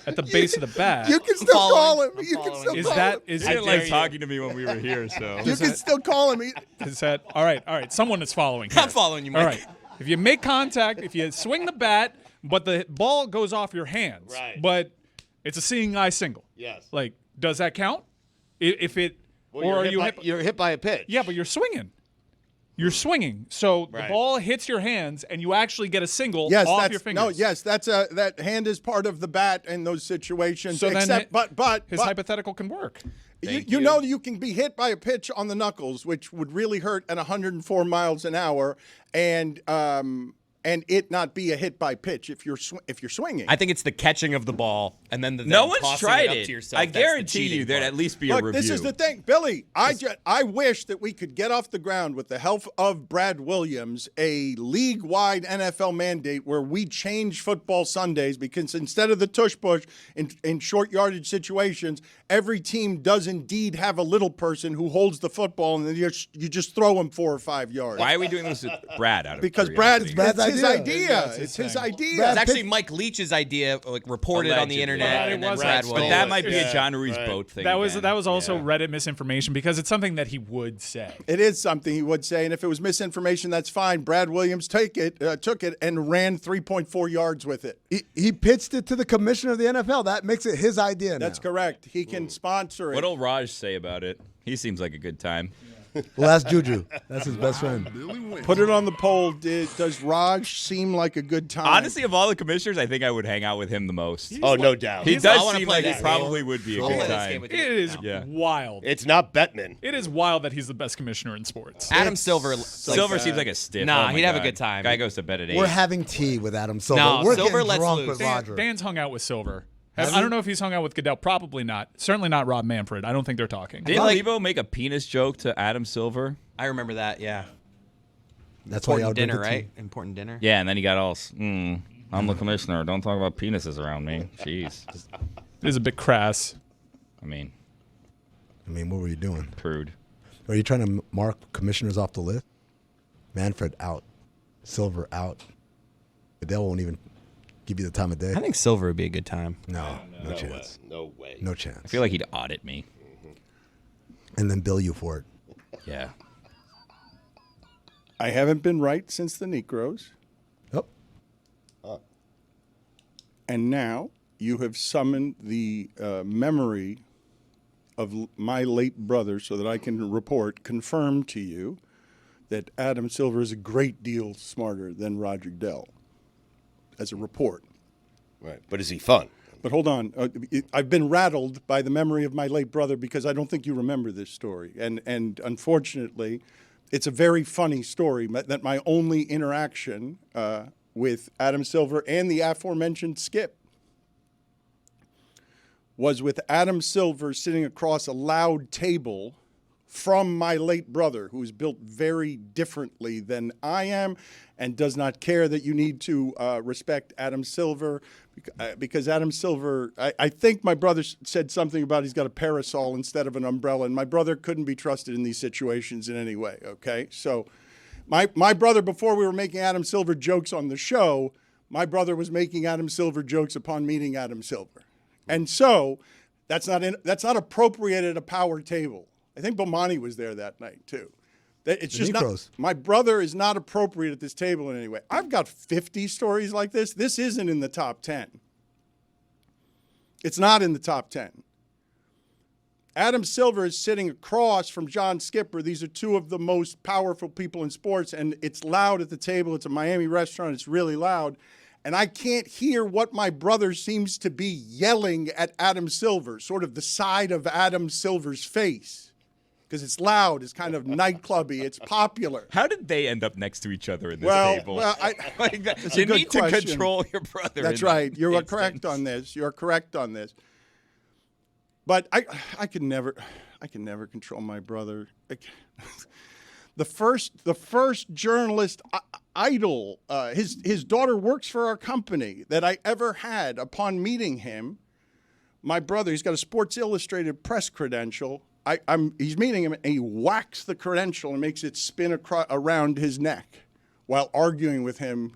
at the base of the bat, You can still call him. I'm You can following. still is call that him. is He it didn't like talking to me when we were here, so. You can still call him. Is that all right? All right, someone is following. Here. I'm following you, Mike. All right, if you make contact, if you swing the bat, but the ball goes off your hands, Right. but it's a seeing eye single. Yes. Like, does that count? If it, Well, or you're are you hit by, you're hit by a pitch. Yeah, but you're swinging. You're swinging, so Right. the ball hits your hands, and you actually get a single Yes, off that's your fingers. no. Yes, that hand is part of the bat in those situations. So then except, but his hypothetical can work. you know you can be hit by a pitch on the knuckles, which would really hurt at 104 miles an hour, and it not be a hit by pitch if you're swinging. I think it's the catching of the ball and then the No then one's tossing tried it up it. to yourself. I That's the guarantee you cheating there'd part. at least be Look, a review. this is the thing, Billy. I wish that we could get off the ground with the help of Brad Williams a league-wide NFL mandate where we change football Sundays, because instead of the tush push in short yardage situations, every team does indeed have a little person who holds the football, and then you just throw him 4 or 5 yards. Why are we doing this with Brad? Out of Because curiosity? Brad's his idea. idea. It's his idea. It's actually Mike Leach's idea, like reported on the Allegedly. internet, But it and then wasn't. Brad But But Williams. that might be Yeah. a John Ruiz Right. boat thing. That was again. also Reddit misinformation, because it's something that he would say. It is something he would say, and if it was misinformation, that's fine. Brad Williams took it and ran 3.4 yards with it. He pitched it to the commissioner of the NFL. That makes it his idea now. That's correct. He can sponsor it. What'll Raj say about it? He seems like a good time. Well, that's Juju. That's his best friend. Billy Wednesday. Put it on the poll. Does Raj seem like a good time? Honestly, of all the commissioners, I think I would hang out with him the most. Oh, no doubt. He I does wanna seem play like he this probably game. would be a I'll good play this game time. with It you. is Yeah. wild. It's not Bettman. It is wild that he's the best commissioner in sports. Adam Silver. Silver seems like a stiff. Nah, Oh my he'd have a God. good time. Guy goes to bed at 8. We're having tea with Adam Silver. No, We're Silver getting lets drunk loose. with Roger. Dan's hung out with Silver. I don't know if he's hung out with Goodell. Probably not. Certainly not Rob Manfred. I don't think they're talking. Didn't Levo make a penis joke to Adam Silver? I remember that. Yeah. That's why y'all Important drink dinner, the tea. right? Important dinner. Yeah, and then he got all, I'm the commissioner. Don't talk about penises around me. Jeez. It is a bit crass. I mean, what were you doing? prude. Are you trying to mark commissioners off the list? Manfred out. Silver out. Goodell won't even give you the time of day. I think Silver would be a good time. No chance. No way. No chance. I feel like he'd audit me. And then bill you for it. Yeah. I haven't been right since the Negroes, Oh. and now you have summoned the memory of my late brother so that I can confirm to you that Adam Silver is a great deal smarter than Roger Goodell as a report. Right. But is he fun? But hold on. I've been rattled by the memory of my late brother because I don't think you remember this story. And unfortunately, it's a very funny story that my only interaction with Adam Silver and the aforementioned Skip was with Adam Silver sitting across a loud table from my late brother, who is built very differently than I am and does not care that you need to respect Adam Silver because Adam Silver, I think my brother said something about he's got a parasol instead of an umbrella, and my brother couldn't be trusted in these situations in any way, okay? So my brother, before we were making Adam Silver jokes on the show, my brother was making Adam Silver jokes upon meeting Adam Silver. And so that's not appropriate at a power table. I think Bomani was there that night too. It's just not. My brother is not appropriate at this table in any way. I've got 50 stories like this. This isn't in the top 10. It's not in the top 10. Adam Silver is sitting across from John Skipper. These are two of the most powerful people in sports, and it's loud at the table. It's a Miami restaurant. It's really loud. And I can't hear what my brother seems to be yelling at Adam Silver, sort of the side of Adam Silver's face. Because it's loud, it's kind of nightclubby, it's popular. How did they end up next to each other in this table? Well, you need to control your brother. That's right. You're correct on this. You're correct on this. But I can never control my brother. The first journalist idol, his daughter works for our company that I ever had. Upon meeting him, my brother, he's got a Sports Illustrated press credential. He's meeting him, and he whacks the credential and makes it spin around his neck while arguing with him.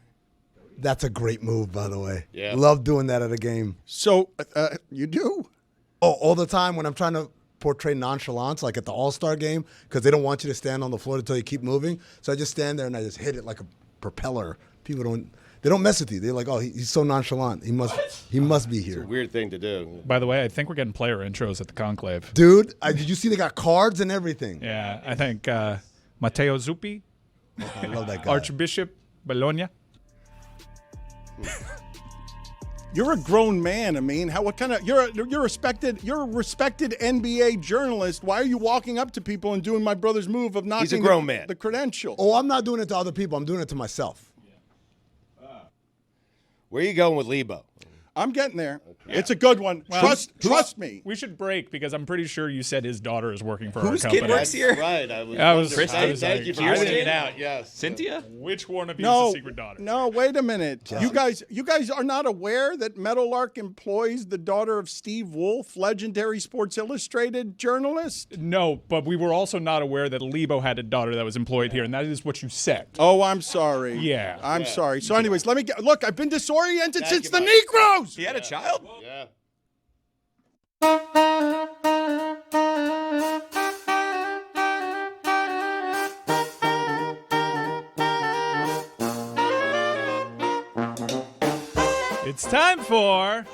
That's a great move, by the way. Yeah. Love doing that at a game. So you do? Oh, all the time when I'm trying to portray nonchalance, like at the All-Star game, because they don't want you to stand on the floor until you keep moving. So I just stand there and I just hit it like a propeller. People don't mess with you. They're like, oh, he's so nonchalant. He must be here. It's a weird thing to do. By the way, I think we're getting player intros at the Conclave. Dude, did you see they got cards and everything? Yeah, I think Matteo Zuppi. I love that guy. Archbishop Bologna. You're a grown man, Amin. What kind of you're a respected NBA journalist. Why are you walking up to people and doing my brother's move of knocking He's a grown man. The credential? Oh, I'm not doing it to other people. I'm doing it to myself. Where are you going with Lebo? I'm getting there. Okay. It's a good one. Well, trust me. We should break because I'm pretty sure you said his daughter is working for our company. Whose kid works here? Right. Thank you for pointing it out. Yes. Cynthia? Which one of you is the secret daughter? No, wait a minute. You guys are not aware that Meadowlark employs the daughter of Steve Wolf, legendary Sports Illustrated journalist? No, but we were also not aware that Lebo had a daughter that was employed here, and that is what you said. Oh, I'm sorry. Yeah. I'm sorry. So anyways, look, I've been disoriented since the Negroes. He had a child? Yeah. It's time for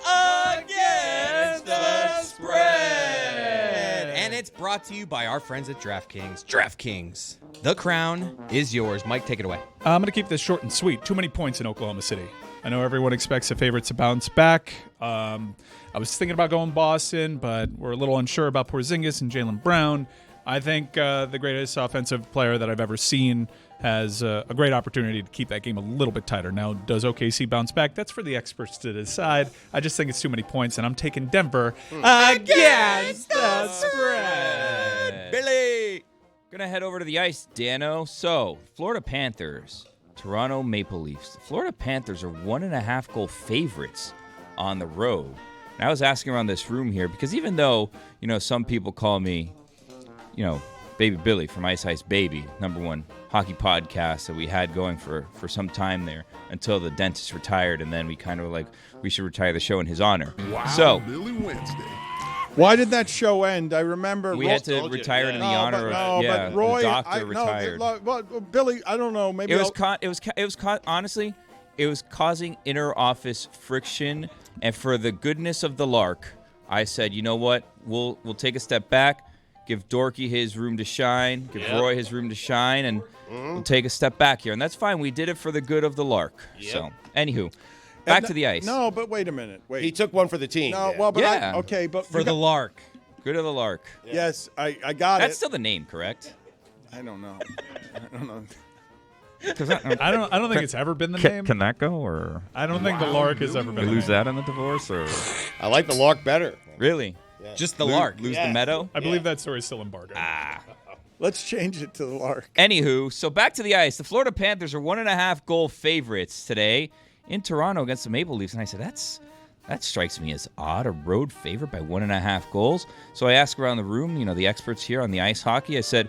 Against the Spread. And it's brought to you by our friends at DraftKings. DraftKings, the crown is yours. Mike, take it away. I'm going to keep this short and sweet. Too many points in Oklahoma City. I know everyone expects the favorites to bounce back. I was thinking about going Boston, but we're a little unsure about Porzingis and Jaylen Brown. I think the greatest offensive player that I've ever seen has a great opportunity to keep that game a little bit tighter. Now, does OKC bounce back? That's for the experts to decide. I just think it's too many points, and I'm taking Denver against the spread. Billy! Gonna head over to the ice, Dano. So, Florida Panthers, Toronto Maple Leafs. The Florida Panthers are 1.5 goal favorites on the road. And I was asking around this room here because even though, some people call me, Baby Billy from Ice Ice Baby, #1 hockey podcast that we had going for some time there until the dentist retired, and then we kind of we should retire the show in his honor. Wow, so, Billy Wednesday. Why did that show end? I remember we had to retire it in the honor of but Roy, the doctor retired. Billy, I don't know. Maybe it was honestly, it was causing inner office friction, and for the goodness of the lark, I said, you know what? We'll take a step back, give Dorky his room to shine, give Roy his room to shine, and we'll take a step back here, and that's fine. We did it for the good of the lark. Yep. So, anywho. Back to the ice. No, but wait a minute. Wait. He took one for the team. No, well, but but for the lark. Good of the lark. Yeah. Yes, I got it. That's still the name, correct? I don't know. I don't know. I don't think it's ever been the name. Can that go, or I don't think the lark has ever been. We lose that in the divorce, or I like the lark better. Really? Yeah. Just the lark. Lose the meadow. I believe that story is still embargoed. Let's change it to the lark. Anywho, so back to the ice. The Florida Panthers are 1.5 goal favorites today in Toronto against the Maple Leafs, and I said that strikes me as odd. A road favorite by 1.5 goals. So I asked around the room, the experts here on the ice hockey. I said,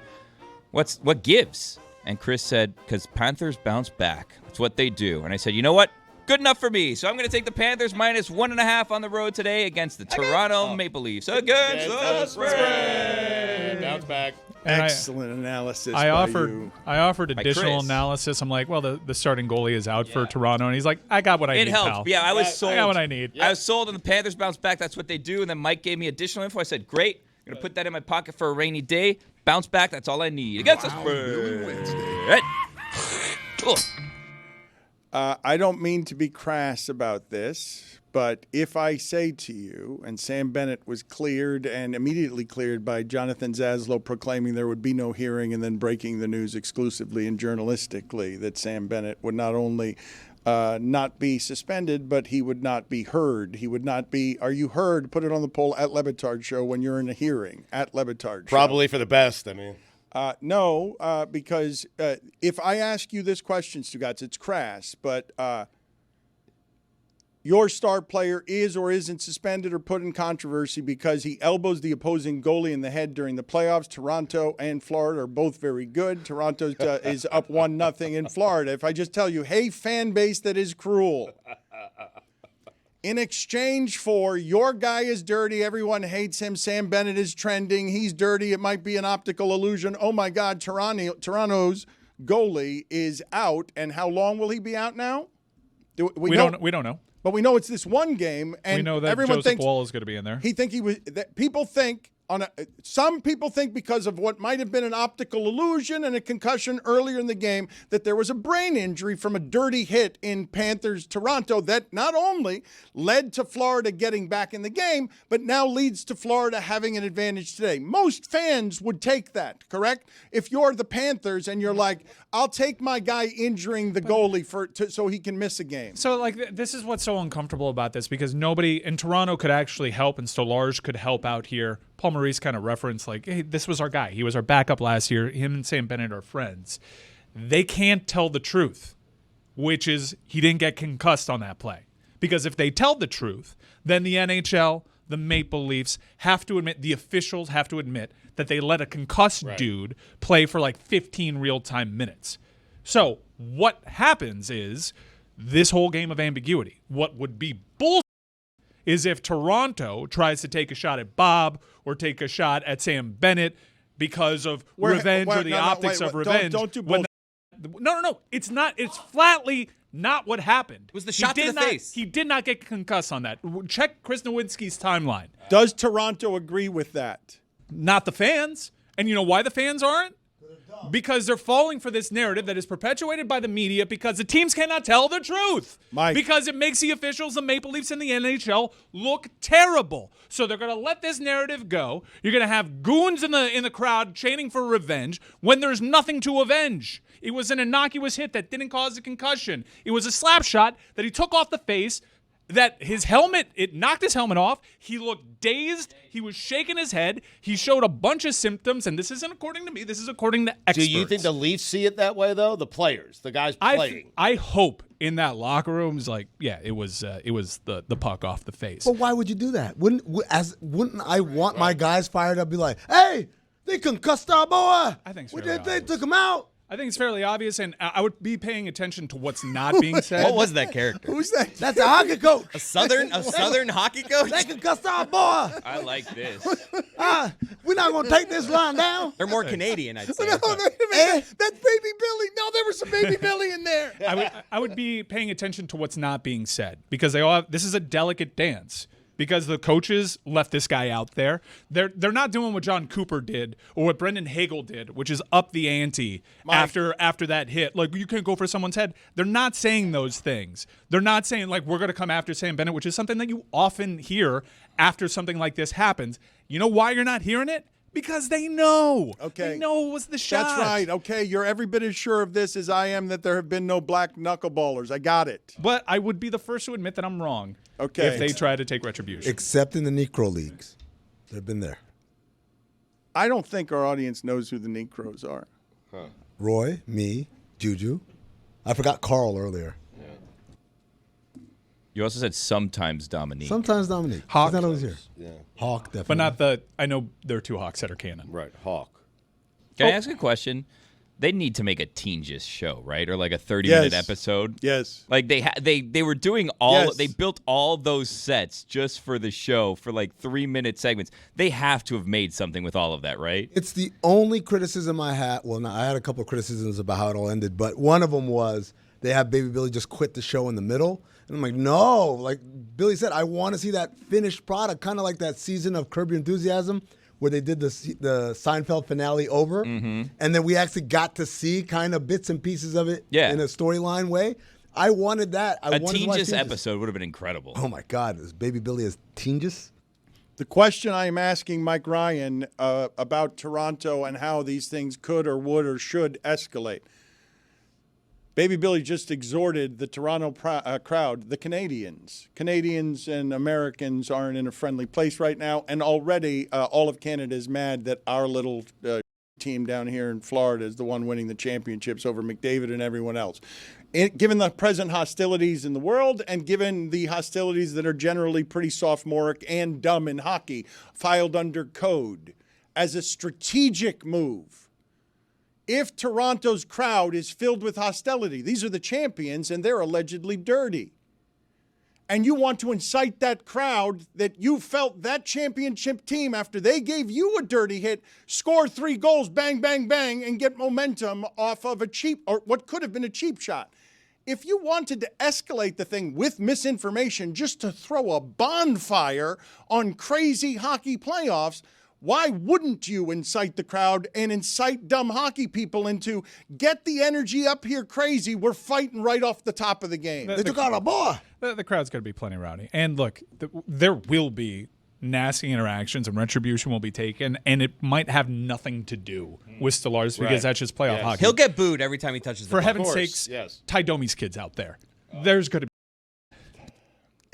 what gives? And Chris said, because Panthers bounce back. That's what they do. And I said, you know what? Good enough for me. So I'm going to take the Panthers minus 1.5 on the road today against the Toronto Maple Leafs. Against the spread. Bounce back. And Excellent analysis. I by offered you. additional Chris. analysis. I'm like, well, the starting goalie is out for Toronto, and he's like, I got what I It need, helps. pal. Yeah, I was sold. I got what I need. I was sold on the Panthers bounce back. That's what they do. And then Mike gave me additional info. I said, great. I'm going to put that in my pocket for a rainy day. Bounce back. That's all I need. Against the spread. Cool. I don't mean to be crass about this, but if I say to you, and Sam Bennett was cleared and immediately cleared by Jonathan Zaslow proclaiming there would be no hearing and then breaking the news exclusively and journalistically that Sam Bennett would not only not be suspended, but he would not be heard. He would not be, are you heard? Put it on the poll at Le Batard Show when you're in a hearing, at Le Batard Show. Probably for the best, I mean. No, because if I ask you this question, Stugotz, it's crass, but your star player is or isn't suspended or put in controversy because he elbows the opposing goalie in the head during the playoffs. Toronto and Florida are both very good. Toronto is up 1-0 in Florida. If I just tell you, hey, fan base that is cruel. In exchange for your guy is dirty, everyone hates him, Sam Bennett is trending, he's dirty, it might be an optical illusion. Oh my God, Toronto's goalie is out, and how long will he be out now? We don't know. But we know it's this one game, and We know that everyone Joseph thinks Wall is going to be in there. People think some people think because of what might have been an optical illusion and a concussion earlier in the game that there was a brain injury from a dirty hit in Panthers Toronto that not only led to Florida getting back in the game, but now leads to Florida having an advantage today. Most fans would take that, correct? If you're the Panthers and you're like, I'll take my guy injuring the goalie so he can miss a game. So, like, this is what's so uncomfortable about this because nobody in Toronto could actually help, and Stolarz could help out here. Paul Maurice kind of referenced, like, hey, this was our guy. He was our backup last year. Him and Sam Bennett are friends. They can't tell the truth, which is he didn't get concussed on that play. Because if they tell the truth, then the NHL, the Maple Leafs have to admit, the officials have to admit that they let a concussed dude play for like 15 real-time minutes. So what happens is this whole game of ambiguity. What would be bullshit is if Toronto tries to take a shot at Bob or take a shot at Sam Bennett because of revenge or the optics of revenge. Don't do bullshit. No. It's not. It's flatly not what happened. It was the shot to the face. He did not get concussed on that. Check Chris Nowinski's timeline. Does Toronto agree with that? Not the fans. And you know why the fans aren't? Because they're falling for this narrative that is perpetuated by the media because the teams cannot tell the truth. Mike. Because it makes the officials, the Maple Leafs, and the NHL look terrible. So they're going to let this narrative go. You're going to have goons in the crowd chanting for revenge when there's nothing to avenge. It was an innocuous hit that didn't cause a concussion. It was a slap shot that he took off the face, that his helmet, it knocked his helmet off. He looked dazed. He was shaking his head. He showed a bunch of symptoms, and this isn't according to me. This is according to experts. Do you think the Leafs see it that way, though? The players, the guys playing. I hope in that locker room is like, yeah, it was the puck off the face. But why would you do that? Wouldn't I want my guys fired up? Be like, hey, they concussed our boy. I think What so. they took him out. I think it's fairly obvious, and I would be paying attention to what's not being said. What was that character? Who's that? That's a hockey coach. A southern hockey coach? They concussed our boy. I like this. We're not going to take this line down. They're more Canadian, I'd say. No, wait a minute. That's Baby Billy. No, there was some Baby Billy in there. I would be paying attention to what's not being said because this is a delicate dance. Because the coaches left this guy out there. They're not doing what John Cooper did or what Brendan Hagel did, which is up the ante after that hit. Like, you can't go for someone's head. They're not saying those things. They're not saying, like, we're going to come after Sam Bennett, which is something that you often hear after something like this happens. You know why you're not hearing it? Because they know. Okay. They know it was the shot. That's right. Okay, you're every bit as sure of this as I am that there have been no black knuckleballers. I got it. But I would be the first to admit that I'm wrong. Okay. If they try to take retribution. Except in the Negro Leagues. They've been there. I don't think our audience knows who the Negros are. Roy, me, Juju. I forgot Carl earlier. You also said sometimes Dominique. Sometimes Dominique. Hawk. He's not always here. Yeah. Hawk, definitely. But not I know there are two Hawks that are canon. Right, Hawk. Can I ask a question? they need to make a Teen Just show, right? Or like a 30-minute episode. Yes. Like they were doing they built all those sets just for the show for like 3-minute segments. They have to have made something with all of that, right? It's the only criticism I had. Well, no, I had a couple of criticisms about how it all ended, but one of them was they have Baby Billy just quit the show in the middle. And I'm like, no. Like Billy said, I want to see that finished product, kind of like that season of Curb Your Enthusiasm where they did the Seinfeld finale over. Mm-hmm. And then we actually got to see kind of bits and pieces of it in a storyline way. I wanted that. A Teen Just episode would have been incredible. Oh, my God. Is Baby Billy as Teen Just? The question I'm asking Mike Ryan about Toronto and how these things could or would or should escalate. Baby Billy just exhorted the Toronto crowd, the Canadians. Canadians and Americans aren't in a friendly place right now, and already all of Canada is mad that our little team down here in Florida is the one winning the championships over McDavid and everyone else. Given the present hostilities in the world and given the hostilities that are generally pretty sophomoric and dumb in hockey, filed under code as a strategic move. If Toronto's crowd is filled with hostility, these are the champions and they're allegedly dirty, and you want to incite that crowd that you felt that championship team, after they gave you a dirty hit, score 3 goals, bang, bang, bang, and get momentum off of a cheap, or what could have been a cheap shot. If you wanted to escalate the thing with misinformation just to throw a bonfire on crazy hockey playoffs, why wouldn't you incite the crowd and incite dumb hockey people into get the energy up here crazy? We're fighting right off the top of the game. They took out a boy. The crowd's going to be plenty rowdy. And look, there will be nasty interactions and retribution will be taken, and it might have nothing to do with Stellaris because that's just playoff hockey. He'll get booed every time he touches the For puck. heaven's sakes, Ty Domi's kid's out there. There's going to be.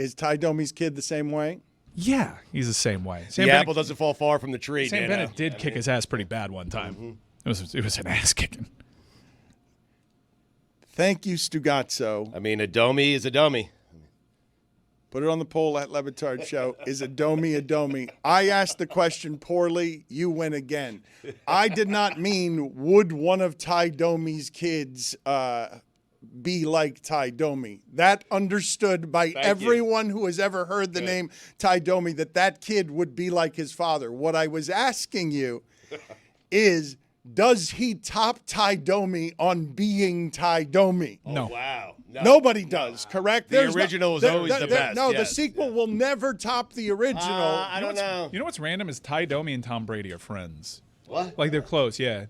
Is Ty Domi's kid the same way? Yeah, he's the same way. The apple doesn't fall far from the tree. Sam Bennett did kick his ass pretty bad one time. It was an ass kicking. Thank you, Stugotz. I mean, a Domi is a dummy. Put it on the poll at Le Batard Show. Is a Domi a Domi? I asked the question poorly. You win again. I did not mean would one of Ty Domi's kids be like Ty Domi. That understood by everyone who has ever heard the name Ty Domi, that kid would be like his father. What I was asking you is, does he top Ty Domi on being Ty Domi? No. Wow. No. Nobody does, correct? The original is always the best. No, the sequel will never top the original. I don't know. You know what's random is Ty Domi and Tom Brady are friends. What? Like they're close, yeah.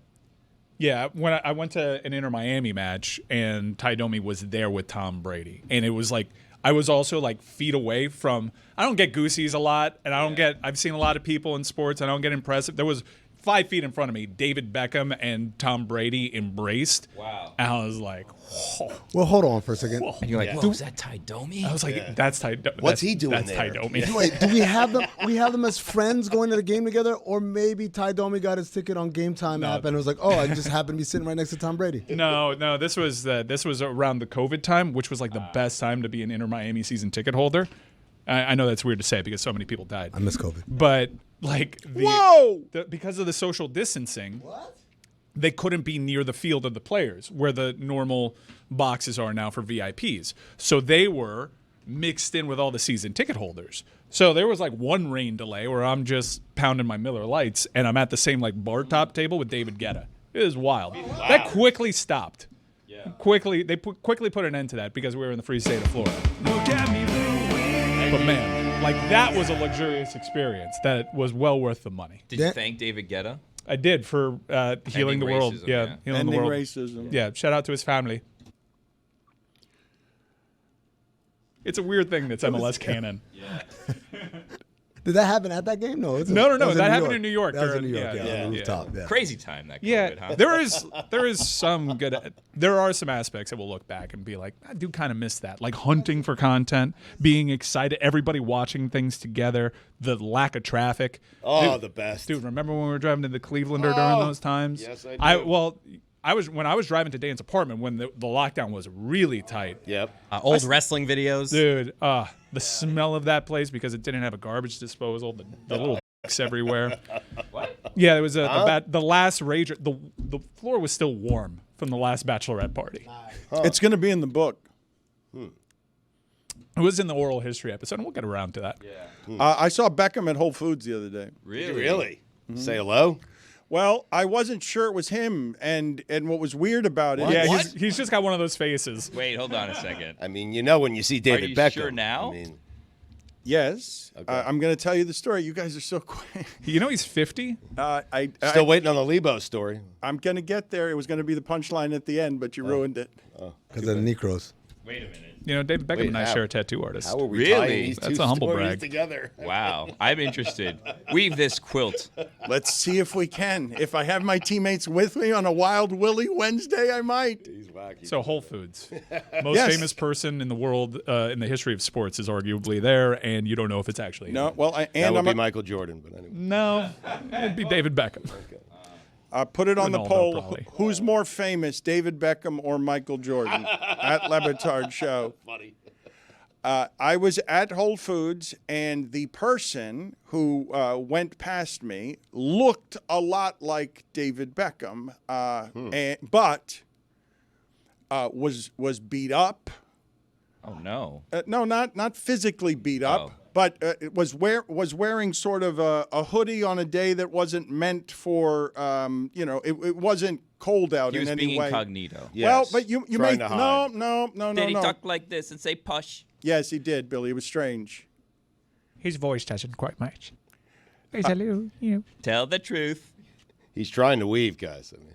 Yeah, when I went to an Inter Miami match and Ty Domi was there with Tom Brady, and it was like I was also like feet away from. I don't get goosies a lot, and I've seen a lot of people in sports. I don't get impressive. There was 5 feet in front of me, David Beckham and Tom Brady embraced. Wow. And I was like, whoa. Well, hold on for a second. And you're like, whoa, is that Ty Domi? I was like, that's Ty Domi. What's he doing that's there? Ty Domi. Wait, do we have them? We have them as friends going to the game together, or maybe Ty Domi got his ticket on Game Time app and it was like, oh, I just happened to be sitting right next to Tom Brady. No, this was around the COVID time, which was like the best time to be an Inter Miami season ticket holder. I know that's weird to say because so many people died. I miss COVID. But like because of the social distancing, they couldn't be near the field of the players where the normal boxes are now for VIPs. So they were mixed in with all the season ticket holders. So there was like one rain delay where I'm just pounding my Miller Lights and I'm at the same like bar top table with David Guetta. It was wild. Wow. That quickly stopped. Yeah. They quickly put an end to that because we were in the free state of Florida. But man, like that was a luxurious experience that was well worth the money. Did you thank David Guetta? I did for healing the world. Racism, yeah, healing Ending the world. racism. Yeah, shout out to his family. It's a weird thing that's MLS canon. Yeah. Did that happen at that game? No. No. That happened in New York. That was in New York. Yeah, on the rooftop. Yeah. Crazy time that COVID, Yeah, huh? there is some good. There are some aspects that we'll look back and be like, I do kind of miss that, like hunting for content, being excited, everybody watching things together, the lack of traffic. Oh, the best, dude. Remember when we were driving to the Clevelander during those times? Yes, I do. I was driving to Dan's apartment when the lockdown was really tight. Yep. Old wrestling videos. Dude, the smell of that place because it didn't have a garbage disposal, the little everywhere. What? Yeah, it was the last Rager. The floor was still warm from the last bachelorette party. It's going to be in the book. It was in the oral history episode, and we'll get around to that. Yeah. I saw Beckham at Whole Foods the other day. Really? Say hello? Well, I wasn't sure it was him, and what was weird about it. Yeah, he's just got one of those faces. Wait, hold on a second. I mean, you know when you see David Are you Beckham. sure now? I mean, Yes. Okay. I'm going to tell you the story. You guys are so quick. You know he's 50? still waiting on the Lebo story. I'm going to get there. It was going to be the punchline at the end, but you ruined it. Because of the Necros. Wait a minute. You know, David Beckham and I share a tattoo artist. How are we Really? tying these That's two a humble stories brag. together? Wow. I'm interested. Weave this quilt. Let's see if we can. If I have my teammates with me on a Wild Willie Wednesday, I might. He's wacky. So Whole Foods, most Yes. famous person in the world in the history of sports is arguably there, and you don't know if it's actually No, him. well, that and would I'm be Michael Jordan, but anyway. No, it'd be David Beckham. put it on the Ronaldo, poll. probably. Who's more famous, David Beckham or Michael Jordan? At Le Batard Show. Funny. I was at Whole Foods, and the person who went past me looked a lot like David Beckham, but was beat up. Oh, no. No, not physically beat up, Oh. but was wearing sort of a hoodie on a day that wasn't meant for it wasn't cold out He in was any being way. incognito. Yes. Well, but you Trying may to hide. no. Did he talk like this and say push? Yes, he did, Billy. It was strange. His voice doesn't quite match. He's a little, Tell the truth. He's trying to weave, guys. I mean,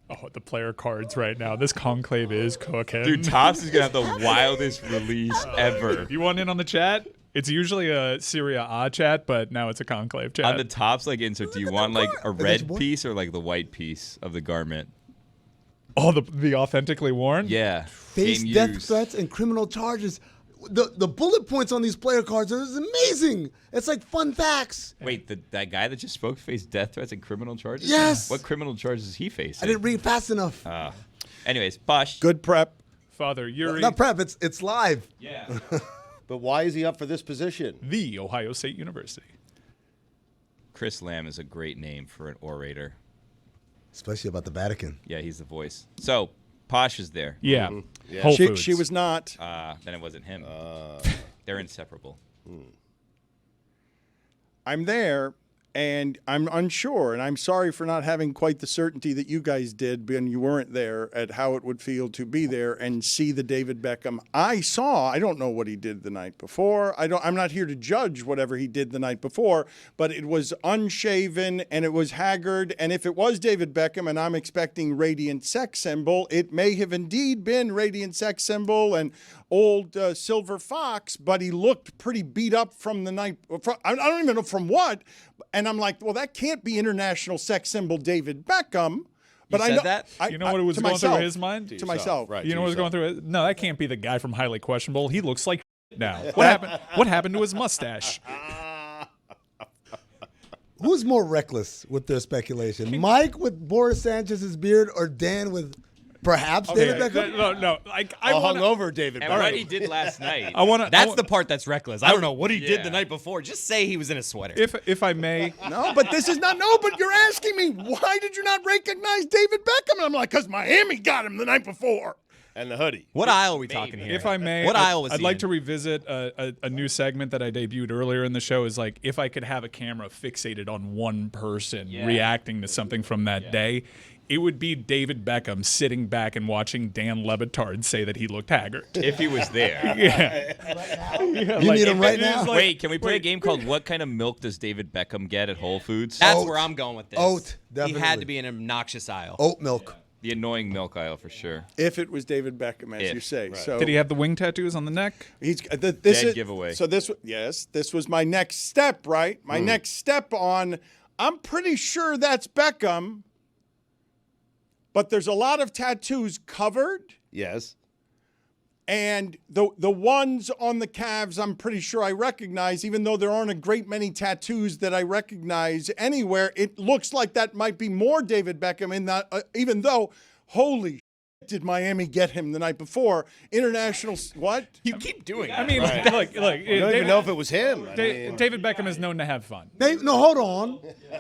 Oh, the player cards right now. This conclave is cooking. Dude, Tops is going to have the wildest release ever. If you want in on the chat, it's usually a Serie A chat, but now it's a conclave chat. On the Tops like insert, do you want like a red piece or like the white piece of the garment? Oh, the authentically worn? Yeah. Face Game death used. threats and criminal charges. The bullet points on these player cards is amazing. It's like fun facts. Wait, that guy that just spoke faced death threats and criminal charges? Yes. What criminal charges is he facing? I didn't read fast enough. Anyways, Posh. Good prep. Father Yuri, Not prep. It's live. Yeah. but why is he up for this position? the Ohio State University. Chris Lamb is a great name for an orator. Especially about the Vatican. Yeah, he's the voice. So, Posh is there. Yeah. Yeah. Whole She, Foods. she was not. Then it wasn't him. They're inseparable. I'm there, and I'm unsure, and I'm sorry for not having quite the certainty that you guys did when you weren't there at how it would feel to be there and see the David Beckham I saw. I don't know what he did the night before. I'm not here to judge whatever he did the night before, but it was unshaven and it was haggard. And if it was David Beckham and I'm expecting radiant sex symbol, it may have indeed been radiant sex symbol and old silver fox, but he looked pretty beat up from the night. I don't even know from what. And I'm like, well, that can't be international sex symbol David Beckham. But You I said know that? You know what was to going myself, through his mind? To myself, right. You know what was going through it? No, that can't be the guy from Highly Questionable. He looks like now. What happened? What happened to his mustache? Who's more reckless with their speculation? Mike with Boris Sanchez's beard or Dan with perhaps David Beckham? No. Like I I want hungover David And Beckham. what he did last night. I want to. That's the part that's reckless. I don't know what he did Yeah. the night before. Just say he was in a sweater. If I may. No, but this is not. No, but you're asking me, why did you not recognize David Beckham? And I'm like, because Miami got him the night before. And the hoodie. What aisle are we talking here? If I may, what aisle was I'd he like in? to revisit a new segment that I debuted earlier in the show. Is like if I could have a camera fixated on one person reacting to something from that day, it would be David Beckham sitting back and watching Dan Le Batard say that he looked haggard. If he was there. Yeah, You need him right it is now? like- Wait, can we play a game called What Kind of Milk Does David Beckham Get at Whole Foods? That's Oat. where I'm going with this. Oat, He had definitely. to be an obnoxious aisle. Oat milk. The annoying milk aisle for sure. If it was David Beckham, as If, you say. right. So Did he have the wing tattoos on the neck? He's this Dead is giveaway. So this was my next step, right? My next step on. I'm pretty sure that's Beckham, but there's a lot of tattoos covered, Yes. and the ones on the calves I'm pretty sure I recognize, even though there aren't a great many tattoos that I recognize anywhere. It looks like that might be more David Beckham in that, even though, holy. did Miami get him the night before? International, what? You keep doing it. I mean, Right. look, I don't even know if it was him. I mean, David Beckham is known to have fun. No, hold on.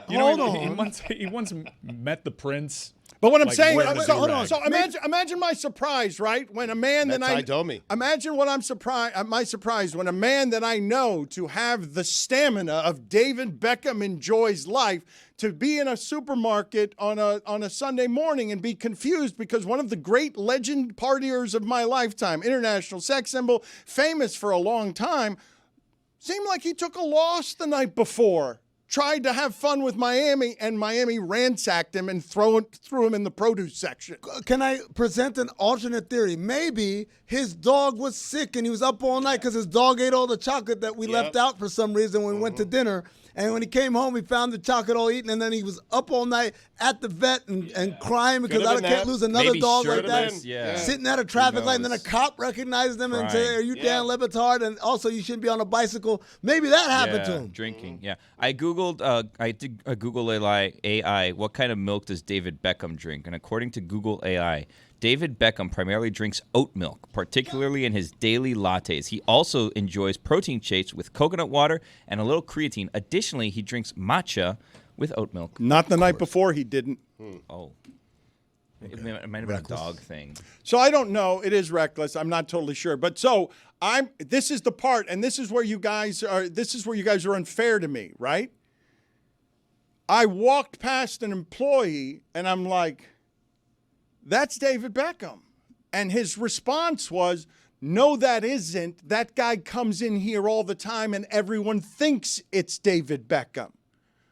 You know, Hold on. He once met the prince. But what I'm Like, saying, wearing a hold on. do-rag. So imagine my surprise, right? When a man that That's Idomi. imagine what I'm surprised. My surprise when a man that I know to have the stamina of David Beckham enjoys life to be in a supermarket on a Sunday morning and be confused because one of the great legend partiers of my lifetime, international sex symbol, famous for a long time, seemed like he took a loss the night before. Tried to have fun with Miami, and Miami ransacked him and threw him in the produce section. Can I present an alternate theory? Maybe his dog was sick and he was up all night because his dog ate all the chocolate that we left out for some reason when we went to dinner. And when he came home, he found the chocolate all eaten, and then he was up all night at the vet and crying because Could've I been can't that. lose another Maybe dog like should've that. been, yeah. Sitting at a traffic light, and then a cop recognized him and said, Crying. "Are you Dan Le Batard?" And also, you shouldn't be on a bicycle. Maybe that happened to him. Drinking. Yeah, I googled. I did a Google AI. What kind of milk does David Beckham drink? And according to Google AI, David Beckham primarily drinks oat milk, particularly in his daily lattes. He also enjoys protein shakes with coconut water and a little creatine. Additionally, he drinks matcha with oat milk. Not the night before he didn't. Oh. It might have been a dog thing. So I don't know. It is reckless. I'm not totally sure. But so this is the part, and this is where you guys are unfair to me, right? I walked past an employee and I'm like, that's David Beckham. And his response was, no, that isn't. That guy comes in here all the time and everyone thinks it's David Beckham.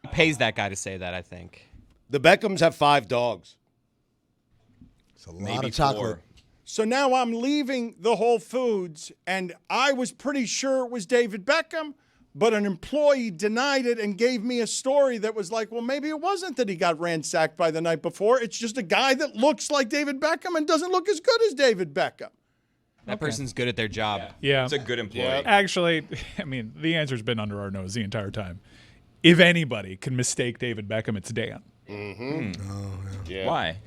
He pays that guy to say that, I think. The Beckhams have 5 dogs. It's a lot of chocolate. 4. So now I'm leaving the Whole Foods and I was pretty sure it was David Beckham, but an employee denied it and gave me a story that was like, well, maybe it wasn't that he got ransacked by the night before. It's just a guy that looks like David Beckham and doesn't look as good as David Beckham. That person's good at their job. Yeah. It's a good employee. Actually, I mean, the answer's been under our nose the entire time. If anybody can mistake David Beckham, it's Dan. Yeah. Why?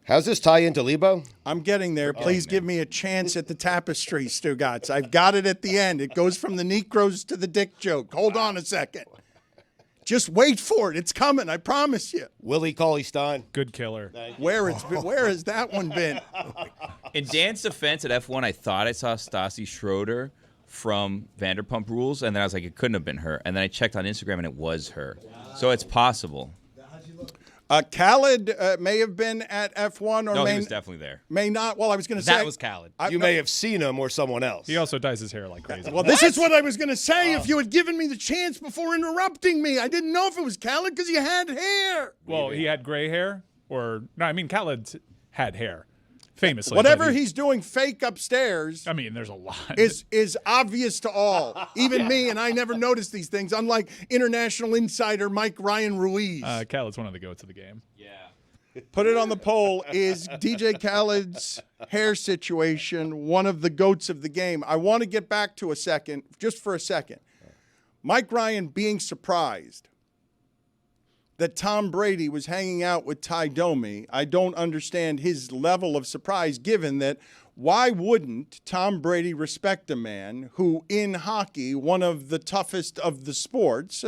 How's this tie into Lebo? I'm getting there. Please give me a chance at the tapestry, Stugotz. I've got it at the end. It goes from the Negroes to the dick joke. Hold on a second. Just wait for it. It's coming. I promise you. Willie Cauley-Stein. Good killer. Where has that one been? In Dan's defense at F1, I thought I saw Stassi Schroeder from Vanderpump Rules, and then I was like, it couldn't have been her. And then I checked on Instagram, and it was her. So it's possible. Khaled may have been at F1 or No, may, he was definitely there. may not. Well, I was going to say. That was Khaled. You may have seen him or someone else. He also dyes his hair like crazy. Well, this is what I was going to say if you had given me the chance before interrupting me. I didn't know if it was Khaled because he had hair. Well, he had gray hair, or no? I mean, Khaled had hair, famously. Whatever but he's doing fake upstairs. I mean, there's a lot. Is obvious to all, even me, and I never noticed these things. Unlike international insider Mike Ryan Ruiz. Khaled's one of the goats of the game. Put it on the poll. Is DJ Khaled's hair situation one of the goats of the game? I want to get back to just for a second. Mike Ryan being surprised that Tom Brady was hanging out with Ty Domi. I don't understand his level of surprise, given that why wouldn't Tom Brady respect a man who, in hockey, one of the toughest of the sports,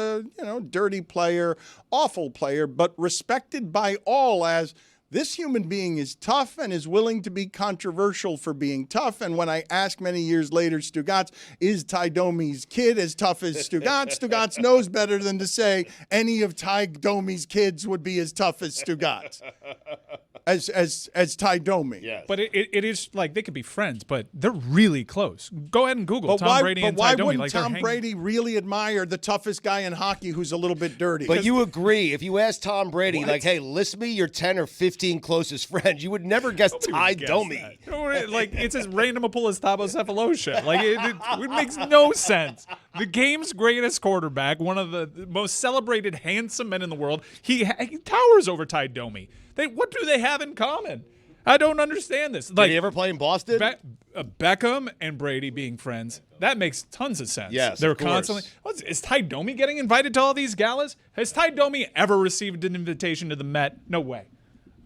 dirty player, awful player, but respected by all as this human being is tough and is willing to be controversial for being tough. And when I ask many years later, Stugotz, is Ty Domi's kid as tough as Stugotz? Stugotz knows better than to say any of Ty Domi's kids would be as tough as Stugotz. As Ty Domi. Yes. But it is like they could be friends, but they're really close. Go ahead and Google Tom Brady and Ty Domi. Why wouldn't like, Tom Brady really admire the toughest guy in hockey who's a little bit dirty? But you agree, if you ask Tom Brady, like, hey, list me your 10 or 15 closest friends, you would never guess Ty Domi. Like, it's his random Cephalosha. Like, it makes no sense. The game's greatest quarterback, one of the most celebrated, handsome men in the world, he towers over Ty Domi. What do they have in common? I don't understand this. Like, Did he ever play in Boston? Beckham and Brady being friends, that makes tons of sense. Yes, they're of course. constantly. Is Ty Domi getting invited to all these galas? Has Ty Domi ever received an invitation to the Met? No way.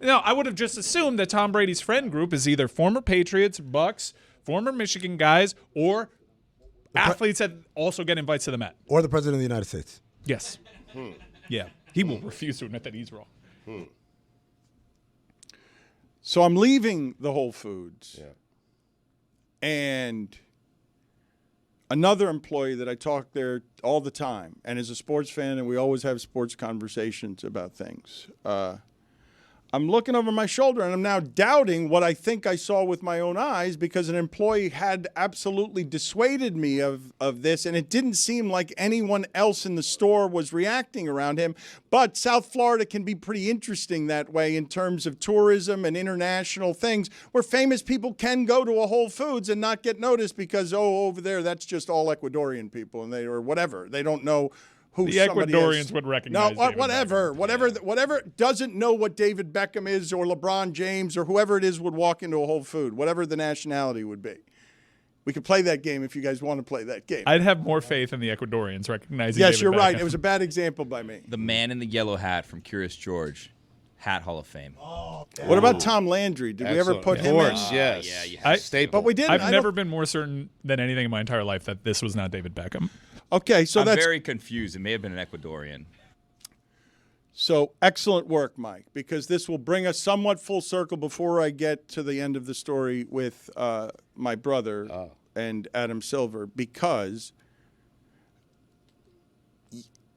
No, I would have just assumed that Tom Brady's friend group is either former Patriots, Bucks, former Michigan guys, or athletes that also get invites to the Met. Or the President of the United States. Yes. Yeah. He will refuse to admit that he's wrong. So I'm leaving the Whole Foods. And another employee that I talk there all the time and is a sports fan, and we always have sports conversations about things. I'm looking over my shoulder, and I'm now doubting what I think I saw with my own eyes because an employee had absolutely dissuaded me of this, and it didn't seem like anyone else in the store was reacting around him. But South Florida can be pretty interesting that way in terms of tourism and international things where famous people can go to a Whole Foods and not get noticed because, over there, that's just all Ecuadorian people, and or whatever. They don't know who the Ecuadorians would recognize. No, whatever doesn't know what David Beckham is or LeBron James or whoever it is would walk into a Whole Food, whatever the nationality would be. We could play that game if you guys want to play that game. I'd have more faith in the Ecuadorians recognizing. Yes, David you're Beckham. right. It was a bad example by me. The man in the yellow hat from Curious George, Hat Hall of Fame. What about Tom Landry? Did we ever put him in? Yes. Yeah, you have to. But we didn't. I've never been more certain than anything in my entire life that this was not David Beckham. Okay, so I'm that's very confused. It may have been an Ecuadorian. So excellent work, Mike, because this will bring us somewhat full circle before I get to the end of the story with my brother and Adam Silver, because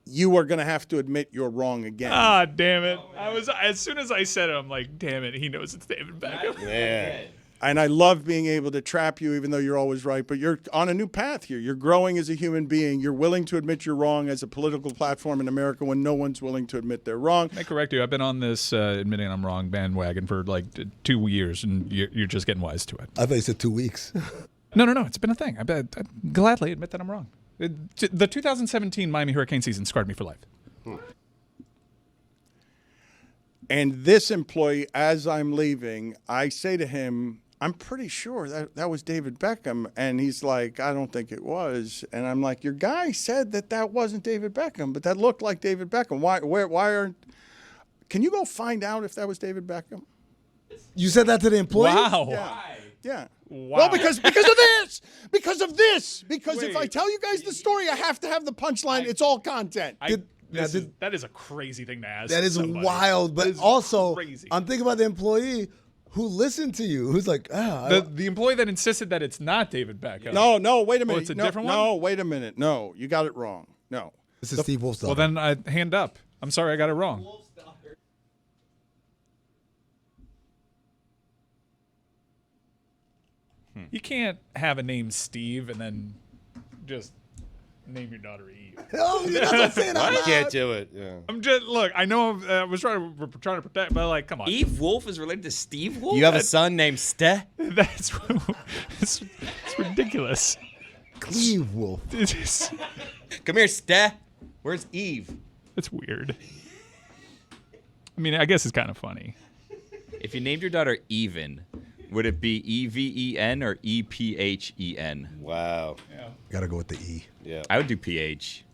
you are going to have to admit you're wrong again. Ah, damn it! I was as soon as I said it, I'm like, damn it, he knows it's David Beckham. Yeah. And I love being able to trap you, even though you're always right. But you're on a new path here. You're growing as a human being. You're willing to admit you're wrong as a political platform in America when no one's willing to admit they're wrong. I correct you. I've been on this admitting I'm wrong bandwagon for like 2 years, and you're just getting wise to it. I thought you said 2 weeks. No. It's been a thing. I gladly admit that I'm wrong. The 2017 Miami Hurricane season scarred me for life. And this employee, as I'm leaving, I say to him, I'm pretty sure that was David Beckham. And he's like, I don't think it was. And I'm like, your guy said that wasn't David Beckham, but that looked like David Beckham. Why aren't? Can you go find out if that was David Beckham? You said that to the employee? Wow. Yeah. Wow. Well, because of this. Because if I tell you guys the story, I have to have the punchline. It's all content. That is a crazy thing to ask. That is somebody. wild. But is also, crazy. I'm thinking about the employee who listened to you, who's like, the employee that insisted that it's not David Beckham. No, wait a minute. it's a different one? No, wait a minute. No, you got it wrong. No. This is Steve Wolf's daughter. Well, then hand up. I'm sorry, I got it wrong. You can't have a name Steve and then just name your daughter Eve. Oh, you're not gonna say it out I loud. can't do it. Yeah. I'm just look. I know I was trying to protect, but like, come on. Eve Wolf is related to Steve Wolf? You have a son named Ste? That's it's ridiculous. Cleve Wolf. It's Come here, Ste. Where's Eve? weird. I mean, I guess it's kind of funny. If you named your daughter Even, would it be E-V-E-N or E-P-H-E-N? Wow. Gotta go with the E. Yeah. I would do P-H.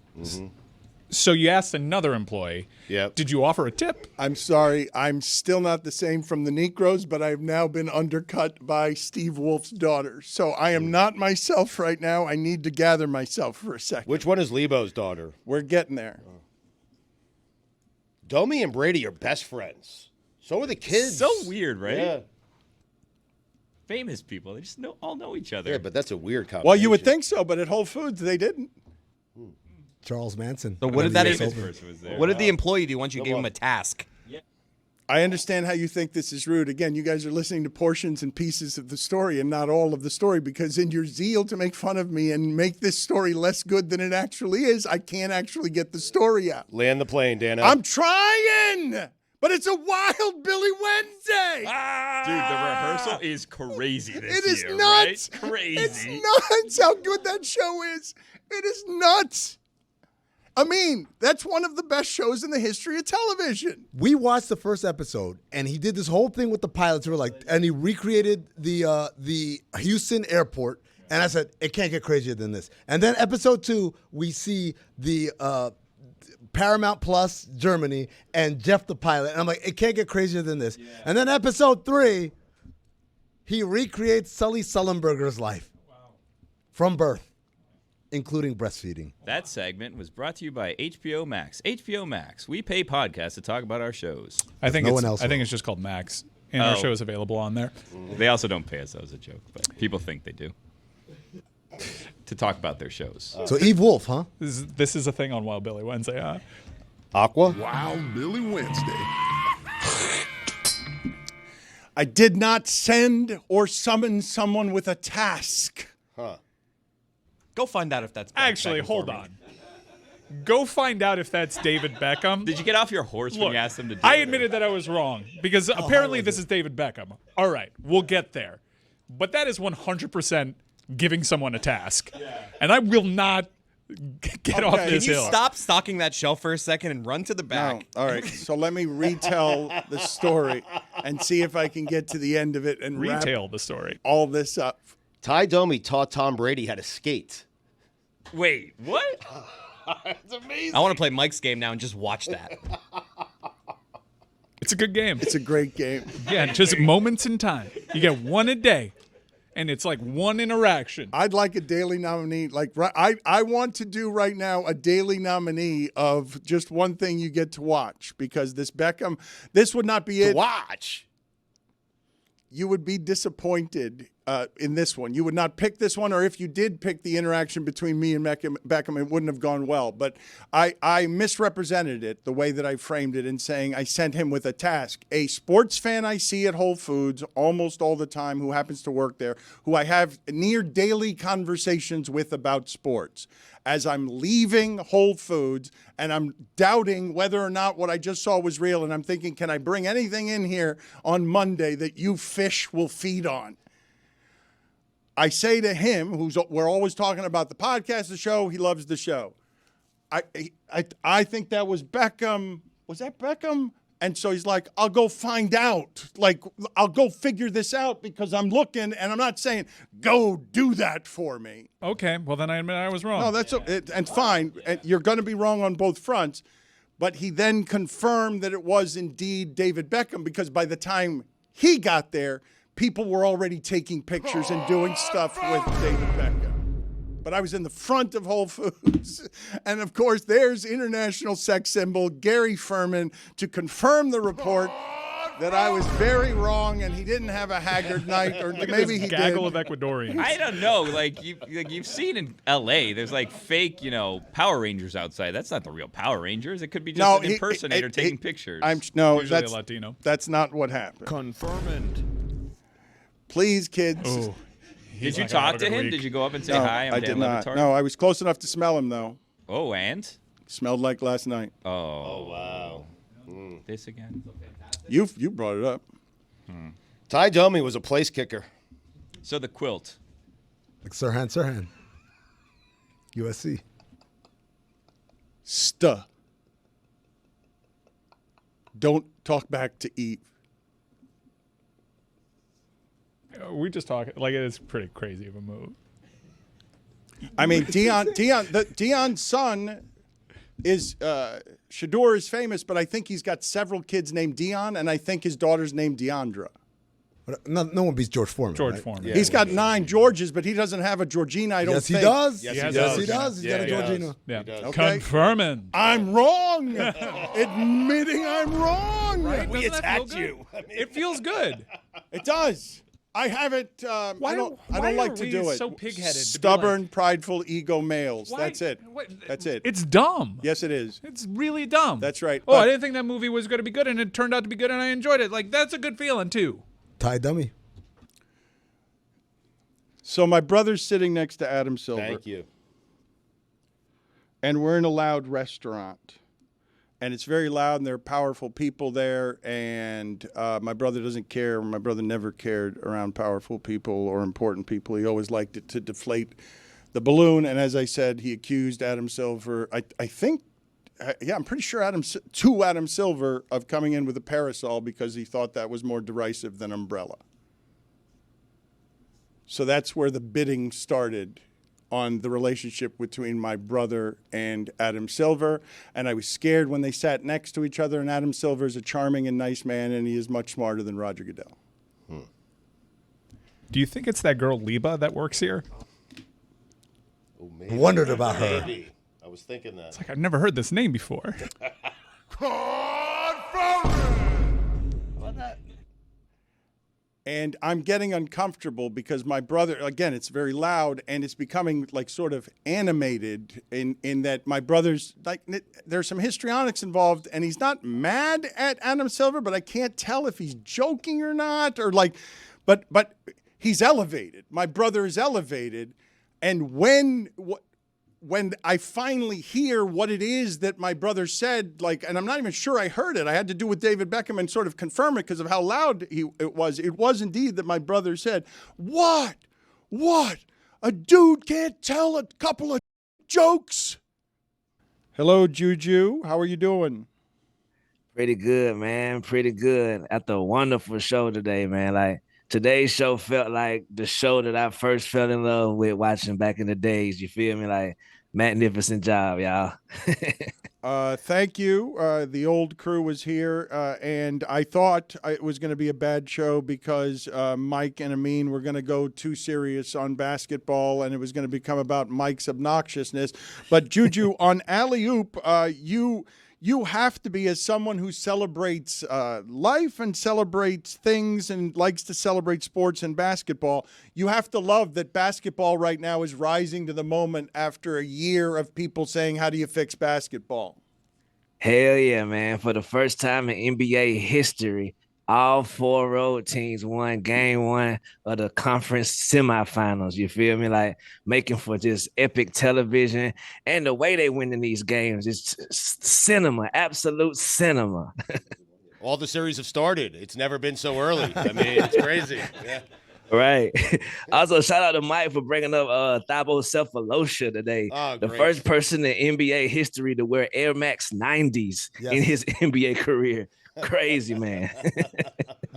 So you asked another employee. Yep. Did you offer a tip? I'm sorry. I'm still not the same from the Negroes, but I've now been undercut by Steve Wolf's daughter. So I am not myself right now. I need to gather myself for a second. Which one is Lebo's daughter? We're getting there. Domi and Brady are best friends. So are the kids. So weird, right? Yeah. Famous people. They just all know each other. Yeah, but that's a weird combination. Well, you would think so, but at Whole Foods, they didn't. Charles Manson. So what did that? there. What did the employee do once you gave him a task? I understand how you think this is rude. Again, you guys are listening to portions and pieces of the story and not all of the story because in your zeal to make fun of me and make this story less good than it actually is, I can't actually get the story out. Land the plane, Dana. I'm trying, but it's a wild Billy Wednesday. Dude, the rehearsal is crazy this It is year, nuts. right? Crazy. It's nuts how good that show is. It is nuts. I mean, that's one of the best shows in the history of television. We watched the first episode, and he did this whole thing with the pilots. And he recreated the Houston airport. And I said, it can't get crazier than this. And then episode 2, we see the Paramount Plus Germany and Jeff the pilot. And I'm like, it can't get crazier than this. Yeah. And then episode 3, he recreates Sully Sullenberger's life from birth, including breastfeeding. That segment was brought to you by HBO Max. HBO Max. We pay podcasts to talk about our shows. I think it's just called Max, and our show is available on there. They also don't pay us. That was a joke, but people think they do. To talk about their shows. So Eve Wolf, huh? This is a thing on Wild Billy Wednesday, huh? Aqua? Wild Billy Wednesday. I did not send or summon someone with a task. Huh. Go find out if that's Actually, hold on. Go find out if that's David Beckham. Did you get off your horse when you asked them to do it? I admitted that I was wrong because apparently this is David Beckham. All right, we'll get there. But that is 100% giving someone a task. Yeah. And I will not get off this hill. Can you stop stalking that shelf for a second and run to the back? No. All right, so let me retell the story and see if I can get to the end of it and retell the story. All this up. Ty Domi taught Tom Brady how to skate. Wait, what? That's amazing. I want to play Mike's game now and just watch that. It's a good game. It's a great game. Yeah, just moments in time. You get one a day, and it's like one interaction. I'd like a daily nominee. I want to do right now a daily nominee of just one thing you get to watch, because this Beckham, this would not be it. Watch. You would be disappointed in this one. You would not pick this one, or if you did pick the interaction between me and Beckham, it wouldn't have gone well. But I misrepresented it the way that I framed it in saying I sent him with a task. A sports fan I see at Whole Foods almost all the time who happens to work there, who I have near daily conversations with about sports. As I'm leaving Whole Foods and I'm doubting whether or not what I just saw was real, and I'm thinking, can I bring anything in here on Monday that you fish will feed on? I say to him, we're always talking about the podcast, the show, he loves the show. I think that was Beckham. Was that Beckham? And so he's like, I'll go find out. Like, I'll go figure this out because I'm looking, and I'm not saying, go do that for me. Okay, well, then I admit I was wrong. No, that's and fine. And you're going to be wrong on both fronts. But he then confirmed that it was indeed David Beckham, because by the time he got there, people were already taking pictures and doing stuff with David Beckham. But I was in the front of Whole Foods. And, of course, there's international sex symbol Gary Furman to confirm the report that I was very wrong and he didn't have a haggard night, or maybe he gaggle did. of Ecuadorians. I don't know. Like you've seen in L.A., there's like fake, Power Rangers outside. That's not the real Power Rangers. It could be just an impersonator taking pictures. Usually a Latino. That's not what happened. Confirmed. Please, kids. Ooh. Did you talk to him? Did you go up and say hi? I did not. No, I was close enough to smell him, though. Oh, and? Smelled like last night. Oh, wow. This again? You brought it up. Ty Domi was a place kicker. So the quilt. Like Sirhan. USC. Don't talk back to Eve. We just talk like it's pretty crazy of a move. I mean, Dion's son is Shador is famous, but I think he's got several kids named Dion, and I think his daughter's named Deandra. No one beats George Foreman. Foreman. Yeah, he's got 9 Georges, but he doesn't have a Georgina, I don't think. He does. Yes, he does. He's got a Georgina. Yeah. Okay. Confirming. I'm wrong. Admitting I'm wrong. Right? We Doesn't that attacked feel you. good? It feels good. It does. I haven't. I don't like to do it. So pig-headed. Stubborn, prideful, ego males. Why? That's it. What? That's it. It's dumb. Yes, it is. It's really dumb. That's right. Oh, I didn't think that movie was going to be good, and it turned out to be good, and I enjoyed it. Like, that's a good feeling, too. Ty Dummy. So my brother's sitting next to Adam Silver. Thank you. And we're in a loud restaurant. And it's very loud, and there are powerful people there. And my brother doesn't care. My brother never cared around powerful people or important people. He always liked it to deflate the balloon. And as I said, he accused Adam Silver, I think, I'm pretty sure Adam Silver of coming in with a parasol because he thought that was more derisive than umbrella. So that's where the bidding started on the relationship between my brother and Adam Silver, and I was scared when they sat next to each other. And Adam Silver is a charming and nice man, and he is much smarter than Roger Goodell. Do you think it's that girl Liba that works here? Oh, maybe. Wondered about her. Maybe. I was thinking that. It's like I've never heard this name before. And I'm getting uncomfortable because my brother, again, it's very loud and it's becoming like sort of animated in that my brother's like, there's some histrionics involved and he's not mad at Adam Silver, but I can't tell if he's joking or not, or like, but he's elevated. My brother is elevated. And when I finally hear what it is that my brother said, like, and I'm not even sure I heard it. I had to do with David Beckham and sort of confirm it because of how loud it was. It was indeed that my brother said, What? A dude can't tell a couple of jokes? Hello, Juju. How are you doing? Pretty good, man. Pretty good. After a wonderful show today, man. Like, today's show felt like the show that I first fell in love with watching back in the days. You feel me? Like, magnificent job, y'all. Thank you. The old crew was here, and I thought it was going to be a bad show because Mike and Amin were going to go too serious on basketball, and it was going to become about Mike's obnoxiousness. But Juju, on alley-oop, you have to be, as someone who celebrates life and celebrates things and likes to celebrate sports and basketball, you have to love that basketball right now is rising to the moment after a year of people saying, how do you fix basketball? Hell yeah, man. For the first time in NBA history, all 4 road teams won game 1 of the conference semifinals. You feel me? Like, making for just epic television. And the way they win in these games is cinema, absolute cinema. All the series have started. It's never been so early. I mean, it's crazy. Yeah. Right. Also, shout out to Mike for bringing up Thabo Cephalosha today. Oh, the great. first person in NBA history to wear Air Max 90s in his NBA career. Crazy, man.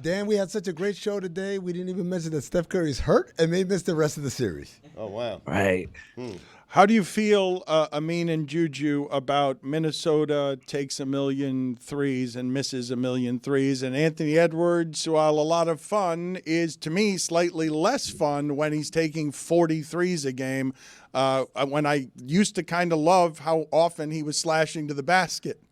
Dan, we had such a great show today. We didn't even mention that Steph Curry's hurt and may miss the rest of the series. Oh, wow. Right. How do you feel, Amin and Juju, about Minnesota takes 1,000,000 threes and misses 1,000,000 threes, and Anthony Edwards, while a lot of fun, is to me slightly less fun when he's taking 40 threes a game, when I used to kind of love how often he was slashing to the basket?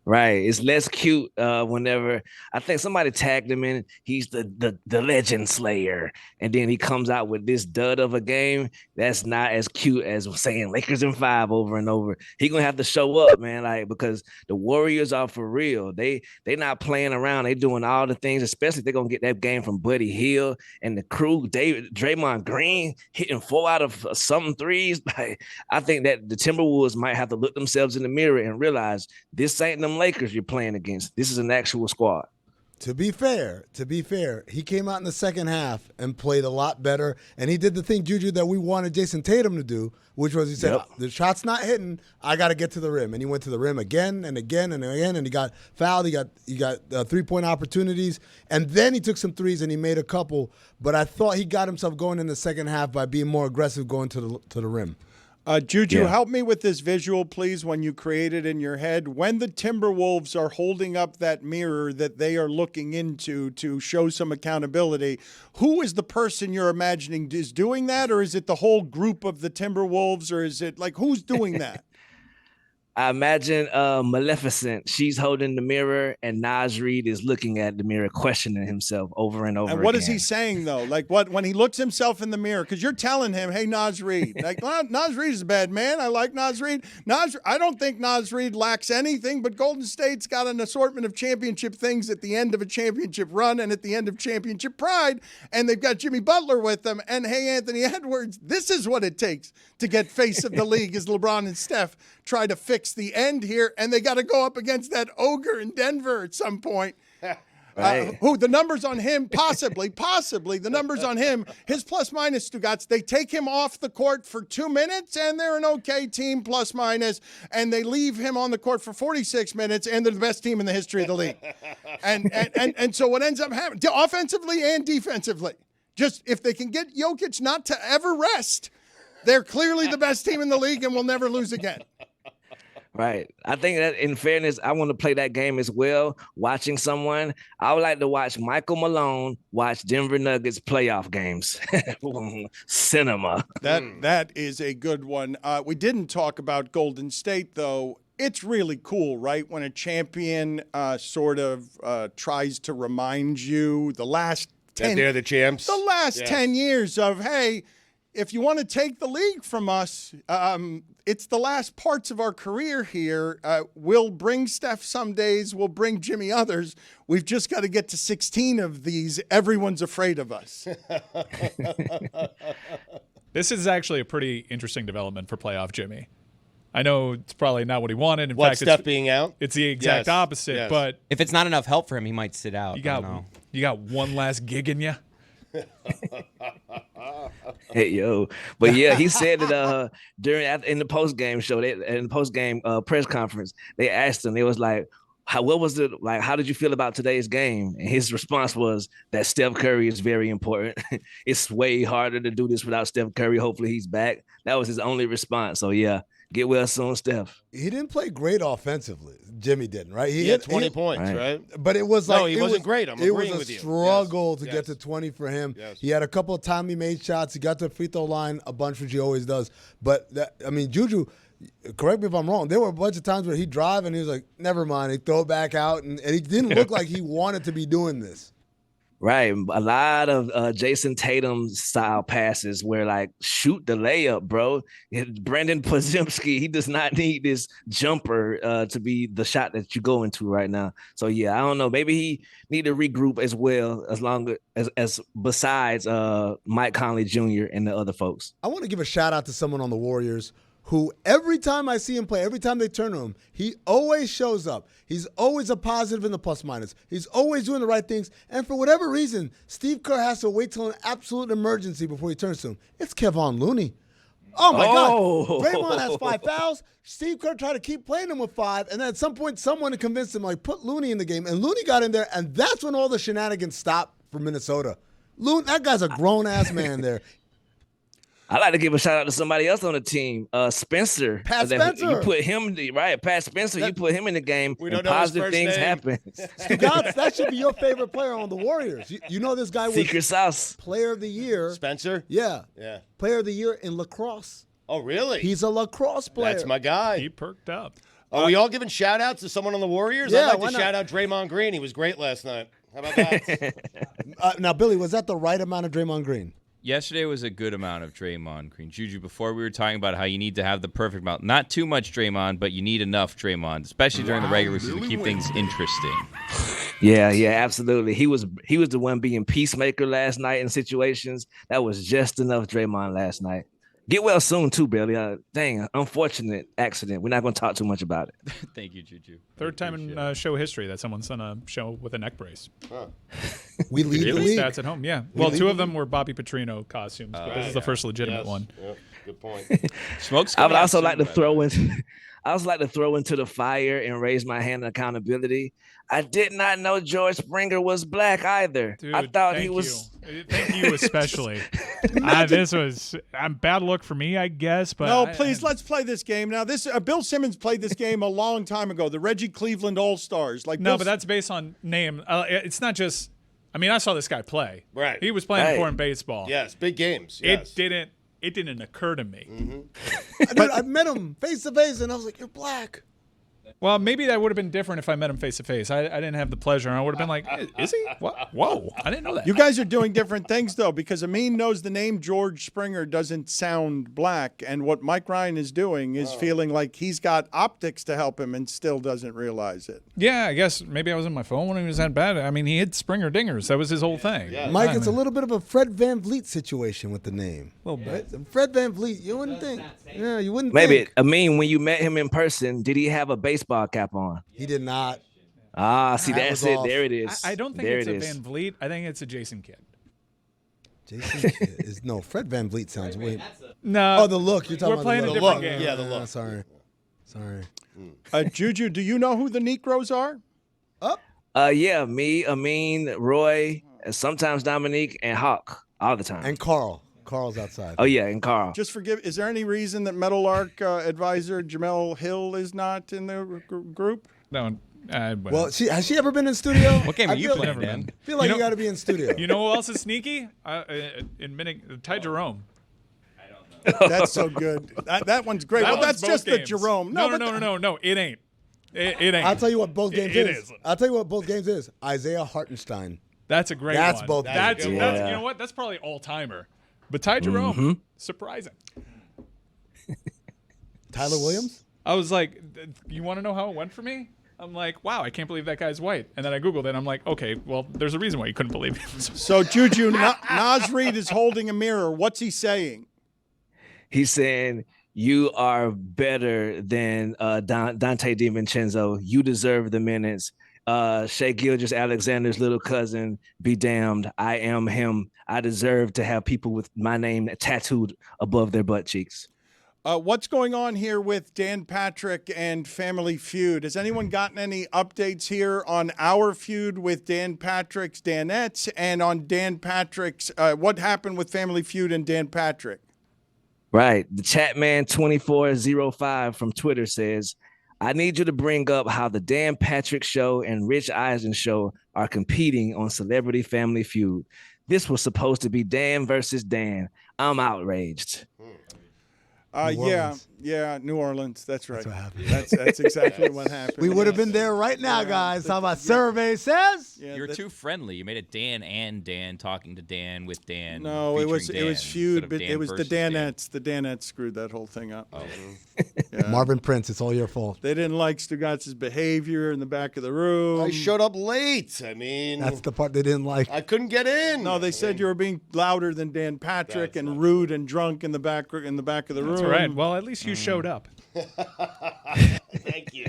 Right. It's less cute whenever I think somebody tagged him in. He's the legend slayer. And then he comes out with this dud of a game. That's not as cute as saying Lakers in 5 over and over. He going to have to show up, man, like, because the Warriors are for real. They not playing around. They doing all the things, especially if they're going to get that game from Buddy Hield and the crew. Draymond Green hitting 4 out of something threes. Like, I think that the Timberwolves might have to look themselves in the mirror and realize this ain't them Lakers you're playing against. This is an actual squad. To be fair, he came out in the second half and played a lot better, and he did the thing, Juju, that we wanted Jason Tatum to do, which was he said, the shot's not hitting, I got to get to the rim. And he went to the rim again and again and again, and he got fouled. He got three-point opportunities, and then he took some threes and he made a couple. But I thought he got himself going in the second half by being more aggressive going to the rim. Juju, help me with this visual, please, when you create it in your head. When the Timberwolves are holding up that mirror that they are looking into to show some accountability, who is the person you're imagining is doing that, or is it the whole group of the Timberwolves, or is it, like, who's doing that? I imagine Maleficent. She's holding the mirror, and Naz Reid is looking at the mirror, questioning himself over and over again. And what is he saying, though? Like, what when he looks himself in the mirror? Because you're telling him, hey, Naz Reid. Like, Naz Reid is a bad man. I like Naz Reid. I don't think Naz Reid lacks anything, but Golden State's got an assortment of championship things at the end of a championship run and at the end of championship pride, and they've got Jimmy Butler with them. And, hey, Anthony Edwards, this is what it takes to get face of the league as LeBron and Steph try to fix the end here, and they got to go up against that ogre in Denver at some point. Right. Who the numbers on him, possibly the numbers on him, his plus minus Stugotz, they take him off the court for 2 minutes and they're an okay team plus minus, and they leave him on the court for 46 minutes and they're the best team in the history of the league. And so what ends up happening, offensively and defensively, just if they can get Jokic not to ever rest, They're clearly the best team in the league and will never lose again. Right. I think that in fairness, I want to play that game as well. Watching someone, I would like to watch Michael Malone watch Denver Nuggets playoff games. Cinema. That is a good one. We didn't talk about Golden State, though. It's really cool, right? When a champion sort of tries to remind you the last 10 that they're the champs. The last 10 years of, hey, if you want to take the league from us, it's the last parts of our career here. We'll bring Steph some days. We'll bring Jimmy others. We've just got to get to 16 of these. Everyone's afraid of us. This is actually a pretty interesting development for playoff Jimmy. I know it's probably not what he wanted. In fact, Steph being out? It's the exact opposite. Yes. But if it's not enough help for him, he might sit out. You got one last gig in you. Hey yo, but yeah, he said that in the post game show, in the post game press conference, they asked him. They was like, "What was it like? How did you feel about today's game?" And his response was that Steph Curry is very important. It's way harder to do this without Steph Curry. Hopefully, he's back. That was his only response. So yeah, get well soon, Steph. He didn't play great offensively. Jimmy didn't, right? He had 20 points, right? But it was like no, he wasn't great. I'm agreeing with you. It was a struggle to get to 20 for him. Yes. He had a couple of timely made shots. He got to the free throw line a bunch, which he always does. But Juju, correct me if I'm wrong. There were a bunch of times where he'd drive and he was like, "Never mind." He'd throw it back out, and he didn't look like he wanted to be doing this. Right. A lot of Jason Tatum style passes where like shoot the layup, bro. Brandon Podziemski, he does not need this jumper to be the shot that you go into right now. So yeah, I don't know. Maybe he need to regroup as well, as long as besides Mike Conley Jr. and the other folks. I want to give a shout out to someone on the Warriors who every time I see him play, every time they turn to him, he always shows up. He's always a positive in the plus minus. He's always doing the right things. And for whatever reason, Steve Kerr has to wait till an absolute emergency before he turns to him. It's Kevon Looney. Oh, my God. Draymond has 5 fouls. Steve Kerr tried to keep playing him with 5. And then at some point, someone convinced him, like, put Looney in the game. And Looney got in there, and that's when all the shenanigans stopped for Minnesota. That guy's a grown-ass man there. I like to give a shout out to somebody else on the team, Spencer. Pat Spencer. You put him, right? Pat Spencer, you put him in the game, and positive things happen. Stugotz, that should be your favorite player on the Warriors. You know this guy was Secret Sauce. Player of the Year. Spencer? Yeah. Yeah. Player of the Year in lacrosse. Oh, really? He's a lacrosse player. That's my guy. He perked up. Are we all giving shout-outs to someone on the Warriors? Yeah, I'd like to shout out Draymond Green. He was great last night. How about that? Now, Billy, was that the right amount of Draymond Green? Yesterday was a good amount of Draymond Green. Juju, before we were talking about how you need to have the perfect amount. Not too much Draymond, but you need enough Draymond, especially during the regular season to keep things interesting. Yeah, absolutely. He was the one being peacemaker last night in situations. That was just enough Draymond last night. Get well soon, too, Billy. Dang, unfortunate accident. We're not going to talk too much about it. Thank you, Juju. Third time in show history that someone's done a show with a neck brace. Huh. We lead the league. Stats at home, yeah. Well, 2 of them were Bobby Petrino costumes, but this is the first legitimate one. Yep. Good point. Smoke's I would coming out also soon, like to by the way. throw into the fire and raise my hand in accountability. I did not know George Springer was black either. Dude, I thought he was. Thank you, especially. This was bad luck for me, I guess. But no, please, let's play this game now. This Bill Simmons played this game a long time ago. The Reggie Cleveland All Stars. But that's based on name. It's not just. I mean, I saw this guy play. Right. He was playing before in baseball. Yes, big games. Yes. It didn't occur to me. Mm-hmm. Dude, I met him face to face, and I was like, "You're black." Well, maybe that would have been different if I met him face to face. I didn't have the pleasure. I would have been like, is he? What? Whoa, I didn't know that. You guys are doing different things, though, because Amin knows the name George Springer doesn't sound black, and what Mike Ryan is doing is feeling like he's got optics to help him and still doesn't realize it. Yeah, I guess maybe I was on my phone when he was that bad. I mean, he hit Springer dingers. That was his whole thing. Yeah. Mike, it's a little bit of a Fred VanVleet situation with the name. A little bit. Fred VanVleet, you wouldn't think. Yeah, you wouldn't Maybe, think. I mean, when you met him in person, did he have a baseball cap on? He did not. See, That that's was it. off. There it is. I don't think there it's a is. Van Vliet. I think it's a Jason Kidd. Jason Kidd is no. Fred VanVleet sounds weird. No. Oh, the look. You're talking We're about playing the a look. different game. Yeah, the look. Sorry. Juju, do you know who the Negroes are? Yeah, me, Amin, Roy, and sometimes Dominique and Hawk all the time. And Carl. Carl's outside. Oh yeah, and Carl. Just forgive. Is there any reason that Meadowlark advisor Jamel Hill is not in the group? No. Well, has she ever been in studio? What game are you playing, Dan? I feel like you got to be in studio. You know who else is sneaky? Ty Jerome. That's so good. That one's great. Well, that's just the Jerome. No. It ain't. It ain't. I'll tell you what both games It is. I'll tell you what both games is. Isaiah Hartenstein. That's a great That's one. both. That's you know what? That's probably all timer. But Ty Jerome, surprising. Tyler Williams? I was like, you want to know how it went for me? I'm like, wow, I can't believe that guy's white. And then I Googled it, and I'm like, okay, well, there's a reason why you couldn't believe him. So, Juju, Naz Reid is holding a mirror. What's he saying? He's saying, you are better than Dante DiVincenzo. You deserve the minutes. Shea Gilgeous-Alexander's little cousin, be damned. I am him. I deserve to have people with my name tattooed above their butt cheeks. What's going on here with Dan Patrick and Family Feud? Has anyone gotten any updates here on our feud with Dan Patrick's Danettes and on Dan Patrick's, what happened with Family Feud and Dan Patrick? Right. The Chatman2405 from Twitter says, I need you to bring up how the Dan Patrick Show and Rich Eisen Show are competing on Celebrity Family Feud. This was supposed to be Dan versus Dan. I'm outraged. New Orleans. That's right. That's what happened. That's exactly what happened. We would have been there right now, guys. How about survey says? Yeah, You're too friendly. You made it Dan and Dan talking to Dan with Dan. No, it was feud, but it was the Danettes. Dan. The Danettes screwed that whole thing up. Oh. Yeah. Marvin Prince, it's all your fault. They didn't like Stugotz's behavior in the back of the room. I showed up late. I mean, that's the part they didn't like. I couldn't get in. No, they said you were being louder than Dan Patrick and rude and drunk in the back of the room. That's right. Well, at least you showed up. Thank you.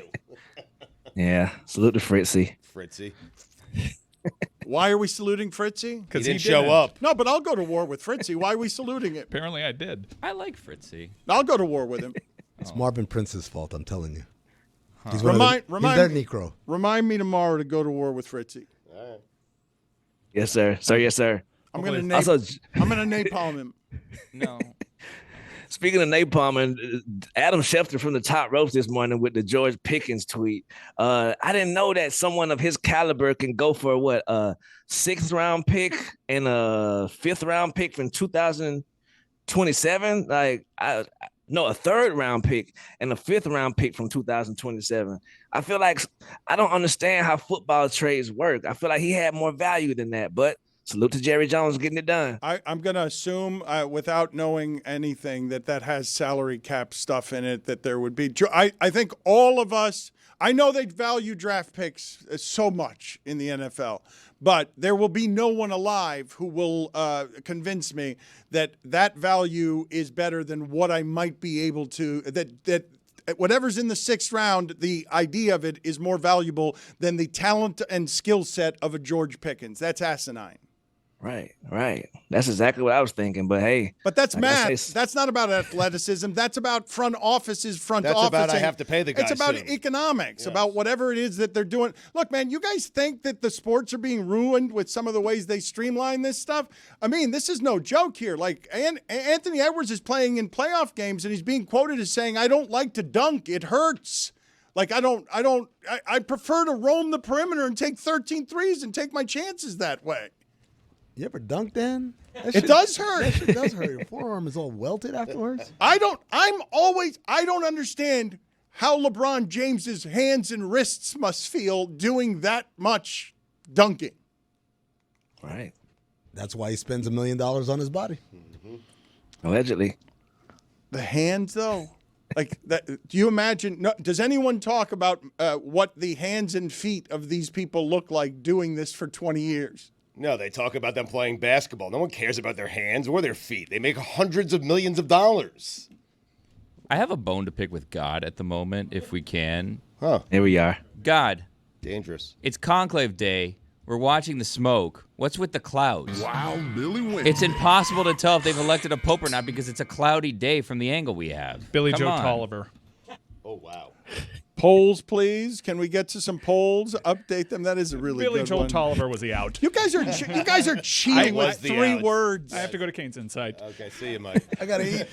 Yeah. Salute to Fritzy. Why are we saluting Fritzy? Because he didn't show up. No, but I'll go to war with Fritzy. Why are we saluting it? Apparently I did. I like Fritzy. I'll go to war with him. It's Marvin Prince's fault, I'm telling you. He's Remind their Negro. Remind me tomorrow to go to war with Fritzy. All right. Yes, sir. Sir, yes, sir. I'm gonna napalm him. No. Speaking of napalm, and Adam Schefter from the Top Ropes this morning with the George Pickens tweet. I didn't know that someone of his caliber can go for a 6th round pick and a 5th round pick from 2027. Like, a 3rd round pick and a 5th round pick from 2027. I feel like I don't understand how football trades work. I feel like he had more value than that, but salute to Jerry Jones getting it done. I'm going to assume, without knowing anything, that has salary cap stuff in it, that there would be. I think all of us, I know they value draft picks so much in the NFL, but there will be no one alive who will convince me that value is better than what I might be able to, that whatever's in the 6th round, the idea of it is more valuable than the talent and skill set of a George Pickens. That's asinine. Right. That's exactly what I was thinking. But hey, but that's math. That's not about athleticism. That's about front offices. That's about I have to pay the guy. It's about soon. economics. About whatever it is that they're doing. Look, man, you guys think that the sports are being ruined with some of the ways they streamline this stuff? I mean, this is no joke here. Like, Anthony Edwards is playing in playoff games, and he's being quoted as saying, "I don't like to dunk. It hurts. Like, I prefer to roam the perimeter and take 13 threes and take my chances that way." You ever dunked, Dan? It does hurt. That shit does hurt. Your forearm is all welted afterwards. I don't understand how LeBron James's hands and wrists must feel doing that much dunking. Right. That's why he spends $1 million on his body. Mm-hmm. Allegedly. The hands, though. Like that. Do you imagine? No, does anyone talk about what the hands and feet of these people look like doing this for 20 years? No, they talk about them playing basketball. No one cares about their hands or their feet. They make hundreds of millions of dollars. I have a bone to pick with God at the moment, if we can. Huh. Here we are. God. Dangerous. It's Conclave Day. We're watching the smoke. What's with the clouds? Wow, Billy Wynn. It's impossible to tell if they've elected a pope or not because it's a cloudy day from the angle we have. Billy Come Joe on. Tolliver. Oh, wow. Polls, please. Can we get to some polls? Update them. That is a really Billy good Joel one. Tolliver was he out? You guys are cheating with 3 words. I have to go to Kane's Insight. Okay, see you, Mike. I gotta eat.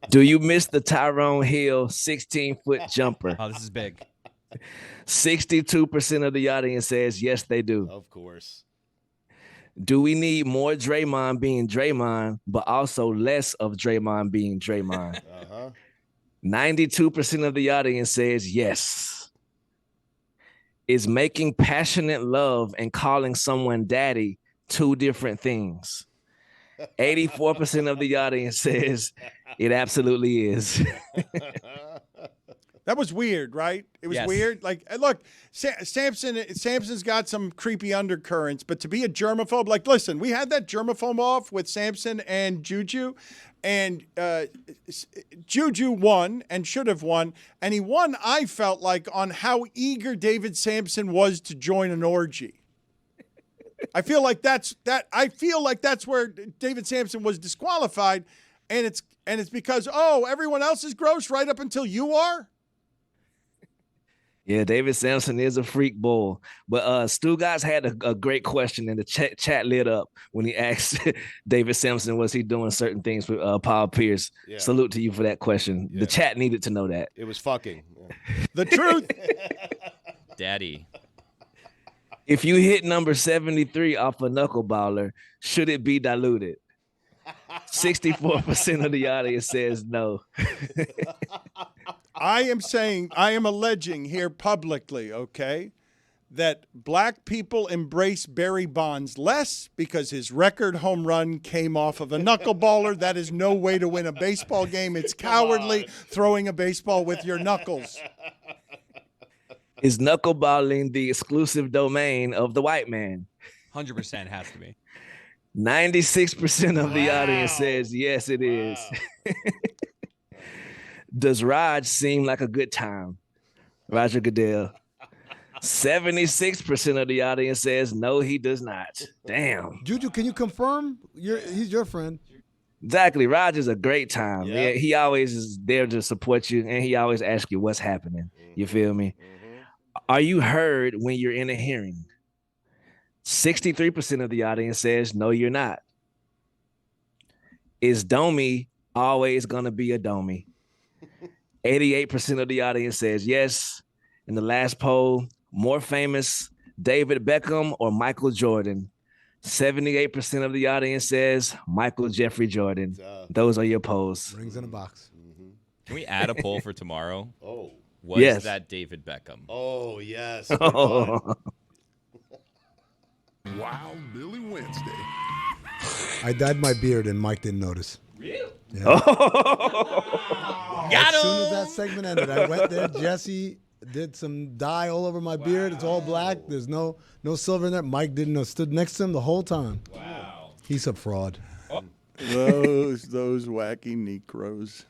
Do you miss the Tyrone Hill 16-foot jumper? Oh, this is big. 62% of the audience says yes, they do. Of course. Do we need more Draymond being Draymond, but also less of Draymond being Draymond? 92% of the audience says yes. Is making passionate love and calling someone daddy 2 different things? 84% of the audience says it absolutely is. That was weird, right? It was Yes. weird. Like, look, Samson's got some creepy undercurrents, but to be a germaphobe, like, listen, we had that germaphobe off with Samson and Juju, and Juju won and should have won, and he won, I felt like, on how eager David Sampson was to join an orgy. I feel like that's where David Sampson was disqualified, and it's because everyone else is gross right up until you are. Yeah, David Sampson is a freak bull. But Stugotz had a great question, and the chat lit up when he asked David Sampson, was he doing certain things with Paul Pierce? Yeah. Salute to you for that question. Yeah. The chat needed to know that. It was fucking. The truth. Daddy. If you hit number 73 off a knuckleballer, should it be diluted? 64% of the audience says no. I am alleging here publicly, okay, that black people embrace Barry Bonds less because his record home run came off of a knuckleballer. That is no way to win a baseball game. It's cowardly throwing a baseball with your knuckles. Is knuckleballing the exclusive domain of the white man? 100% has to be. 96% of the audience says yes, it is. Does Raj seem like a good time? Roger Goodell. 76% of the audience says no, he does not. Damn. Juju, can you confirm? He's your friend. Exactly. Raj is a great time. Yeah. He always is there to support you, and he always asks you what's happening. You feel me? Are you heard when you're in a hearing? 63% of the audience says no, you're not. Is Domi always going to be a Domi? 88% of the audience says yes. In the last poll, more famous, David Beckham or Michael Jordan? 78% of the audience says Michael Jeffrey Jordan. Those are your polls. Rings in a box. Can we add a poll for tomorrow? Oh. Was Yes. that David Beckham? Oh, yes. Wild Billy Wednesday. I dyed my beard and Mike didn't notice. Really? Yeah. Got As soon him! as that segment ended, I went there. Jesse did some dye all over my beard. It's all black. There's no silver in there. Mike didn't know. Stood next to him the whole time. Wow. He's a fraud. Those wacky Negroes.